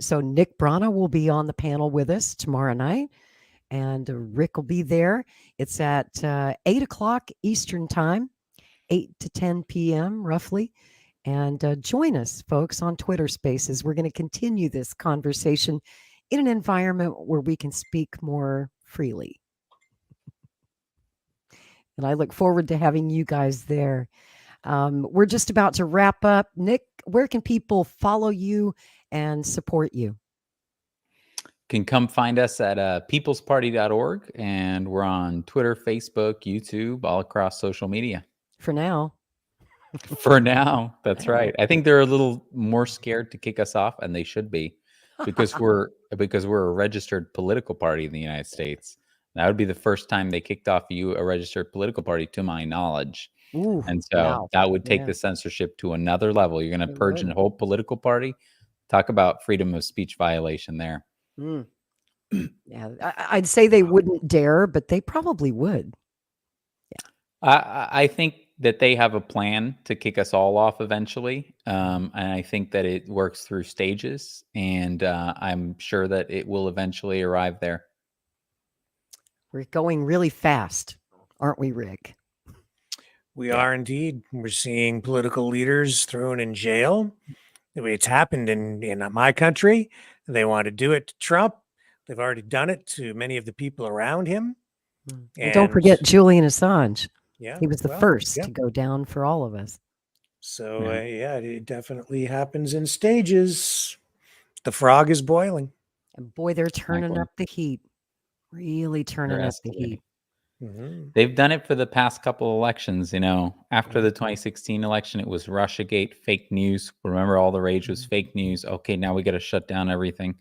S2: So Nick Brana will be on the panel with us tomorrow night. And Rick will be there. It's at 8 o'clock Eastern Time, 8 to 10 p.m. roughly. And join us, folks, on Twitter Spaces. We're going to continue this conversation in an environment where we can speak more freely. And I look forward to having you guys there. We're just about to wrap up. Nick, where can people follow you and support you?
S4: Can come find us at peoplesparty.org, and we're on Twitter, Facebook, YouTube, all across social media.
S2: For now.
S4: For now, that's right. I think they're a little more scared to kick us off, and they should be, because we're a registered political party in the United States. That would be the first time they kicked off a registered political party, to my knowledge.
S2: Ooh,
S4: and so that would take the censorship to another level. You're going to purge a whole political party. Talk about freedom of speech violation there.
S2: Yeah, I'd say they wouldn't dare, but they probably would.
S4: Yeah, I think that they have a plan to kick us all off eventually, and I think that it works through stages, and I'm sure that it will eventually arrive there.
S2: We're going really fast, aren't we, Rick?
S3: We are indeed. We're seeing political leaders thrown in jail. It's happened in my country. They want to do it to Trump. They've already done it to many of the people around him.
S2: And don't forget Julian Assange.
S3: Yeah,
S2: he was the first to go down for all of us.
S3: So, it definitely happens in stages. The frog is boiling.
S2: And boy, they're turning up the heat. Really turning up the heat.
S4: Mm-hmm. They've done it for the past couple elections. After the 2016 election, it was Russiagate, fake news. Remember, all the rage was fake news. Okay, now we got to shut down everything.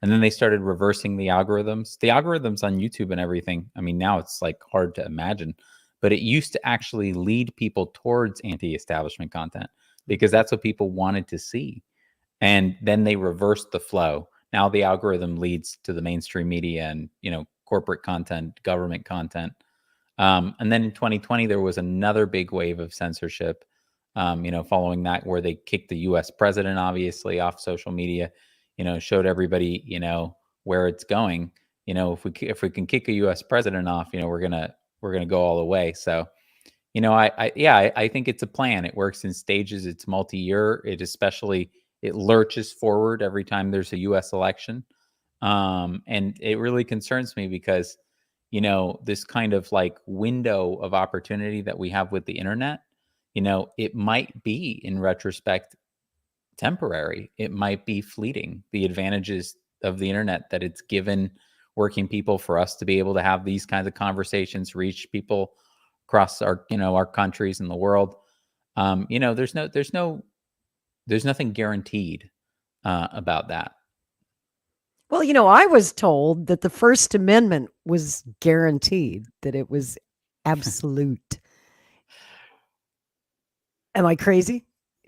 S4: And then they started reversing the algorithms. The algorithms on YouTube and everything, I mean, now it's like hard to imagine. But it used to actually lead people towards anti-establishment content because that's what people wanted to see. And then they reversed the flow. Now the algorithm leads to the mainstream media and, corporate content, government content. And then in 2020, there was another big wave of censorship, following that, where they kicked the U.S. president, obviously, off social media, showed everybody, where it's going. If we can kick a U.S. president off, we're gonna go all the way. So, I think it's a plan. It works in stages. It's multi-year. It lurches forward every time there's a U.S. election. And it really concerns me because, this kind of like window of opportunity that we have with the internet, it might be in retrospect temporary. It might be fleeting. The advantages of the internet that it's given working people for us to be able to have these kinds of conversations, reach people across our, our countries and the world. There's nothing guaranteed about that.
S2: Well, I was told that the First Amendment was guaranteed, that it was absolute. Am I crazy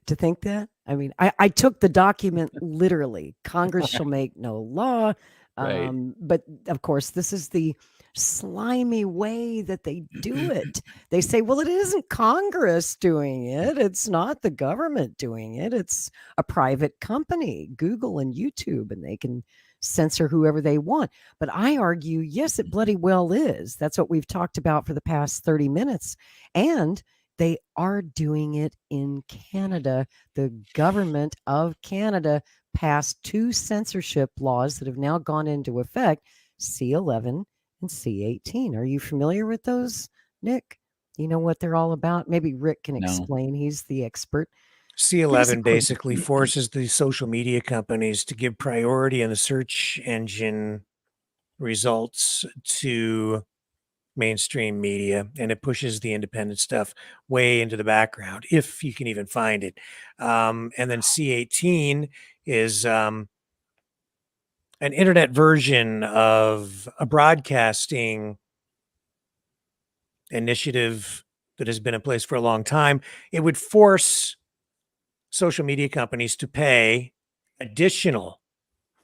S2: to think that? I mean, I took the document literally. Congress shall make no law.
S4: Right.
S2: But of course, this is the slimy way that they do it. They say, well, it isn't Congress doing it. It's not the government doing it. It's a private company, Google and YouTube, and they can censor whoever they want. But I argue, yes, it bloody well is. That's what we've talked about for the past 30 minutes. And they are doing it in Canada. The government of Canada passed 2 censorship laws that have now gone into effect, C11 and C18. Are you familiar with those, Nick? You know what they're all about? Maybe Rick can explain. He's the expert.
S3: C11 basically forces the social media companies to give priority in the search engine results to mainstream media, and it pushes the independent stuff way into the background, if you can even find it. And then C18 is an internet version of a broadcasting initiative that has been in place for a long time. It would force social media companies to pay additional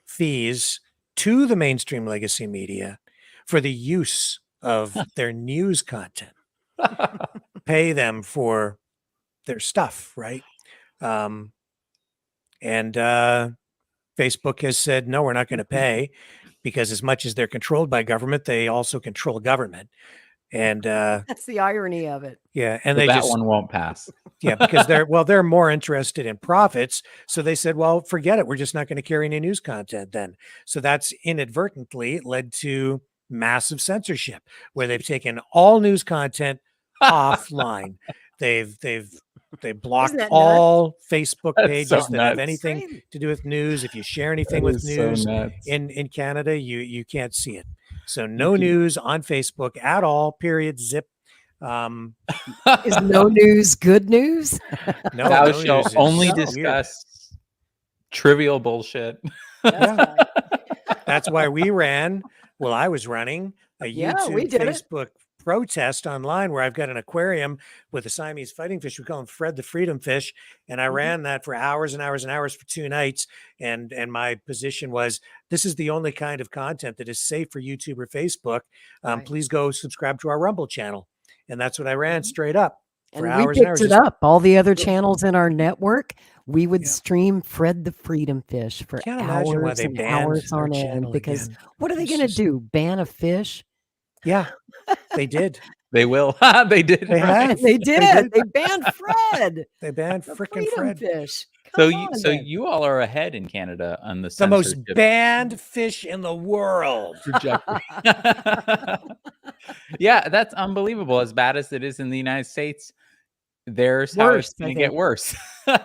S3: fees to the mainstream legacy media for the use of their news content. Pay them for their stuff, right? And Facebook has said, no, we're not going to pay, because as much as they're controlled by government, they also control government. And
S2: that's the irony of it.
S3: Yeah, and
S4: but that one won't pass.
S3: Yeah, because they're more interested in profits. So they said, well, forget it. We're just not going to carry any news content then. So that's inadvertently led to massive censorship, where they've taken all news content offline. They've blocked all Facebook pages that have anything to do with news. If you share anything with news in Canada, you can't see it. So no news on Facebook at all, period, zip.
S2: Is no news good news?
S3: No,
S4: thou shalt only discuss trivial bullshit.
S3: That's why we ran. Well, I was running a YouTube, Facebook protest online, where I've got an aquarium with a Siamese fighting fish. We call him Fred the Freedom Fish. And I ran that for hours and hours and hours for 2 nights. And my position was, this is the only kind of content that is safe for YouTube or Facebook. Please go subscribe to our Rumble channel. And that's what I ran straight up.
S2: And we picked it up. All the other channels in our network, we would stream Fred the Freedom Fish for hours and hours on end. Because what are they going to do? Ban a fish?
S3: Yeah, they did.
S4: They will. They did.
S2: They did. They banned Fred.
S3: They banned frickin' Fred.
S2: Fish.
S4: So you all are ahead in Canada on the
S3: most banned fish in the world.
S4: Yeah, that's unbelievable. As bad as it is in the United States, there's how it's going to get worse.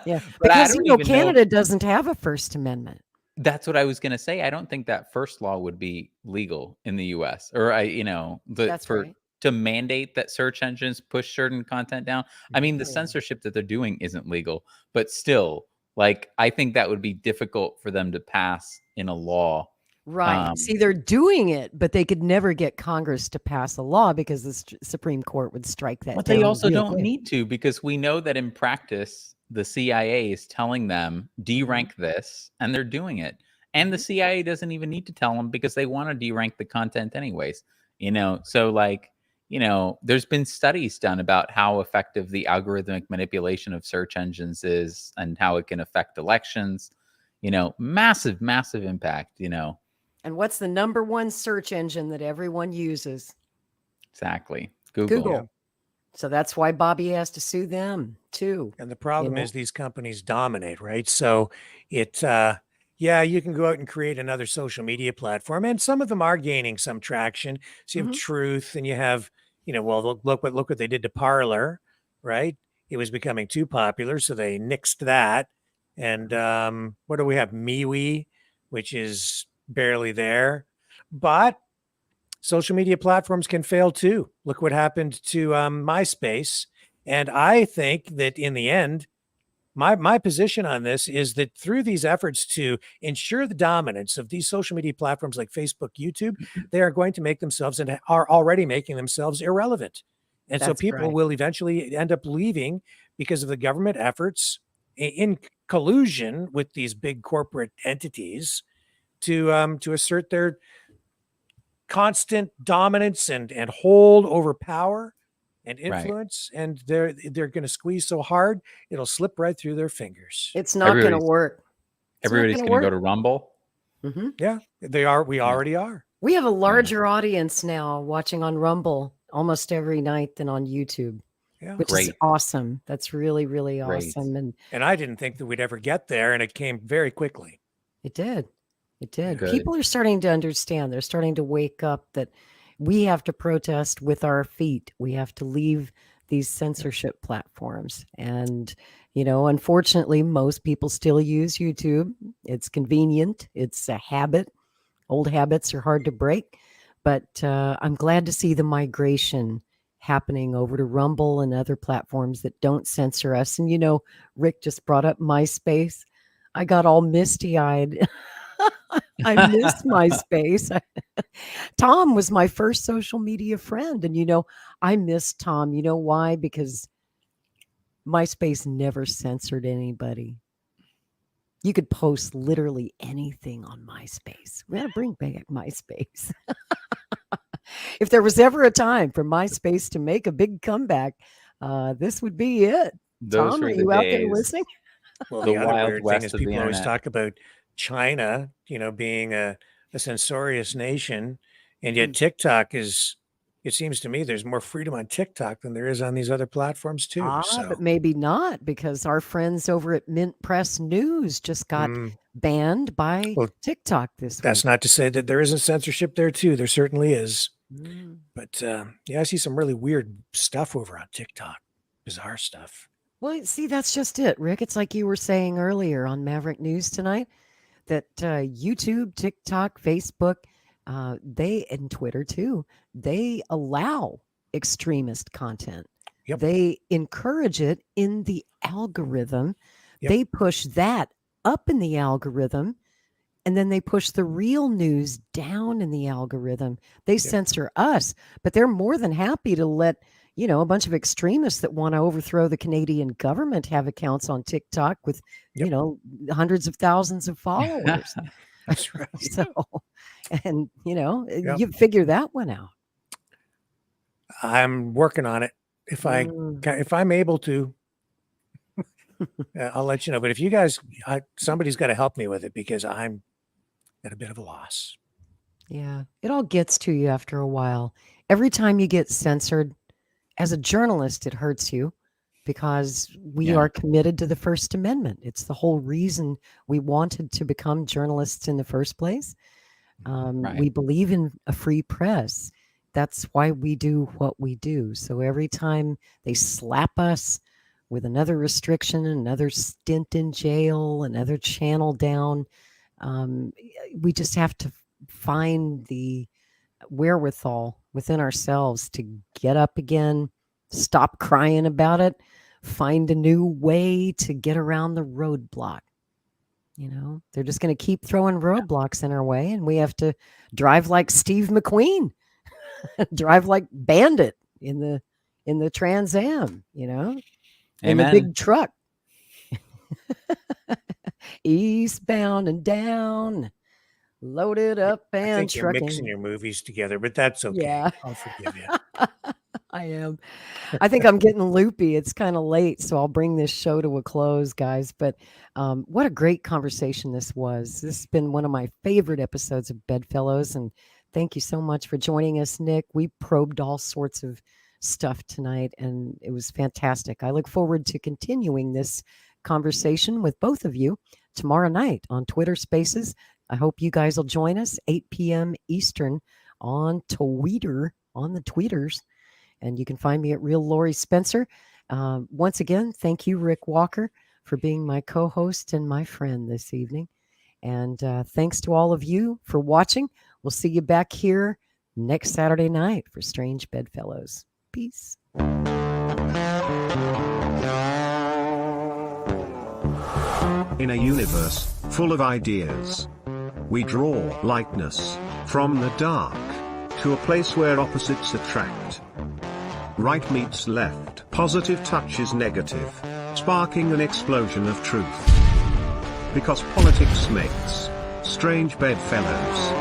S2: Yeah, because Canada doesn't have a First Amendment.
S4: That's what I was going to say. I don't think that first law would be legal in the U.S. or to mandate that search engines push certain content down. I mean, the censorship that they're doing isn't legal, but still, like, I think that would be difficult for them to pass in a law.
S2: Right. See, they're doing it, but they could never get Congress to pass a law because the Supreme Court would strike that down.
S4: But they also don't need to, because we know that in practice, the CIA is telling them, derank this, and they're doing it. And the CIA doesn't even need to tell them, because they want to derank the content anyways. So like, there's been studies done about how effective the algorithmic manipulation of search engines is and how it can affect elections. Massive, massive impact,
S2: And what's the #1 search engine that everyone uses?
S4: Exactly. Google.
S2: Yeah. So that's why Bobby has to sue them too.
S3: And the problem is these companies dominate, right? So Yeah, you can go out and create another social media platform, and some of them are gaining some traction. So you have Truth, and you have, well, look what they did to Parler, right? It was becoming too popular, so they nixed that. And what do we have? MeWe, which is barely there, but social media platforms can fail too. Look what happened to MySpace, and I think that in the end, my position on this is that through these efforts to ensure the dominance of these social media platforms like Facebook, YouTube, they are going to make themselves and are already making themselves irrelevant. And so
S2: That's
S3: people
S2: right.
S3: will eventually end up leaving because of the government efforts in collusion with these big corporate entities to assert their constant dominance and hold over power and
S4: Right.
S3: influence, and they're going to squeeze so hard it'll slip right through their fingers.
S2: It's not going to
S4: Everybody's
S2: work. It's not
S4: everybody's
S2: gonna
S4: going to go
S2: work.
S4: to Rumble.
S2: Mhm.
S3: Yeah, they are. We already are.
S2: We have a larger audience now watching on Rumble almost every night than on YouTube,
S3: Yeah,
S2: which is
S4: Great.
S2: awesome. That's really, really
S4: Great.
S2: awesome.
S3: and I didn't think that we'd ever get there, and it came very quickly.
S2: It did. It did.
S4: Good.
S2: People are starting to understand. They're starting to wake up that we have to protest with our feet. We have to leave these censorship platforms. And, unfortunately, most people still use YouTube. It's convenient. It's a habit. Old habits are hard to break. But I'm glad to see the migration happening over to Rumble and other platforms that don't censor us. And, Rick just brought up MySpace. I got all misty-eyed. I miss MySpace. Tom was my first social media friend. And, I miss Tom. You know why? Because MySpace never censored anybody. You could post literally anything on MySpace. We got to bring back MySpace. If there was ever a time for MySpace to make a big comeback, this would be it.
S4: Those
S2: Tom,
S4: were
S2: are
S4: the
S2: you out there
S4: days.
S2: listening?
S3: Well,
S4: The
S3: the other
S4: Wild
S3: weird thing
S4: West
S3: is
S4: of the
S3: people always
S4: internet.
S3: talk about China, being a censorious nation, and yet TikTok is. It seems to me there's more freedom on TikTok than there is on these other platforms too.
S2: But maybe not, because our friends over at Mint Press News just got banned by
S3: Well,
S2: TikTok this
S3: that's
S2: week.
S3: not to say that there isn't censorship there too. There certainly is.
S2: Mm.
S3: But yeah, I see some really weird stuff over on TikTok, bizarre stuff.
S2: Well, see, that's just it, Rick. It's like you were saying earlier on Maverick News tonight that YouTube, TikTok, Facebook, and Twitter too, they allow extremist content.
S3: Yep.
S2: They encourage it in the algorithm.
S3: Yep.
S2: They push that up in the algorithm, and then they push the real news down in the algorithm. They censor us, but they're more than happy to let a bunch of extremists that want to overthrow the Canadian government have accounts on TikTok with hundreds of thousands of followers.
S3: That's right.
S2: So, and you figure that one out.
S3: I'm working on it. If I'm able to, I'll let you know. But if you guys, somebody's got to help me with it, because I'm at a bit of a loss.
S2: Yeah, it all gets to you after a while. Every time you get censored, as a journalist, it hurts you, because we are committed to the First Amendment. It's the whole reason we wanted to become journalists in the first place. We believe in a free press. That's why we do what we do. So every time they slap us with another restriction, another stint in jail, another channel down, we just have to find the wherewithal within ourselves to get up again, stop crying about it, find a new way to get around the roadblock. They're just going to keep throwing roadblocks in our way, and we have to drive like Steve McQueen, drive like Bandit in the Trans Am, in the big truck, eastbound and down, loaded up and
S3: I think
S2: trucking.
S3: you're mixing your movies together, but that's okay.
S2: Yeah.
S3: I'll forgive you.
S2: I am. I think I'm getting loopy. It's kind of late, so I'll bring this show to a close, guys. But what a great conversation this was. This has been one of my favorite episodes of Bedfellows, and thank you so much for joining us, Nick. We probed all sorts of stuff tonight, and it was fantastic. I look forward to continuing this conversation with both of you tomorrow night on Twitter Spaces. I hope you guys will join us, 8 p.m. Eastern on Twitter, on the tweeters. And you can find me at Real Lori Spencer. Once again, thank you, Rick Walker, for being my co-host and my friend this evening. And thanks to all of you for watching. We'll see you back here next Saturday night for Strange Bedfellows. Peace.
S1: In a universe full of ideas, we draw lightness from the dark to a place where opposites attract. Right meets left, positive touches negative, sparking an explosion of truth. Because politics makes Strange Bedfellows.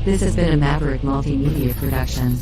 S9: This has been a Maverick Multimedia production.